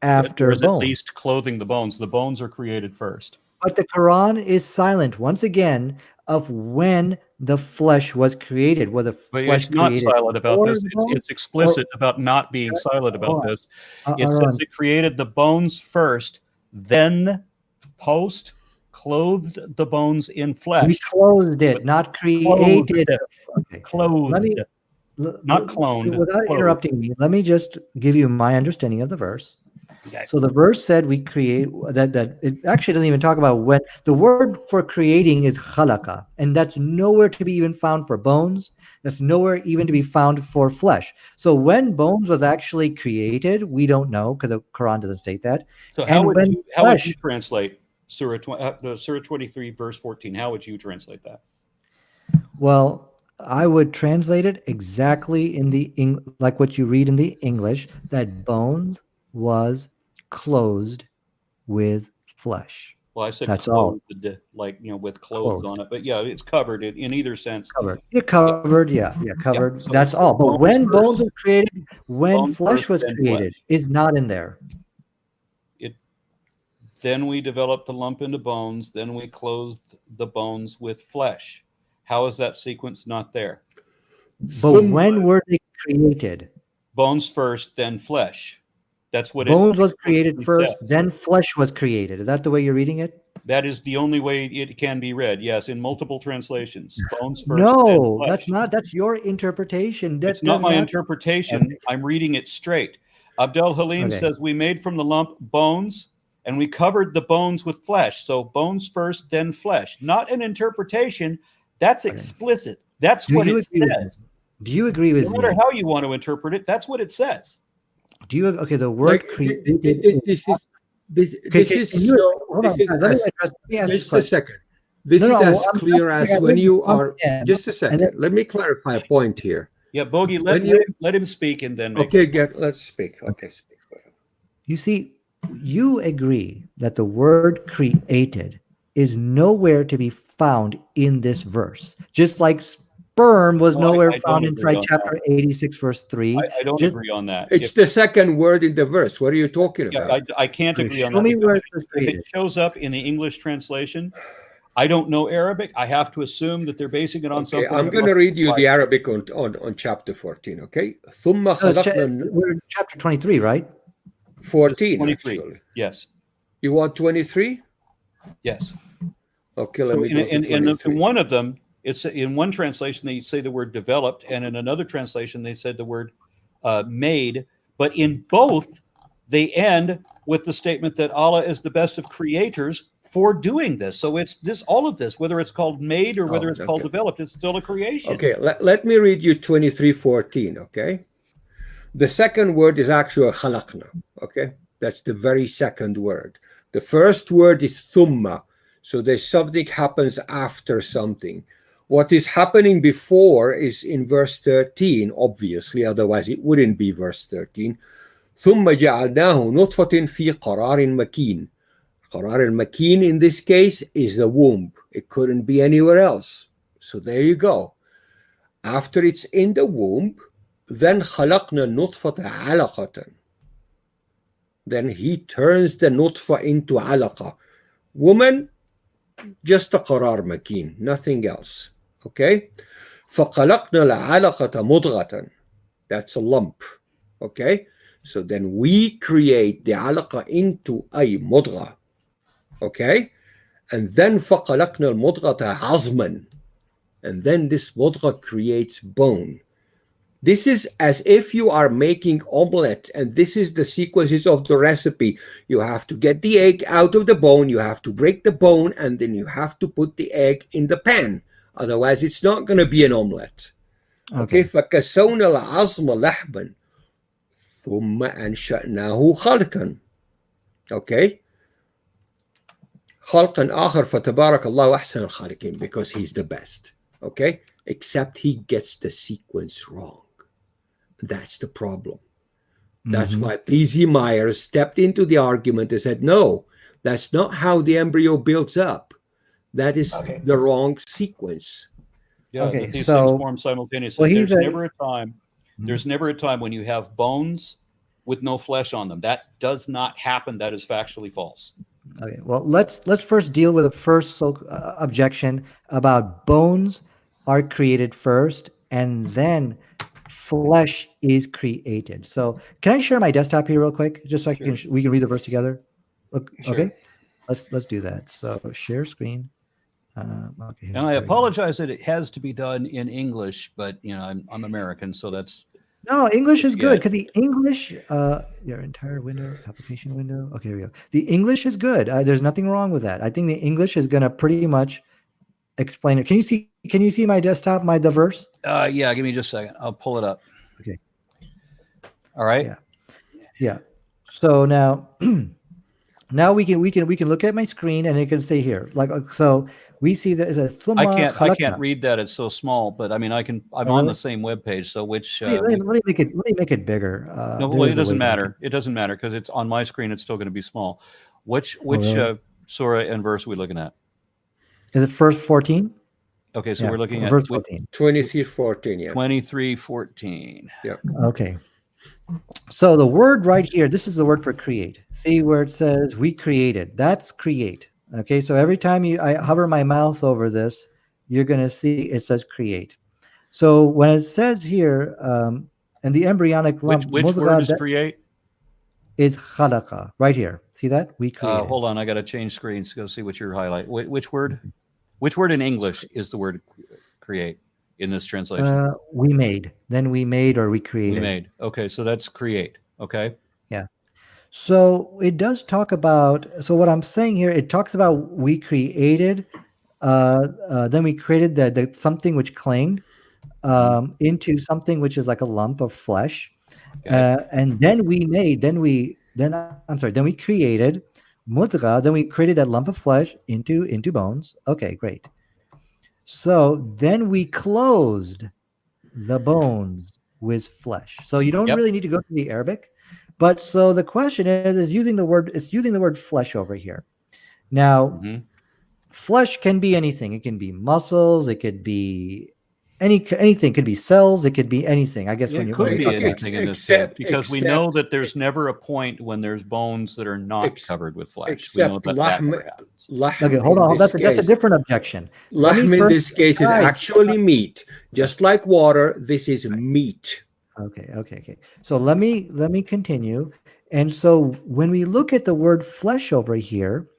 after or is at bone. least clothing the bones. The bones are created first. But the Quran is silent once again of when the flesh was created. Was the But flesh it's not created silent about before this. the bone? It's explicit about not being silent about Hold on. this. It Hold says on. it created the bones first, then post clothed the bones in flesh. We closed it, not created. Okay. Clothed, Let me, not cloned. without clothed. interrupting me, let me just give you my understanding of the verse. Okay. So the verse said we create that it actually doesn't even talk about when. The word for creating is khalaqa, and that's nowhere to be even found for bones. That's nowhere even to be found for flesh. So when bones was actually created, we don't know because the Quran doesn't state that. So how would you flesh, translate Surah 23 verse 14? How would you translate that? well, I would translate it exactly in the like what you read in the English, that bones was closed with flesh. Well, I said That's clothed, all. like, with clothes Closed. on it. But yeah, it's covered in either sense. Covered. Yeah, covered. Yeah, covered. So That's all. But bones when first. bones were created, when Bones flesh first, was then created, flesh. is not in there. Then we developed the lump into bones. Then we clothed the bones with flesh. How is that sequence not there? But when were they created? Bones first, then flesh. That's what bones it was created first, says. then flesh was created. Is that the way you're reading it? That is the only way it can be read. Yes, in multiple translations. Bones first. No, then that's flesh. not. That's your interpretation. That It's not my not, interpretation. Okay. I'm reading it straight. Abdel Halim Okay. says we made from the lump bones and we covered the bones with flesh. So bones first, then flesh. Not an interpretation. That's explicit. That's what it says. Do you agree with No me? matter how you want to interpret it, that's what it says. Do you? Okay, the word Like, created. this is so. Hold on. Let me ask this Just a question. second. This No, is no, as I'm clear not- as when you I'm- are. yeah, Just a second. then- Let me clarify a point here. Yeah, Bogey, let him speak and then make Okay, let's speak. Okay, speak. You see, you agree that the word created is nowhere to be found in this verse. Just like sperm was No, nowhere I don't found agree inside on chapter 86, verse 3. I don't agree on that. It's the second word in the verse. What are you talking about? I can't agree on Show that. me because where it was if created. it shows up in the English translation, I don't know Arabic. I have to assume that they're basing it on Okay, something. I'm going to read you the Arabic on chapter 14. Okay, ثم خلقنا We're in chapter 23, right? 14 23. actually. Yes. You want 23? Yes. Okay, let So me go to 23. in one of them, it's in one translation they say the word developed, and in another translation they said the word made. But in both, they end with the statement that Allah is the best of creators for doing this. So it's all of this, whether it's called made or whether it's called developed, it's still a creation. Okay, let me read you 23:14. Okay, the second word is actually khalaqna. Okay, that's the very second word. The first word is thumma. So there's something happens after something. What is happening before is in verse 13, obviously, otherwise it wouldn't be verse 13. ثم جعلناه نطفة في قرار مكين. قرار المكين in this case is the womb. It couldn't be anywhere else. So there you go. After it's in the womb, then خلقنا النطفة علقة. Then he turns the nutfa into alaqa. Woman, just a qarar makin, nothing else. Okay? فَخَلَقْنَا الْعَلَقَةَ مُضْغَةً. That's a lump. Okay? So then we create the alaqa into a mudgha. Okay? And then فَخَلَقْنَا الْمُضْغَةَ عَظْمًا. And then this mudgha creates bone. This is as if you are making omelette, and this is the sequences of the recipe. You have to get the egg out of the bone, you have to break the bone, and then you have to put the egg in the pan. Otherwise, it's not going to be an omelette. Okay, فَكَسَوْنَا الْعَظْمَ لَحْمًا ثُمَّ أَنشَأْنَاهُ خَلْقًا. Okay? خَلْقًا آخر فَتَبَارَكَ اللَّهُ أَحْسَنُ الْخَالِقِينَ, because he's the best. Okay? Except he gets the sequence wrong. That's the problem. That's why P.Z. Myers stepped into the argument and said, no, that's not how the embryo builds up. That is the wrong sequence. Yeah, that these things form simultaneously. Well, there's never a time when you have bones with no flesh on them. That does not happen. That is factually false. Okay, well, let's first deal with the first objection about bones are created first and then flesh is created. So can I share my desktop here real quick, just so we can read the verse together? Okay, let's do that. So share screen. Okay, and I apologize that it has to be done in English, but I'm American, so that's no, English is good because the English, your entire window, application window. Okay, here we go. The English is good. There's nothing wrong with that. I think the English is going to pretty much explain it. Can you see my desktop, the verse? Yeah, give me just a second. I'll pull it up. Okay. All right. Yeah. So now, now we can look at my screen and it can say here, so we see that as a. I can't read that. It's so small, but I mean, I'm on the same web page. So which? Let me make it bigger. No, well, it doesn't matter. It doesn't matter because it's on my screen. It's still going to be small. Which surah and verse are we looking at? Is it verse 14? Okay, so we're looking at verse 14. 23:14. Yeah. 23:14. Yeah. Okay. So the word right here, this is the word for create. See where it says we created. That's create. Okay, so every time I hover my mouse over this, you're going to see it says create. So when it says here, and the embryonic lump, which word is create? Is khalaqa right here. See that? We create. Hold on, I got to change screens to go see what you're highlighting. Which word? Which word in English is the word create in this translation? We made. Then we made or we created. We made. Okay, so that's create. Okay. Yeah. So it does talk about. So what I'm saying here, it talks about we created. Then we created the something which clanged into something which is like a lump of flesh. Okay. And then we made. Then we created mudgha. Then we created that lump of flesh into bones. Okay, great. So then we closed the bones with flesh. So you don't really need to go to the Arabic, but so the question is using the word flesh over here. Now, flesh can be anything. It can be muscles. It could be anything. It could be cells. It could be anything. I guess it could be anything in this sense, because we know that there's never a point when there's bones that are not covered with flesh. We know that never happens. Okay, hold on. That's a different objection. Lahm in this case is actually meat, just like water. This is meat. Okay. So let me continue. And so when we look at the word flesh over here,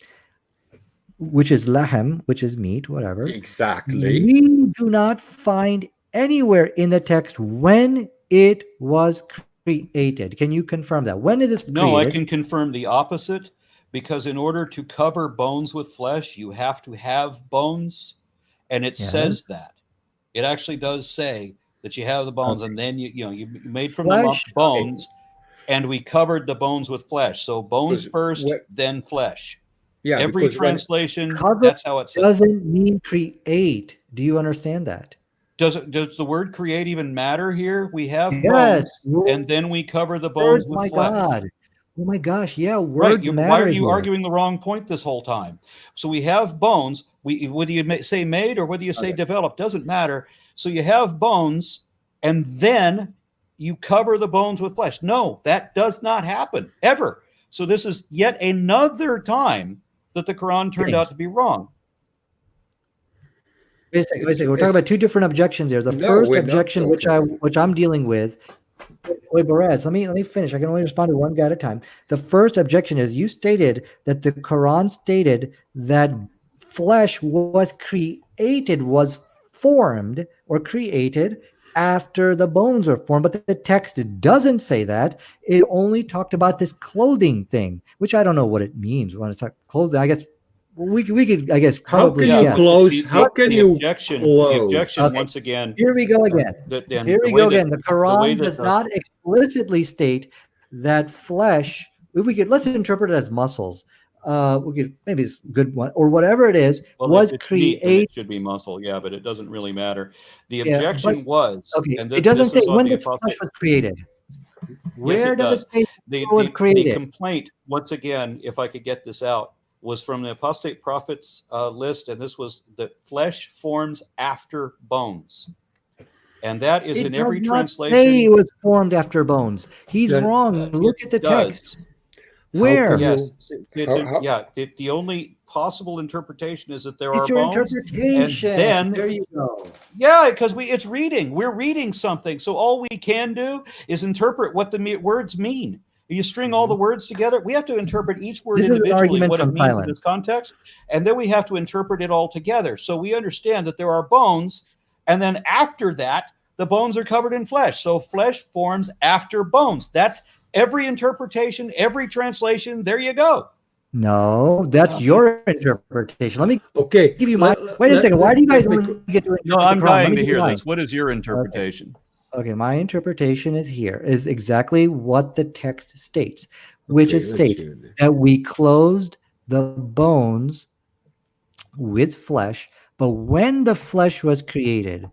which is lahm, which is meat, whatever. Exactly. We do not find anywhere in the text when it was created. Can you confirm that? When it is created? No, I can confirm the opposite, because in order to cover bones with flesh, you have to have bones, and it says that. It actually does say that you have the bones, and then you made from the lump bones, and we covered the bones with flesh. So bones first, then flesh. Yeah, every translation, that's how it says. Doesn't mean create. Do you understand that? Does the word create even matter here? We have bones, and then we cover the bones with flesh. God. Oh my gosh, yeah, words matter. Why are you arguing the wrong point this whole time? So we have bones. Whether you say made or whether you say developed, doesn't matter. So you have bones, and then you cover the bones with flesh. No, that does not happen, ever. So this is yet another time that the Quran turned out to be wrong. Wait a second. We're talking about two different objections here. The No, first we're not objection, which talking I'm dealing with. Wait, Boraz, let me finish. I can only respond to one guy at a time. The first objection is you stated that the Quran stated that flesh was formed or created after the bones are formed, but the text doesn't say that. It only talked about this clothing thing, which I don't know what it means when it's like clothing. I guess we could, I guess, How probably can you guess. close? How can the you objection, close? The objection, Okay. once again. Here we go again. Here we go again. The Quran does not explicitly state that flesh. Let's interpret it as muscles. We could maybe it's a good one or whatever it is was created. It should be muscle, yeah, but it doesn't really matter. The objection was okay. And it doesn't say when this flesh was created. Where does it say it was created? The complaint, once again, if I could get this out, was from the apostate prophets list, and this was that flesh forms after bones, and that is in every translation. Say it was formed after bones. He's wrong. Look at the text. Where? Yes, the only possible interpretation is that there are your bones. Interpretation. And then there you go. Yeah, because it's reading. We're reading something, so all we can do is interpret what the words mean. You string all the words together. We have to interpret each word individually, what it means in this context, and then we have to interpret it all together. So we understand that there are bones, and then after that, the bones are covered in flesh. So flesh forms after bones. That's every interpretation, every translation. There you go. No, that's your interpretation. Let me give you my. Wait a second. Why do you guys get to? No, I'm dying to hear this. What is your interpretation? Okay, my interpretation is exactly what the text states, which it states that we closed the bones with flesh, but when the flesh was created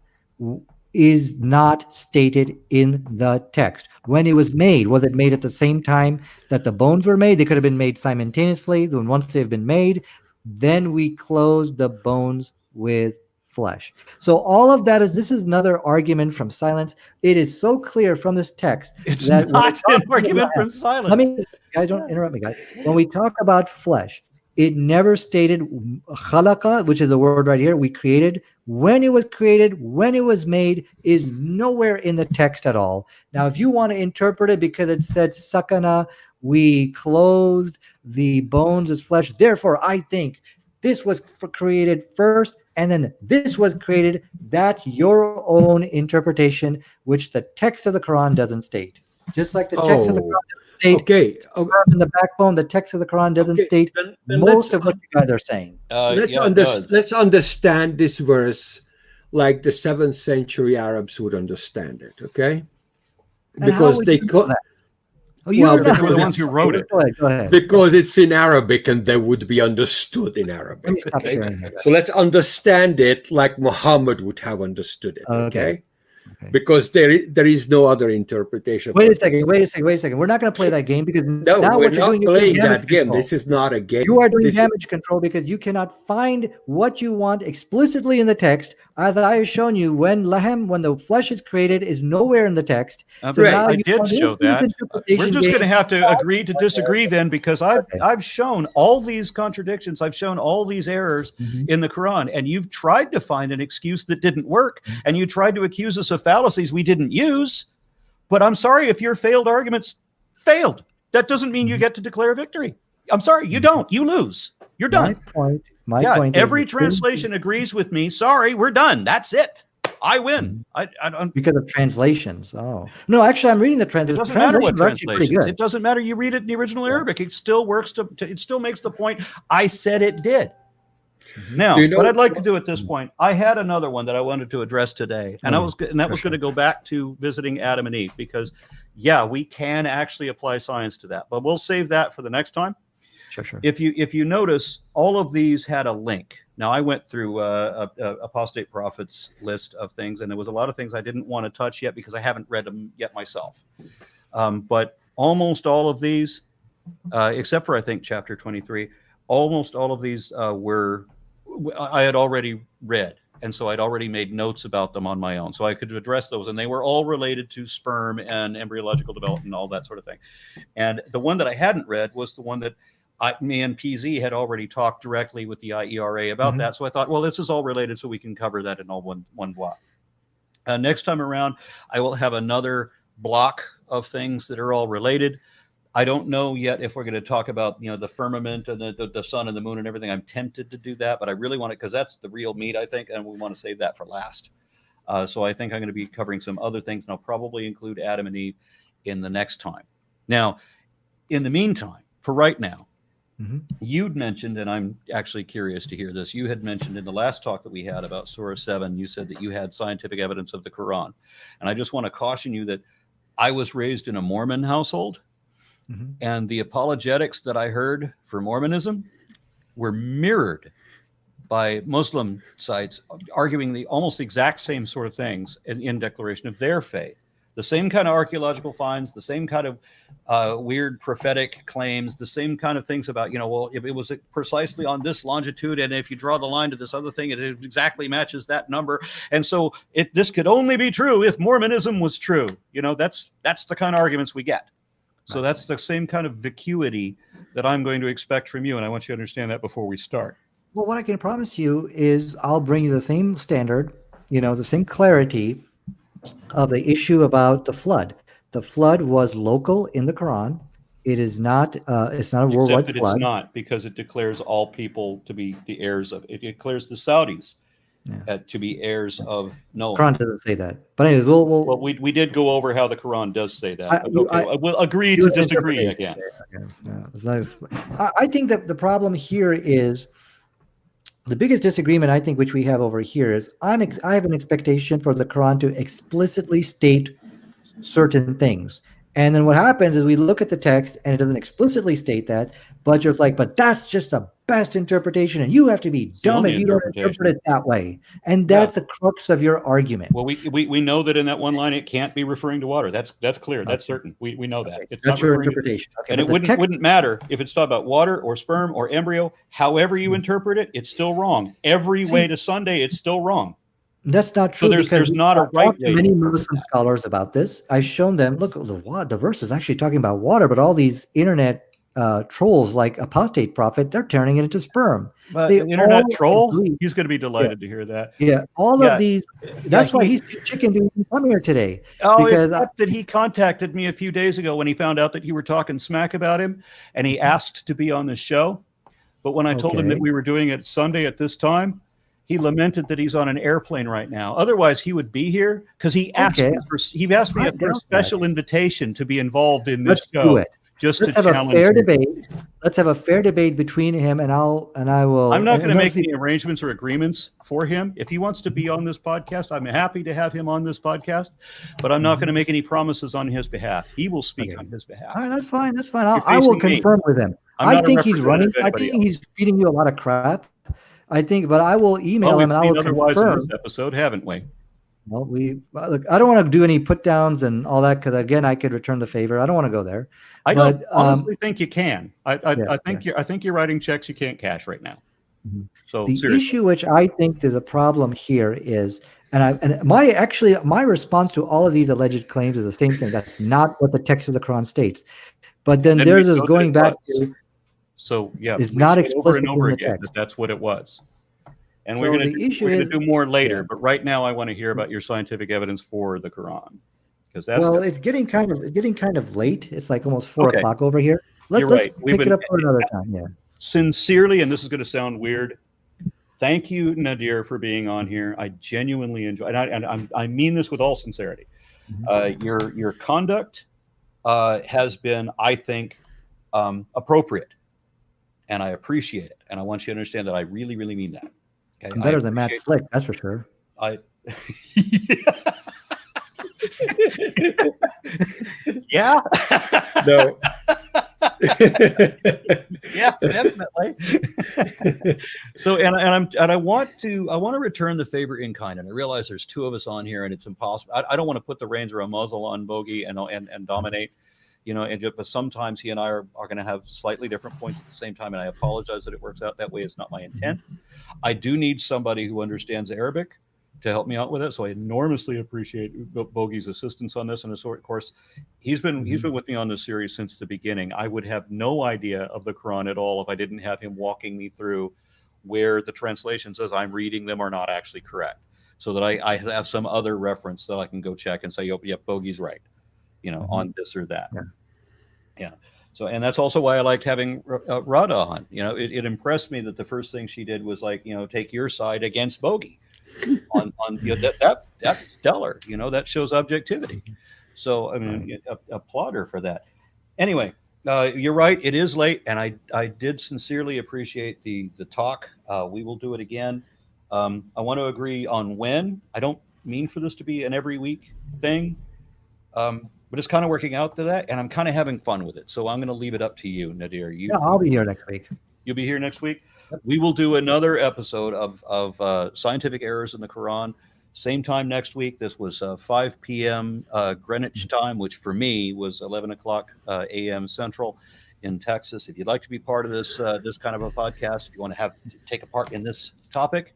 is not stated in the text. When it was it made at the same time that the bones were made? They could have been made simultaneously. Then once they've been made, then we closed the bones with flesh. So all of that this is another argument from silence. It is so clear from this text that not an argument from silence. Guys, don't interrupt me, guys. When we talk about flesh, it never stated khalaqa, which is a word right here. We created. When it was created, when it was made, is nowhere in the text at all. Now, if you want to interpret it because it said sakana, we clothed the bones as flesh. Therefore, I think this was created first, and then this was created. That's your own interpretation, which the text of the Quran doesn't state. Just like the text of the Quran doesn't state in the backbone, the text of the Quran doesn't state most of what you guys are saying. Let's understand this verse like the 7th century Arabs would understand it, okay? Because they the ones who wrote it. Go ahead. Because it's in Arabic and they would be understood in Arabic. Okay? So let's understand it like Muhammad would have understood it, okay? Because there is no other interpretation. Wait a second. We're not going to play that game because now we're not playing that game. This is not a game. You are doing damage control because you cannot find what you want explicitly in the text. As I have shown you, when the flesh is created, is nowhere in the text. So I did show that. We're just going to have to agree to disagree then, because I've shown all these contradictions. I've shown all these errors in the Quran, and you've tried to find an excuse that didn't work, and you tried to accuse us of fallacies we didn't use. But I'm sorry if your failed arguments failed. That doesn't mean you get to declare victory. I'm sorry, you don't. You lose. You're done. My point. Every translation agrees with me. Sorry, we're done. That's it. I win. I don't, because of translations. Oh no, actually, I'm reading the translation. It doesn't matter what translations. It doesn't matter. You read it in the original Arabic. It still works. It still makes the point I said it did. Now, what I'd like to do at this point, I had another one that I wanted to address today, and that was going to go back to visiting Adam and Eve, because we can actually apply science to that, but we'll save that for the next time. Sure. If you notice, all of these had a link. Now, I went through a apostate prophets list of things, and there was a lot of things I didn't want to touch yet because I haven't read them yet myself. But almost all of these, except for I think chapter 23, almost all of these I had already read, and so I'd already made notes about them on my own, so I could address those, and they were all related to sperm and embryological development and all that sort of thing. And the one that I hadn't read was the one that me and PZ had already talked directly with the IERA about that. So I thought, well, this is all related, so we can cover that in all one block. Next time around, I will have another block of things that are all related. I don't know yet if we're going to talk about, the firmament and the sun and the moon and everything. I'm tempted to do that, but I really want to, because that's the real meat, I think, and we want to save that for last. So I think I'm going to be covering some other things, and I'll probably include Adam and Eve in the next time. Now, in the meantime, for right now, you'd mentioned, and I'm actually curious to hear this, you had mentioned in the last talk that we had about Surah 7, you said that you had scientific evidence of the Quran. And I just want to caution you that I was raised in a Mormon household, and the apologetics that I heard for Mormonism were mirrored by Muslim sites arguing the almost exact same sort of things in declaration of their faith. The same kind of archaeological finds, the same kind of weird prophetic claims, the same kind of things about, well, if it was precisely on this longitude, and if you draw the line to this other thing, it exactly matches that number. And so this could only be true if Mormonism was true. That's the kind of arguments we get. So that's the same kind of vacuity that I'm going to expect from you. And I want you to understand that before we start. Well, what I can promise you is I'll bring you the same standard, the same clarity of the issue about the flood. The flood was local in the Quran. It is not. It's not a worldwide flood. It's not, because it declares all people to be the heirs of. It declares the Saudis to be heirs of Noah. Quran doesn't say that. But anyways, well, we did go over how the Quran does say that. We'll agree to disagree again. I think that the problem here is the biggest disagreement, I think, which we have over here is I have an expectation for the Quran to explicitly state certain things. And then what happens is we look at the text and it doesn't explicitly state that, but you're like, but that's just the best interpretation, and you have to be dumb if you don't interpret it that way. And that's the crux of your argument. Well, we know that in that one line it can't be referring to water. That's clear. Okay. That's certain. We know that. It's that's your interpretation. Okay, and it wouldn't matter if it's talking about water or sperm or embryo. However you interpret it, it's still wrong. Every way to Sunday, it's still wrong. That's not true. So there's not a right way. Many Muslim scholars about this. I've shown them. Look, the verse is actually talking about water, but all these internet trolls like Apostate Prophet, they're turning it into sperm. But the internet troll, he's going to be delighted to hear that. Yeah, of these. That's why he's chicken to come here today. Oh, except that he contacted me a few days ago when he found out that you were talking smack about him, and he asked to be on the show. But when I told him that we were doing it Sunday at this time, he lamented that he's on an airplane right now. Otherwise, he would be here because he asked me for a special invitation to be involved in this show. Let's have a fair debate. Let's have a fair debate between him and I will. I'm not going to make any arrangements or agreements for him. If he wants to be on this podcast, I'm happy to have him on this podcast, but I'm not going to make any promises on his behalf. He will speak on his behalf. All right, that's fine. That's fine. I will confirm with him. I think he's running. I think he's feeding you a lot of crap. But I will email him and I will confirm. In this episode, haven't we? Well, look, I don't want to do any put downs and all that because again, I could return the favor. I don't want to go there. I don't honestly think you can. I think you're writing checks you can't cash right now. So the issue which I think there's a problem here is, my response to all of these alleged claims is the same thing. That's not what the text of the Quran states. But then there's this going back to. So yeah, it's not explicit over and over in the again. text. That's what it was. And we're going to do more later, but right now I want to hear about your scientific evidence for the Quran, because it's getting kind of late. It's like almost 4 o'clock over here. Let's pick it up for another time. Yeah. Sincerely, and this is going to sound weird, thank you, Nadir, for being on here. I genuinely enjoy, and I mean this with all sincerity. Your conduct has been, I think, appropriate, and I appreciate it, and I want you to understand that I really, really mean that. Okay? I'm better than Matt Slick, that's for sure. Yeah. No. Yeah, definitely. So, and I want to return the favor in kind, and I realize there's 2 of us on here, and it's impossible. I don't want to put the reins or a muzzle on Bogey and dominate. But sometimes he and I are going to have slightly different points at the same time, and I apologize that it works out that way. It's not my intent. I do need somebody who understands Arabic to help me out with it. So I enormously appreciate Bogey's assistance on this. And of course, he's been with me on this series since the beginning. I would have no idea of the Quran at all if I didn't have him walking me through where the translation says I'm reading them are not actually correct, so that I have some other reference that I can go check and say, yep, Bogey's right, on this or that. Yeah. So, and that's also why I liked having Radha on. It impressed me that the first thing she did was like, take your side against Bogey. on that's stellar. That shows objectivity. So I mean, applaud her for that. Anyway, you're right. It is late, and I did sincerely appreciate the talk. We will do it again. I want to agree on when. I don't mean for this to be an every week thing, but it's kind of working out to that, and I'm kind of having fun with it. So I'm going to leave it up to you, Nadir. I'll be here next week. You'll be here next week. We will do another episode of scientific errors in the Quran. Same time next week. This was 5 p.m. Greenwich time, which for me was 11 o'clock a.m. Central in Texas. If you'd like to be part of this kind of a podcast, if you want to take a part in this topic,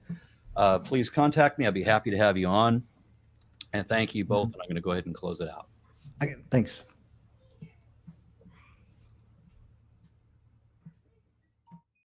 please contact me. I'd be happy to have you on. And thank you both. And I'm going to go ahead and close it out. Okay, thanks.